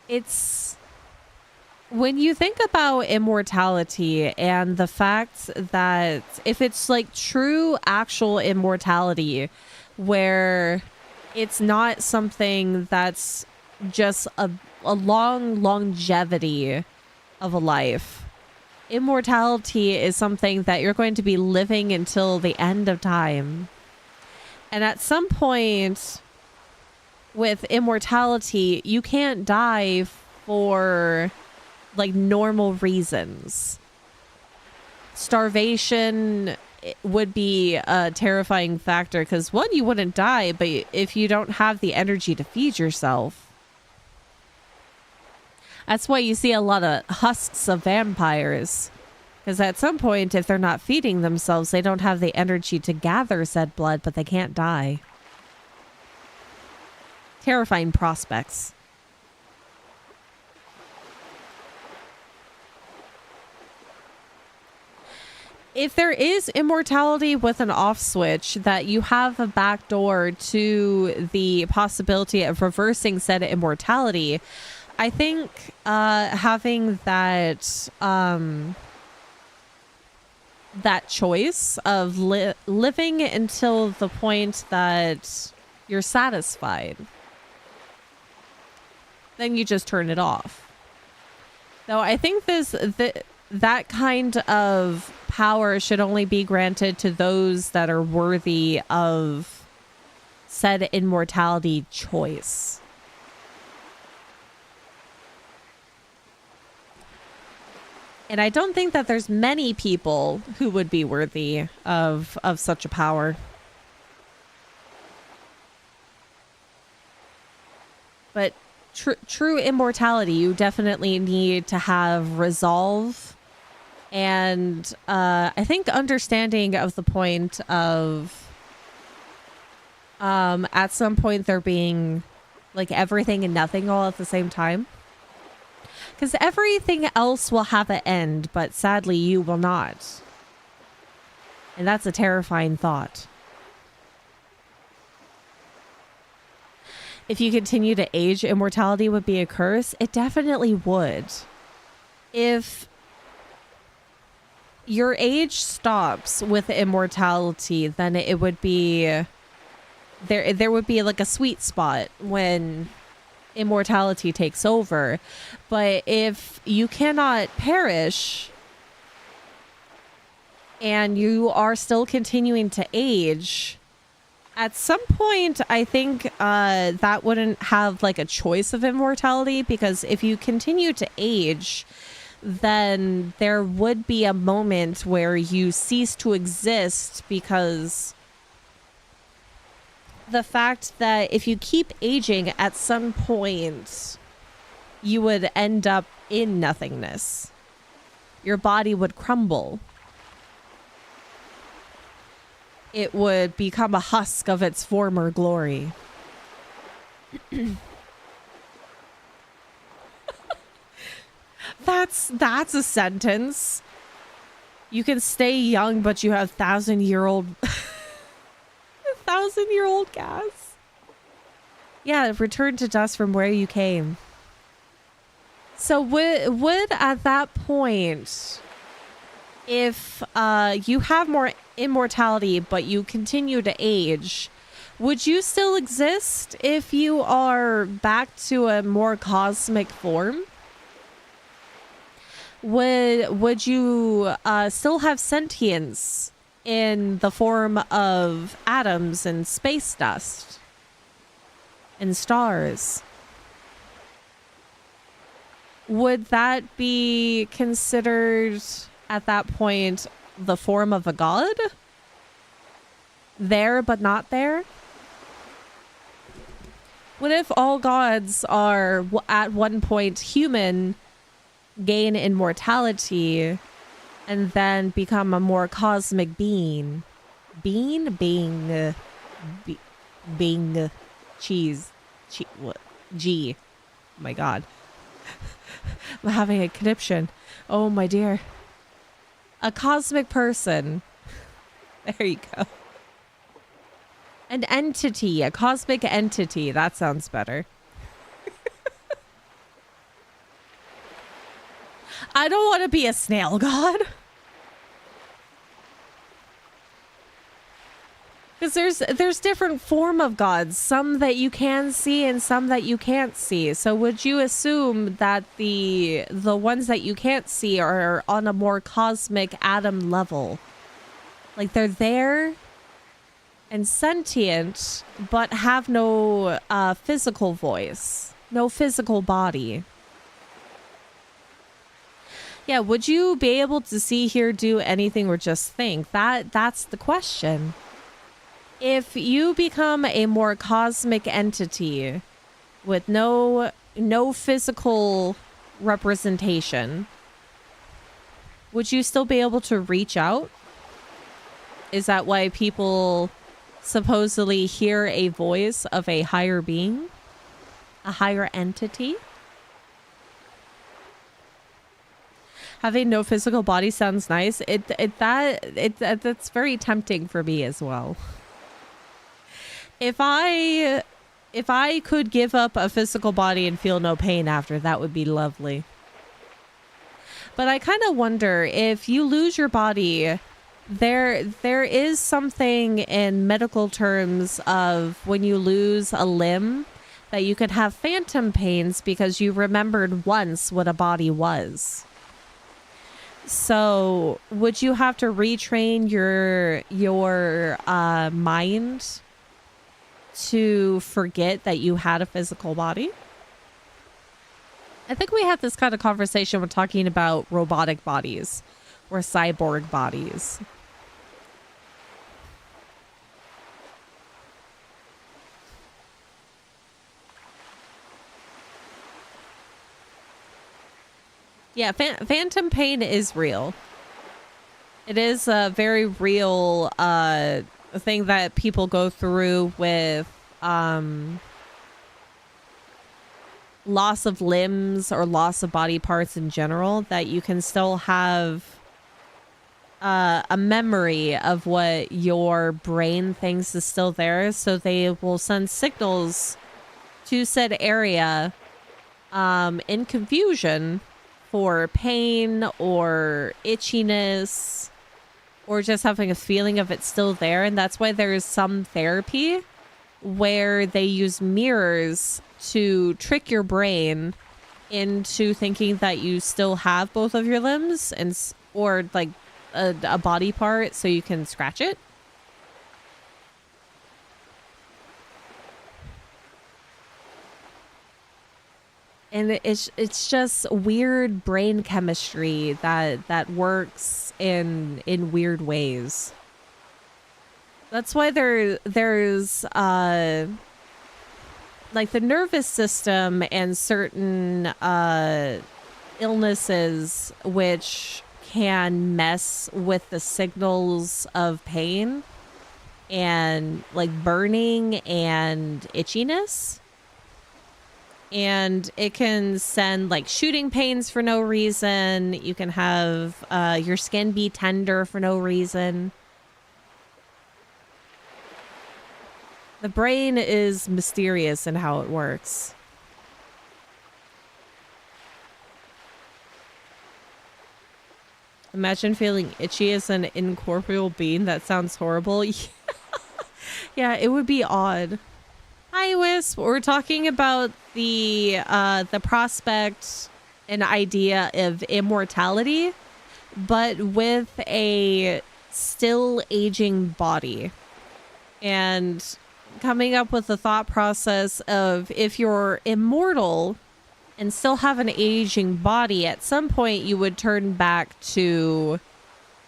It's... When you think about immortality and the fact that if it's like true actual immortality, where it's not something that's just a long longevity of a life. Immortality is something that you're going to be living until the end of time. And at some point with immortality, you can't die for like normal reasons. Starvation would be a terrifying factor because one, you wouldn't die, but if you don't have the energy to feed yourself. That's why you see a lot of husks of vampires. Because at some point, if they're not feeding themselves, they don't have the energy to gather said blood, but they can't die. Terrifying prospects. If there is immortality with an off switch, that you have a backdoor to the possibility of reversing said immortality, I think having that that choice of living until the point that you're satisfied, then you just turn it off. Though I think that kind of power should only be granted to those that are worthy of said immortality choice. And I don't think that there's many people who would be worthy of such a power. But true immortality, you definitely need to have resolve and I think understanding of the point of at some point there being like everything and nothing all at the same time. Because everything else will have an end, but sadly you will not. And that's a terrifying thought. If you continue to age, immortality would be a curse. It definitely would. If your age stops with immortality, then it would be there would be like a sweet spot when immortality takes over. But if you cannot perish and you are still continuing to age, at some point, I think that wouldn't have like a choice of immortality, because if you continue to age, then there would be a moment where you cease to exist, because the fact that if you keep aging, at some point, you would end up in nothingness. Your body would crumble. It would become a husk of its former glory. That's a sentence. You can stay young, but you have 1,000-year-old 1,000-year-old gas. Yeah, return to dust from where you came. So would at that point, if you have more immortality but you continue to age, would you still exist if you are back to a more cosmic form? Would you still have sentience in the form of atoms and space dust and stars? Would that be considered at that point the form of a god? There but not there? What if all gods are at one point human, gain immortality, and then become a more cosmic being? Being. Cheese. What? G. Oh my god. I'm having a conniption. Oh my dear. A cosmic person. There you go. An entity. A cosmic entity. That sounds better. I don't want to be a snail god. Because there's different form of gods, some that you can see and some that you can't see. So would you assume that the ones that you can't see are on a more cosmic atom level? Like they're there and sentient, but have no physical voice, no physical body. Yeah, would you be able to see, hear, do anything, or just think? That's the question. If you become a more cosmic entity with no physical representation, would you still be able to reach out? Is that why people supposedly hear a voice of a higher being? A higher entity? Having no physical body sounds nice. That's very tempting for me as well. If I could give up a physical body and feel no pain after, that would be lovely. But I kind of wonder, if you lose your body, there is something in medical terms of when you lose a limb that you could have phantom pains because you remembered once what a body was. So would you have to retrain your mind to forget that you had a physical body? I think we had this kind of conversation when talking about robotic bodies or cyborg bodies. Yeah, phantom pain is real. It is a very real thing that people go through with loss of limbs or loss of body parts in general, that you can still have a memory of what your brain thinks is still there. So they will send signals to said area in confusion for pain or itchiness or just having a feeling of it still there. And that's why there's some therapy where they use mirrors to trick your brain into thinking that you still have both of your limbs and or like a body part so you can scratch it. And it's just weird brain chemistry that works in weird ways. That's why there's like the nervous system and certain illnesses which can mess with the signals of pain and like burning and itchiness. And it can send like shooting pains for no reason. You can have your skin be tender for no reason. The brain is mysterious in how it works. Imagine feeling itchy as an incorporeal being. That sounds horrible. Yeah, it would be odd. Hi, Wisp. We're talking about the prospect and idea of immortality, but with a still aging body. And coming up with the thought process of if you're immortal and still have an aging body, at some point you would turn back to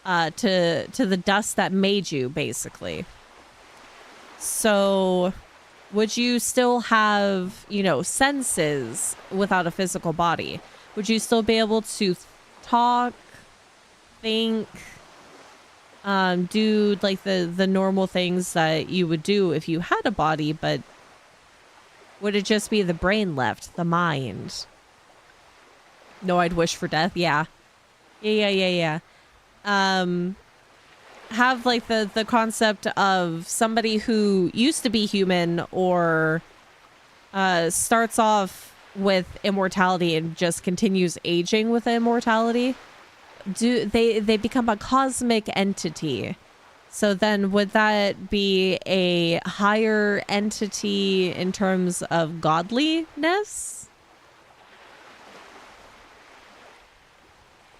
the dust that made you, basically. So would you still have, you know, senses without a physical body? Would you still be able to talk, think, do like the normal things that you would do if you had a body, but would it just be the brain left, the mind? No, I'd wish for death. Yeah. Have like the concept of somebody who used to be human or starts off with immortality and just continues aging with immortality. They become a cosmic entity. So then would that be a higher entity in terms of godliness?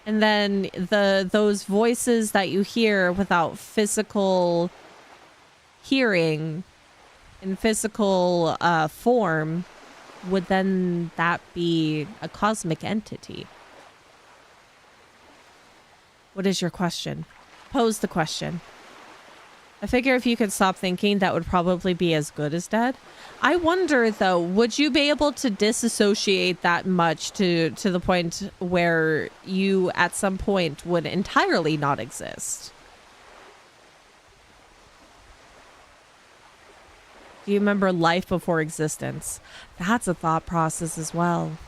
And then those voices that you hear without physical hearing in physical form, would then that be a cosmic entity? What is your question? Pose the question. I figure if you could stop thinking, that would probably be as good as dead. I wonder, though, would you be able to disassociate that much to the point where you, at some point, would entirely not exist? Do you remember life before existence? That's a thought process as well.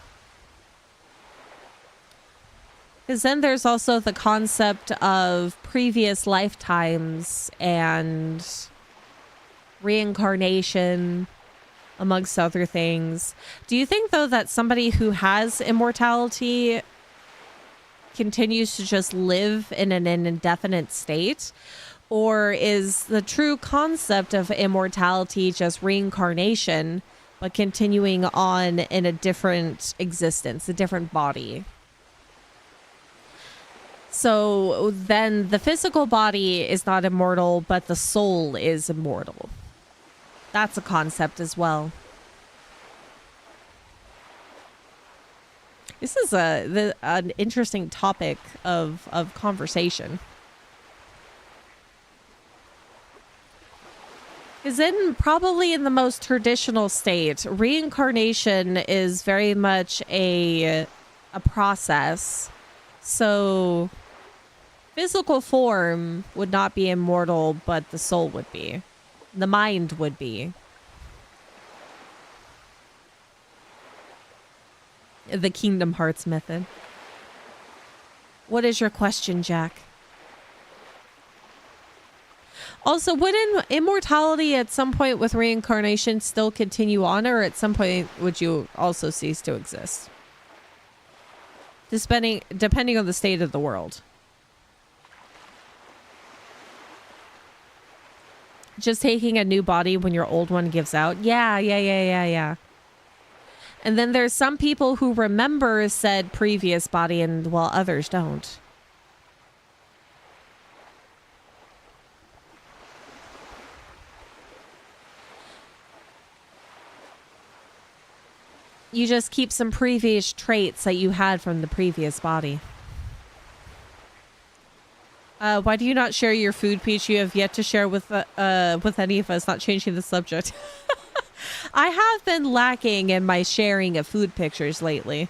Because then there's also the concept of previous lifetimes and reincarnation, amongst other things. Do you think, though, that somebody who has immortality continues to just live in an indefinite state? Or is the true concept of immortality just reincarnation, but continuing on in a different existence, a different body? So then the physical body is not immortal, but the soul is immortal. That's a concept as well. This is an interesting topic of conversation. Because probably in the most traditional state, reincarnation is very much a process. So physical form would not be immortal, but the soul would be. The mind would be. The Kingdom Hearts method. What is your question, Jack? Also, wouldn't immortality at some point with reincarnation still continue on, or at some point would you also cease to exist? depending on the state of the world. Just taking a new body when your old one gives out. Yeah. And then there's some people who remember said previous body and while others don't. You just keep some previous traits that you had from the previous body. Why do you not share your food, Peach? You have yet to share with any of us, not changing the subject. I have been lacking in my sharing of food pictures lately.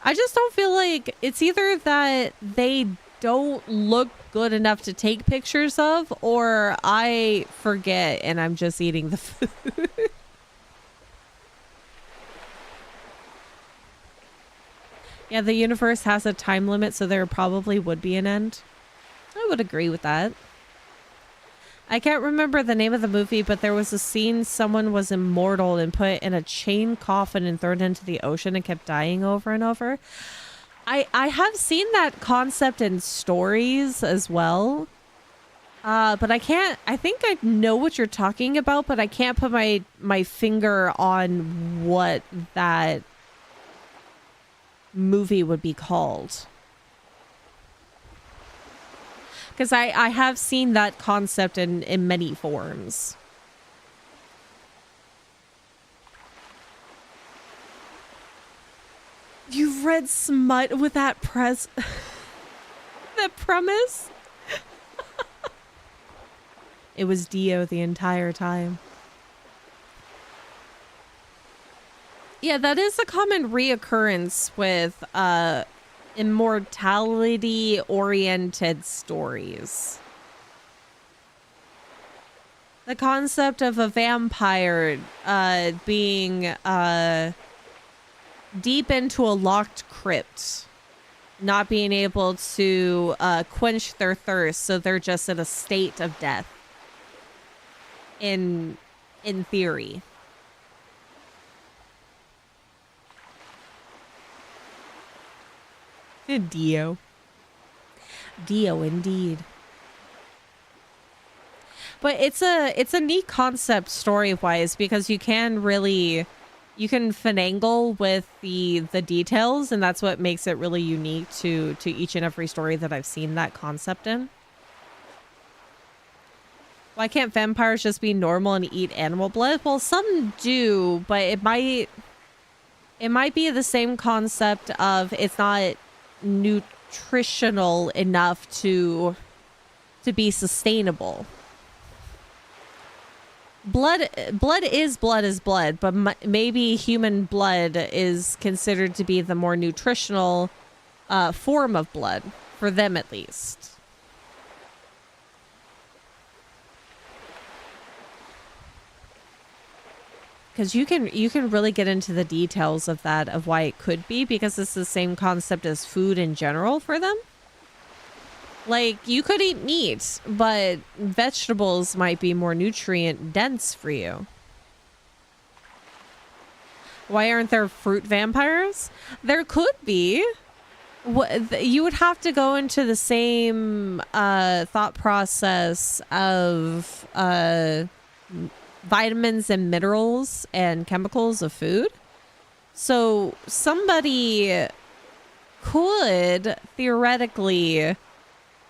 I just don't feel like it's either that they don't look good enough to take pictures of, or I forget and I'm just eating the food. Yeah, the universe has a time limit, so there probably would be an end. I would agree with that. I can't remember the name of the movie, but there was a scene someone was immortal and put in a chain coffin and thrown into the ocean and kept dying over and over. I have seen that concept in stories as well. But I think I know what you're talking about, but I can't put my finger on what that movie would be called. Because I have seen that concept in many forms. You've read smut with that that premise? It was Dio the entire time. Yeah, that is a common reoccurrence with immortality-oriented stories. The concept of a vampire being deep into a locked crypt, not being able to quench their thirst, so they're just in a state of death. In theory. Dio indeed. But it's a neat concept story-wise, because you can finagle with the details, and that's what makes it really unique to each and every story that I've seen that concept in. Why can't vampires just be normal and eat animal blood? Well, some do, but it might be the same concept of it's not nutritional enough to be sustainable. Blood is blood, but maybe human blood is considered to be the more nutritional form of blood, for them at least. Because you can really get into the details of that, of why it could be, because it's the same concept as food in general for them. Like, you could eat meat, but vegetables might be more nutrient dense for you. Why aren't there fruit vampires? There could be. You would have to go into the same thought process of vitamins and minerals and chemicals of food. So somebody could theoretically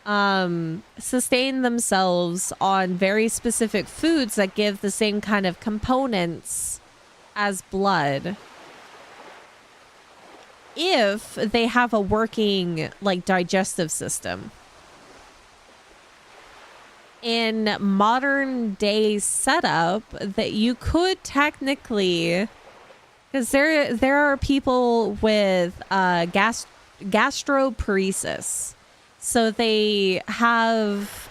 sustain themselves on very specific foods that give the same kind of components as blood, if they have a working, like, digestive system. In modern day setup, that you could technically, because there are people with gastroparesis, so they have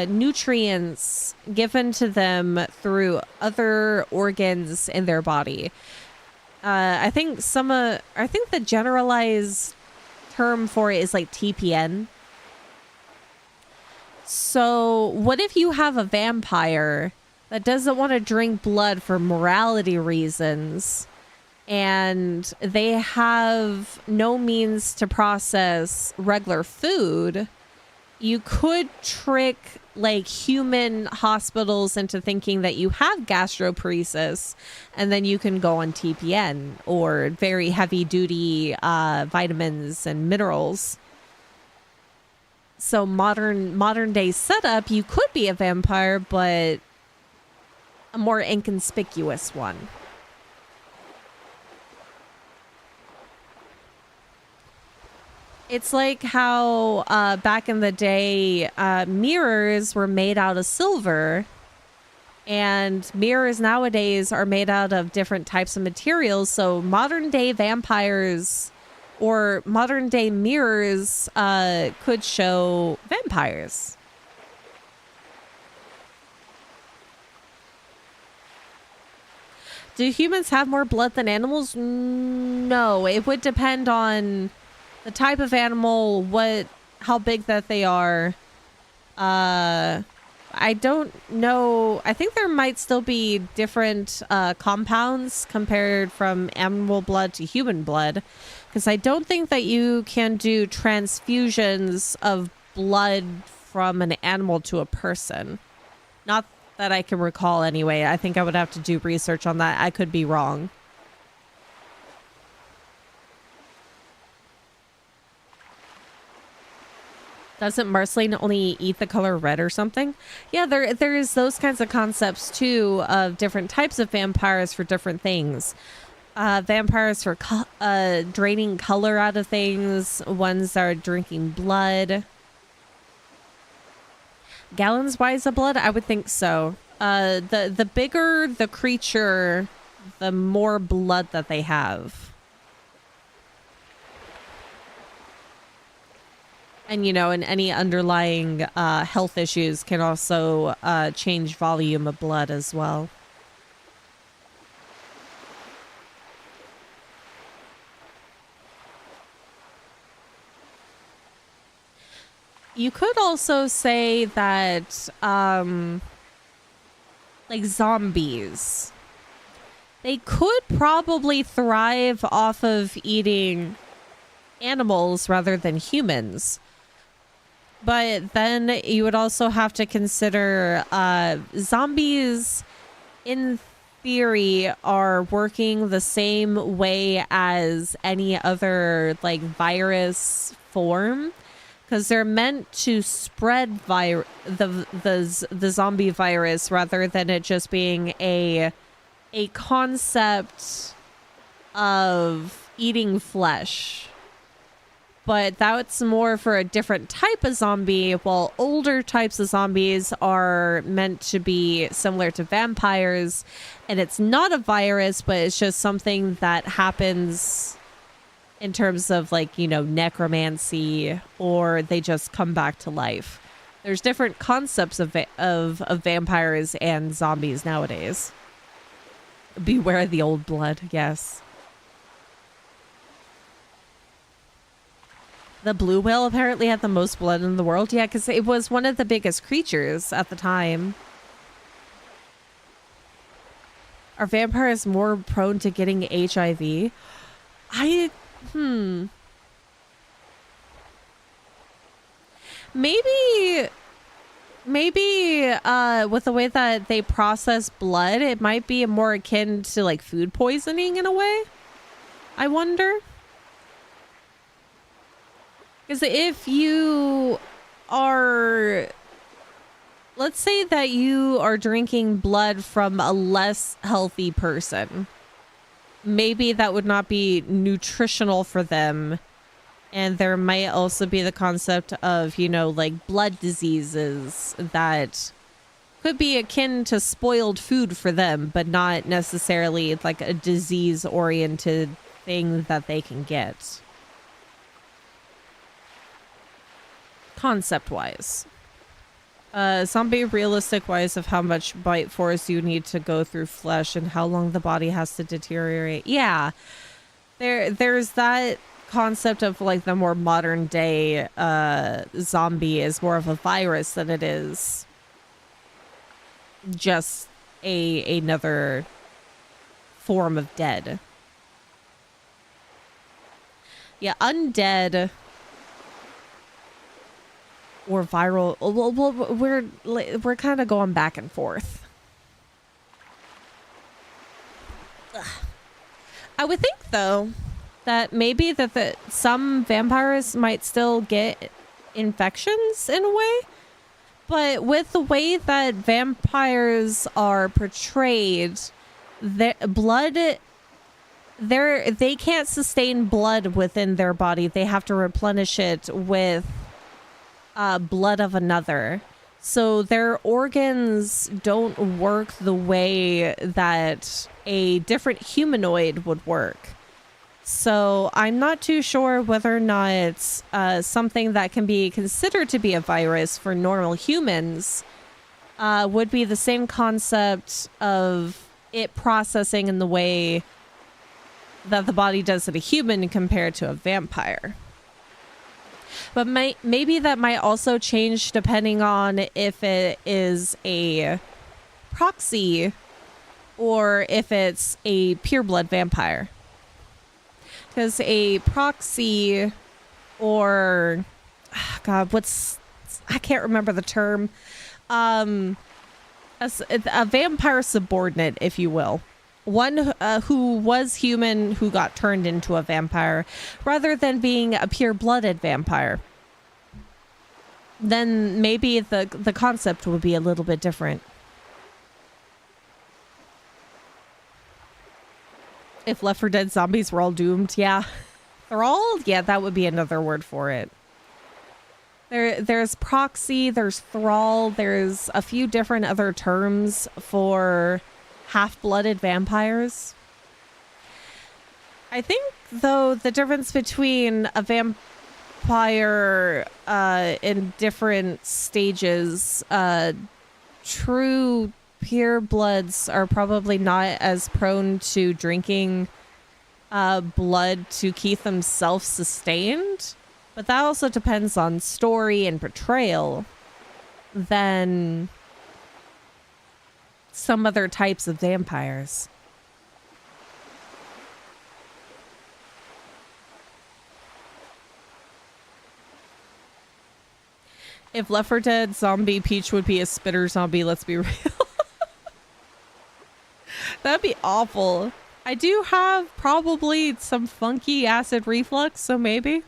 nutrients given to them through other organs in their body. I think the generalized term for it is like TPN. So what if you have a vampire that doesn't want to drink blood for morality reasons, and they have no means to process regular food, you could trick like human hospitals into thinking that you have gastroparesis, and then you can go on TPN or very heavy duty vitamins and minerals. So modern day setup, you could be a vampire, but a more inconspicuous one. It's like how back in the day, mirrors were made out of silver, and mirrors nowadays are made out of different types of materials. So modern day vampires or modern day mirrors could show vampires. Do humans have more blood than animals? No, it would depend on the type of animal, how big that they are. I don't know. I think there might still be different compounds compared from animal blood to human blood, because I don't think that you can do transfusions of blood from an animal to a person. Not that I can recall anyway. I think I would have to do research on that. I could be wrong. Doesn't Marceline only eat the color red or something? Yeah, there is those kinds of concepts too, of different types of vampires for different things. Vampires for draining color out of things, ones that are drinking blood. Gallons wise of blood? I would think so. The bigger the creature, the more blood that they have. And, you know, and any underlying health issues can also change volume of blood as well. You could also say that, like zombies, they could probably thrive off of eating animals rather than humans. But then you would also have to consider zombies, in theory, are working the same way as any other like virus form, because they're meant to spread the zombie virus rather than it just being a concept of eating flesh. But that's more for a different type of zombie, while older types of zombies are meant to be similar to vampires. And it's not a virus, but it's just something that happens in terms of, like, you know, necromancy, or they just come back to life. There's different concepts of vampires and zombies nowadays. Beware the old blood, yes. The blue whale apparently had the most blood in the world. Yeah, because it was one of the biggest creatures at the time. Are vampires more prone to getting HIV? Maybe with the way that they process blood, it might be more akin to like food poisoning in a way. I wonder. Because if you are, let's say that you are drinking blood from a less healthy person, maybe that would not be nutritional for them. And there might also be the concept of, you know, like blood diseases that could be akin to spoiled food for them, but not necessarily like a disease-oriented thing that they can get. Concept-wise. Zombie realistic-wise of how much bite force you need to go through flesh and how long the body has to deteriorate. Yeah. There's that concept of like the more modern day zombie is more of a virus than it is just another form of dead. Yeah, undead or viral. Well, we're kind of going back and forth. Ugh. I would think though that maybe that some vampires might still get infections in a way, but with the way that vampires are portrayed, their blood, they can't sustain blood within their body. They have to replenish it with blood of another. So their organs don't work the way that a different humanoid would work. So I'm not too sure whether or not it's something that can be considered to be a virus for normal humans would be the same concept of it processing in the way that the body does in a human compared to a vampire. But maybe that might also change depending on if it is a proxy or if it's a pureblood vampire. Because a proxy or, God, I can't remember the term. A vampire subordinate, if you will. One who was human who got turned into a vampire rather than being a pure-blooded vampire. Then maybe the concept would be a little bit different. If Left 4 Dead zombies were all doomed, yeah. Thrall? Yeah, that would be another word for it. There's proxy, there's thrall, there's a few different other terms for half-blooded vampires. I think, though, the difference between a vampire in different stages, true purebloods are probably not as prone to drinking blood to keep them self-sustained, but that also depends on story and portrayal than some other types of vampires. If Left 4 Dead zombie Peach would be a spitter zombie, let's be real. That'd be awful. I do have probably some funky acid reflux, so maybe.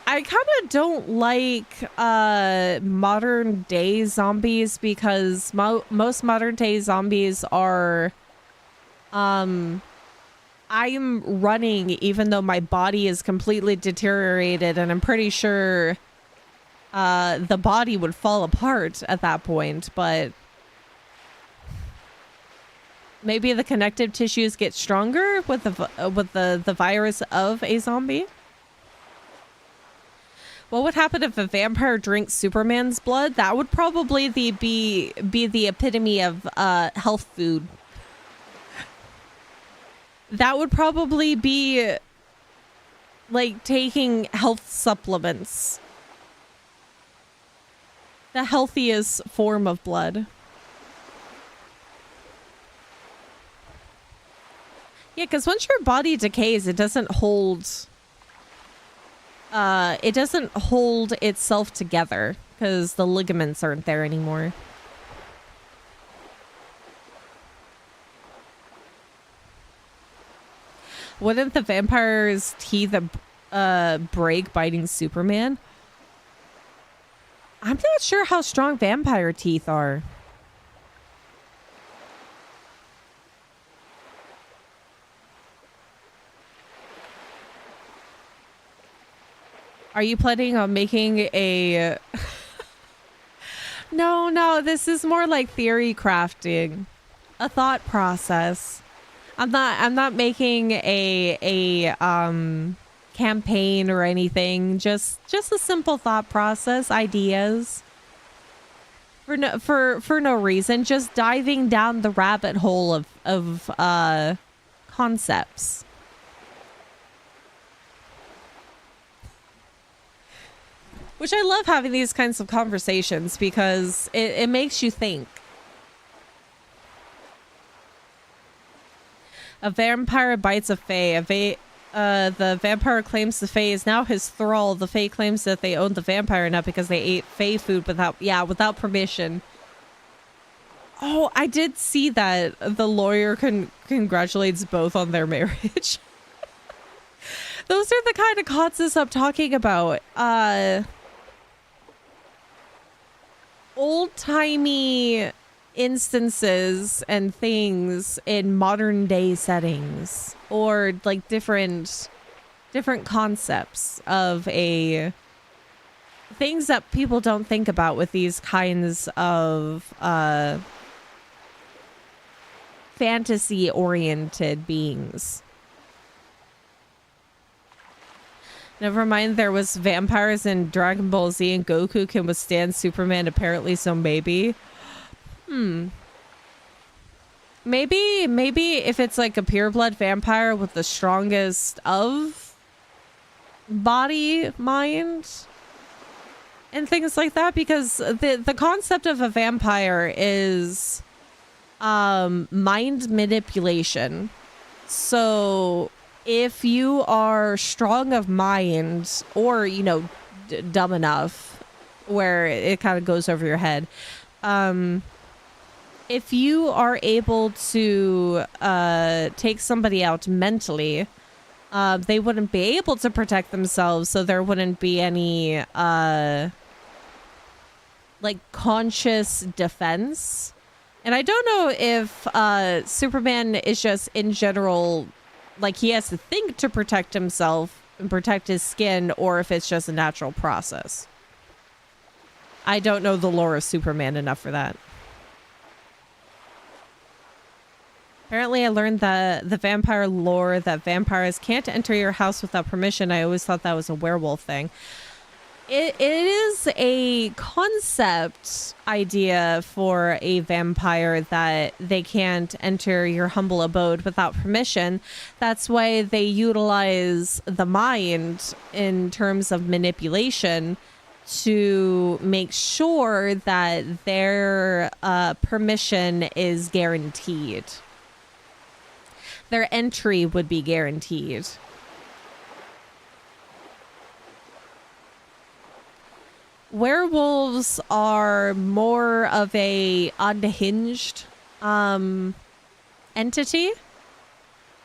I kind of don't like modern day zombies because most modern day zombies are I'm running even though my body is completely deteriorated, and I'm pretty sure the body would fall apart at that point, but maybe the connective tissues get stronger with the virus of a zombie. What would happen if a vampire drinks Superman's blood? That would probably be the epitome of health food. That would probably be like taking health supplements. The healthiest form of blood. Yeah, because once your body decays, it doesn't hold itself together because the ligaments aren't there anymore. Wouldn't the vampire's teeth break biting Superman? I'm not sure how strong vampire teeth are. Are you planning on making a... No, this is more like theory crafting. A thought process. I'm not making a campaign or anything. Just a simple thought process, ideas. For no reason. Just diving down the rabbit hole of concepts. Which I love having these kinds of conversations because it makes you think. A vampire bites a fae. the vampire claims the Fae is now his thrall. The Fae claims that they own the vampire now because they ate Fae food without permission. Oh, I did see that the lawyer congratulates both on their marriage. Those are the kind of concepts I'm talking about. Old-timey instances and things in modern day settings, or like different concepts of things that people don't think about with these kinds of fantasy oriented beings. Never mind, there was vampires in Dragon Ball Z and Goku can withstand Superman, apparently, so maybe. Maybe if it's like a pureblood vampire with the strongest of body, mind, and things like that, because the concept of a vampire is mind manipulation. So if you are strong of mind, or, you know, dumb enough where it kind of goes over your head, if you are able to take somebody out mentally, they wouldn't be able to protect themselves, so there wouldn't be any like conscious defense. And I don't know if Superman is just in general, like, he has to think to protect himself and protect his skin, or if it's just a natural process. I don't know the lore of Superman enough for that. Apparently I learned the vampire lore that vampires can't enter your house without permission. I always thought that was a werewolf thing. It is a concept idea for a vampire that they can't enter your humble abode without permission. That's why they utilize the mind in terms of manipulation to make sure that their permission is guaranteed. Their entry would be guaranteed. Werewolves are more of a unhinged entity.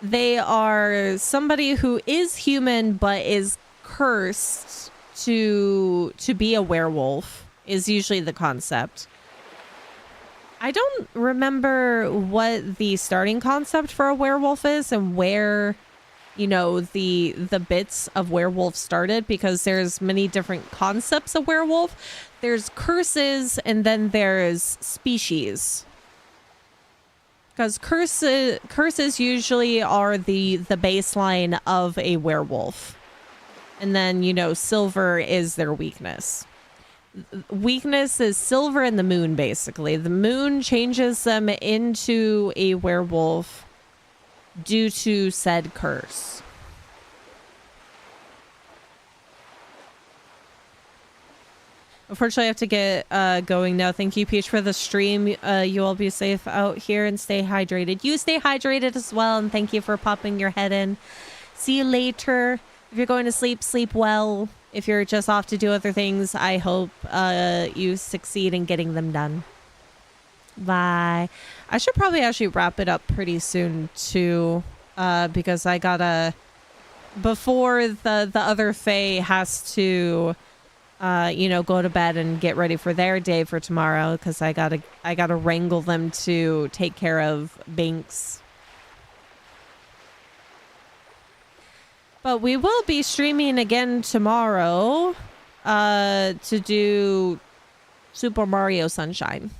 They are somebody who is human but is cursed to be a werewolf, is usually the concept. I don't remember what the starting concept for a werewolf is and where, you know, the bits of werewolf started, because there's many different concepts of werewolf. There's curses, and then there's species. Because curses usually are the baseline of a werewolf. And then, you know, silver is their weakness. Weakness is silver and the moon, basically. The moon changes them into a werewolf due to said curse. Unfortunately, I have to get going now. Thank you, Peach, for the stream. You all be safe out here and stay hydrated. You stay hydrated as well, and thank you for popping your head in. See you later. If you're going to sleep, sleep well. If you're just off to do other things, I hope you succeed in getting them done. Bye. I should probably actually wrap it up pretty soon too, because I gotta, before the other Fae has to, you know, go to bed and get ready for their day for tomorrow, because I gotta wrangle them to take care of Binks. But we will be streaming again tomorrow to do Super Mario Sunshine.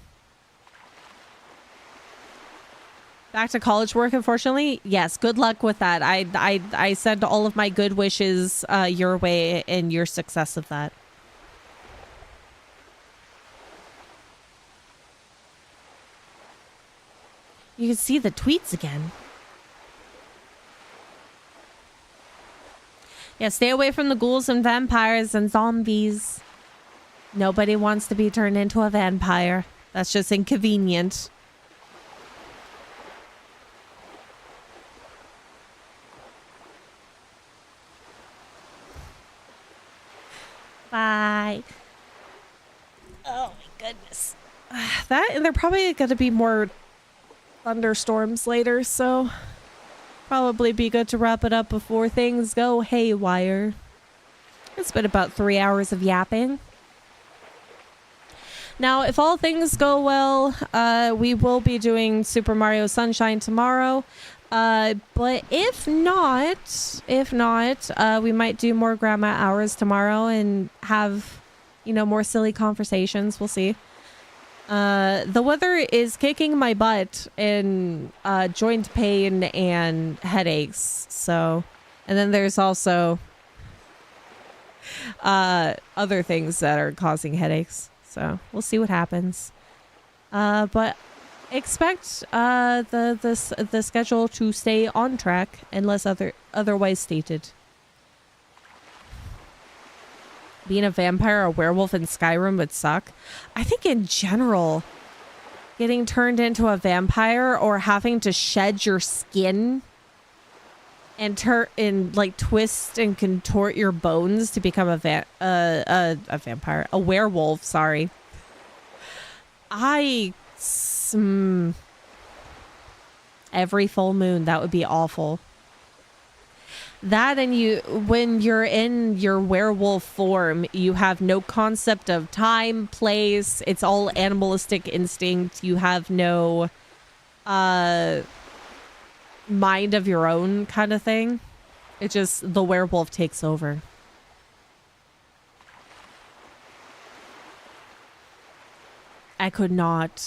Back to college work, unfortunately. Yes, good luck with that. I send all of my good wishes your way and your success of that. You can see the tweets again. Yeah, stay away from the ghouls and vampires and zombies. Nobody wants to be turned into a vampire. That's just inconvenient. Bye. Oh my goodness. That, and there are probably going to be more thunderstorms later, so probably be good to wrap it up before things go haywire. It's been about 3 hours of yapping. Now, if all things go well, we will be doing Super Mario Sunshine tomorrow. But if not, we might do more grandma hours tomorrow and have, you know, more silly conversations. We'll see. The weather is kicking my butt in joint pain and headaches. So, and then there's also other things that are causing headaches. So we'll see what happens. But expect the schedule to stay on track unless otherwise stated. Being a vampire or werewolf in Skyrim would suck. I think in general, getting turned into a vampire or having to shed your skin and like twist and contort your bones to become a vampire, a werewolf. Sorry. Every full moon, that would be awful. That, and when you're in your werewolf form, you have no concept of time, place. It's all animalistic instinct. You have no mind of your own kind of thing. It just, the werewolf takes over. I could not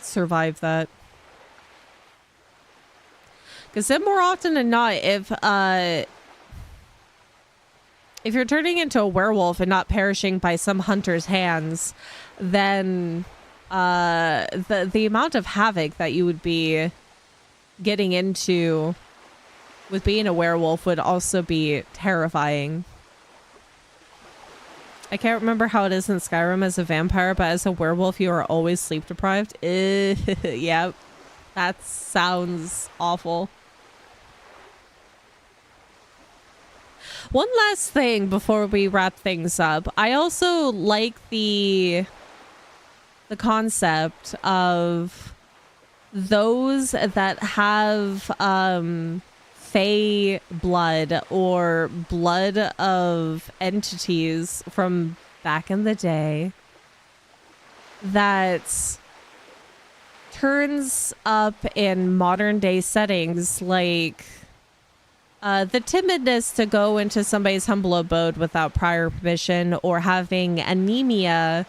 survive that. Because then more often than not, if you're turning into a werewolf and not perishing by some hunter's hands, then the amount of havoc that you would be getting into with being a werewolf would also be terrifying. I can't remember how it is in Skyrim as a vampire, but as a werewolf, you are always sleep deprived. Yeah, that sounds awful. One last thing before we wrap things up. I also like the concept of those that have fey blood or blood of entities from back in the day that turns up in modern day settings, like the timidness to go into somebody's humble abode without prior permission, or having anemia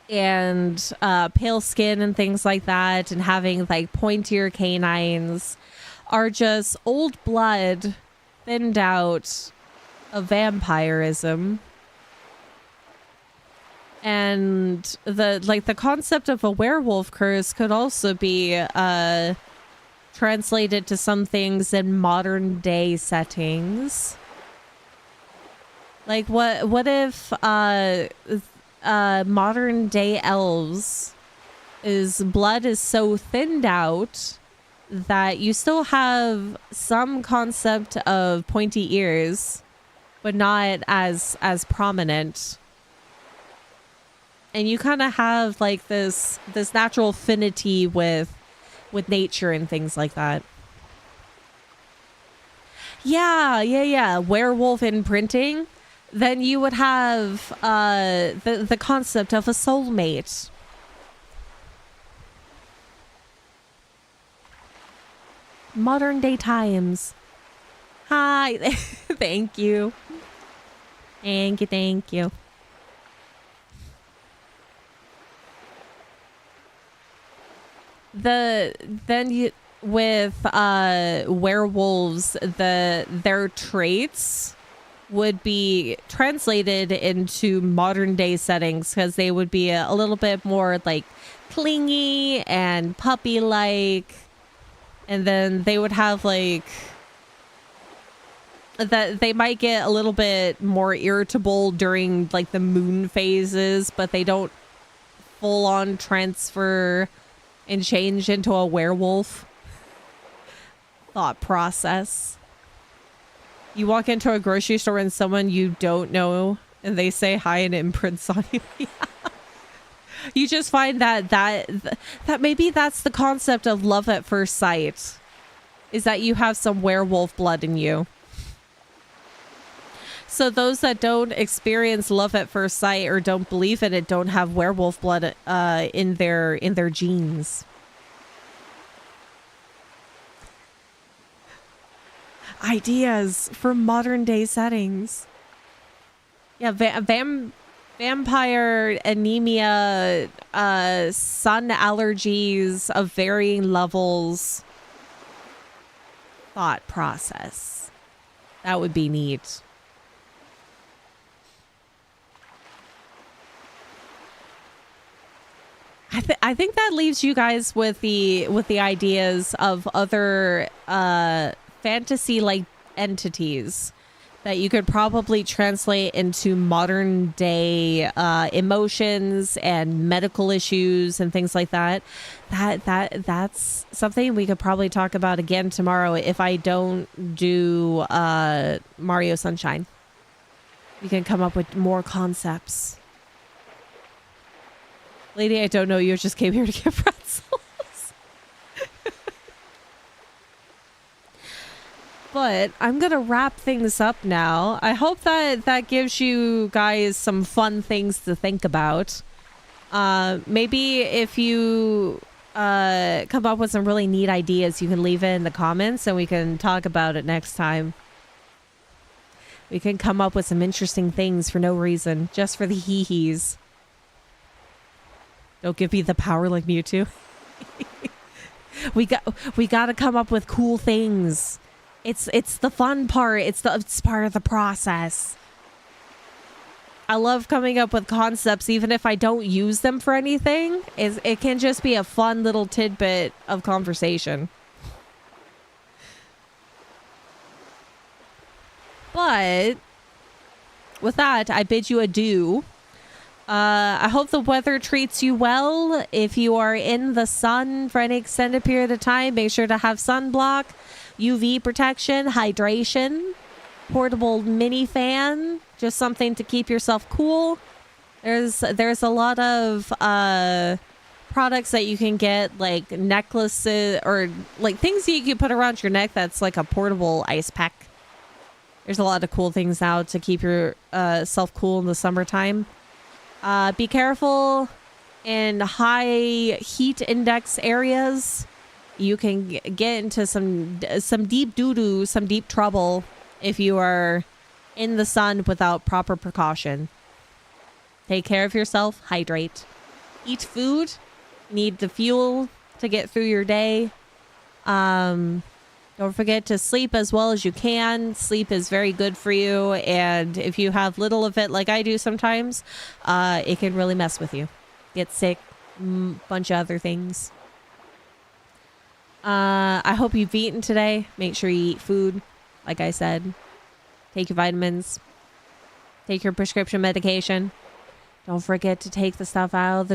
and pale skin and things like that, and having like pointier canines, are just old blood thinned out of vampirism. And the concept of a werewolf curse could also be translated to some things in modern day settings. Like what if modern day elves blood is so thinned out that you still have some concept of pointy ears, but not as prominent. And you kind of have like this natural affinity with nature and things like that. Yeah. Werewolf imprinting. Then you would have the concept of a soulmate. Modern day times. Hi. Thank you. Thank you. With werewolves, their traits would be translated into modern day settings, because they would be a little bit more like clingy and puppy like, and then they would have like that they might get a little bit more irritable during like the moon phases, but they don't full on transfer and change into a werewolf thought process. You walk into a grocery store and someone you don't know and they say hi and it imprints on you. Yeah. You just find that maybe that's the concept of love at first sight, is that you have some werewolf blood in you. So those that don't experience love at first sight or don't believe in it don't have werewolf blood in their genes. Ideas for modern day settings. Yeah, vampire anemia, sun allergies of varying levels. Thought process. That would be neat. I think that leaves you guys with the ideas of other fantasy like entities that you could probably translate into modern day emotions and medical issues and things like that. That's something we could probably talk about again tomorrow if I don't do Mario Sunshine. We can come up with more concepts. Lady, I don't know. You just came here to get pretzels. But I'm going to wrap things up now. I hope that gives you guys some fun things to think about. Maybe if you come up with some really neat ideas, you can leave it in the comments and we can talk about it next time. We can come up with some interesting things for no reason, just for the hee-hees. Don't give me the power like Mewtwo. We got to come up with cool things. It's the fun part. It's part of the process. I love coming up with concepts, even if I don't use them for anything. It can just be a fun little tidbit of conversation. But with that, I bid you adieu. I hope the weather treats you well. If you are in the sun for any extended period of time, make sure to have sunblock, UV protection, hydration, portable mini fan, just something to keep yourself cool. There's a lot of products that you can get, like necklaces or like things you can put around your neck that's like a portable ice pack. There's a lot of cool things now to keep your self cool in the summertime. Be careful in high heat index areas. You can get into some deep doo-doo, some deep trouble if you are in the sun without proper precaution. Take care of yourself. Hydrate. Eat food. Need the fuel to get through your day. Don't forget to sleep as well as you can. Sleep is very good for you. And if you have little of it like I do sometimes, it can really mess with you. Get sick, bunch of other things. I hope you've eaten today. Make sure you eat food. Like I said, take your vitamins. Take your prescription medication. Don't forget to take the stuff out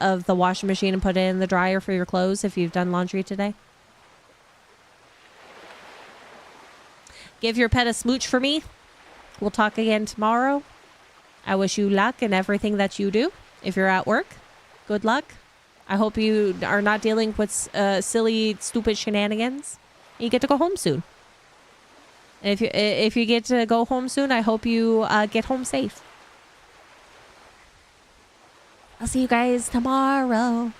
of the washing machine and put it in the dryer for your clothes if you've done laundry today. Give your pet a smooch for me. We'll talk again tomorrow. I wish you luck in everything that you do. If you're at work, good luck. I hope you are not dealing with silly, stupid shenanigans. You get to go home soon. And if you get to go home soon, I hope you get home safe. I'll see you guys tomorrow.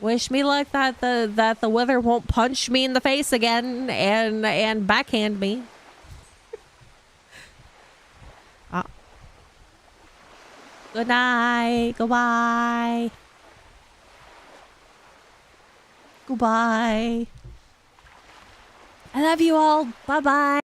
Wish me luck that the weather won't punch me in the face again and backhand me. Good night. Goodbye. Goodbye. I love you all. Bye-bye.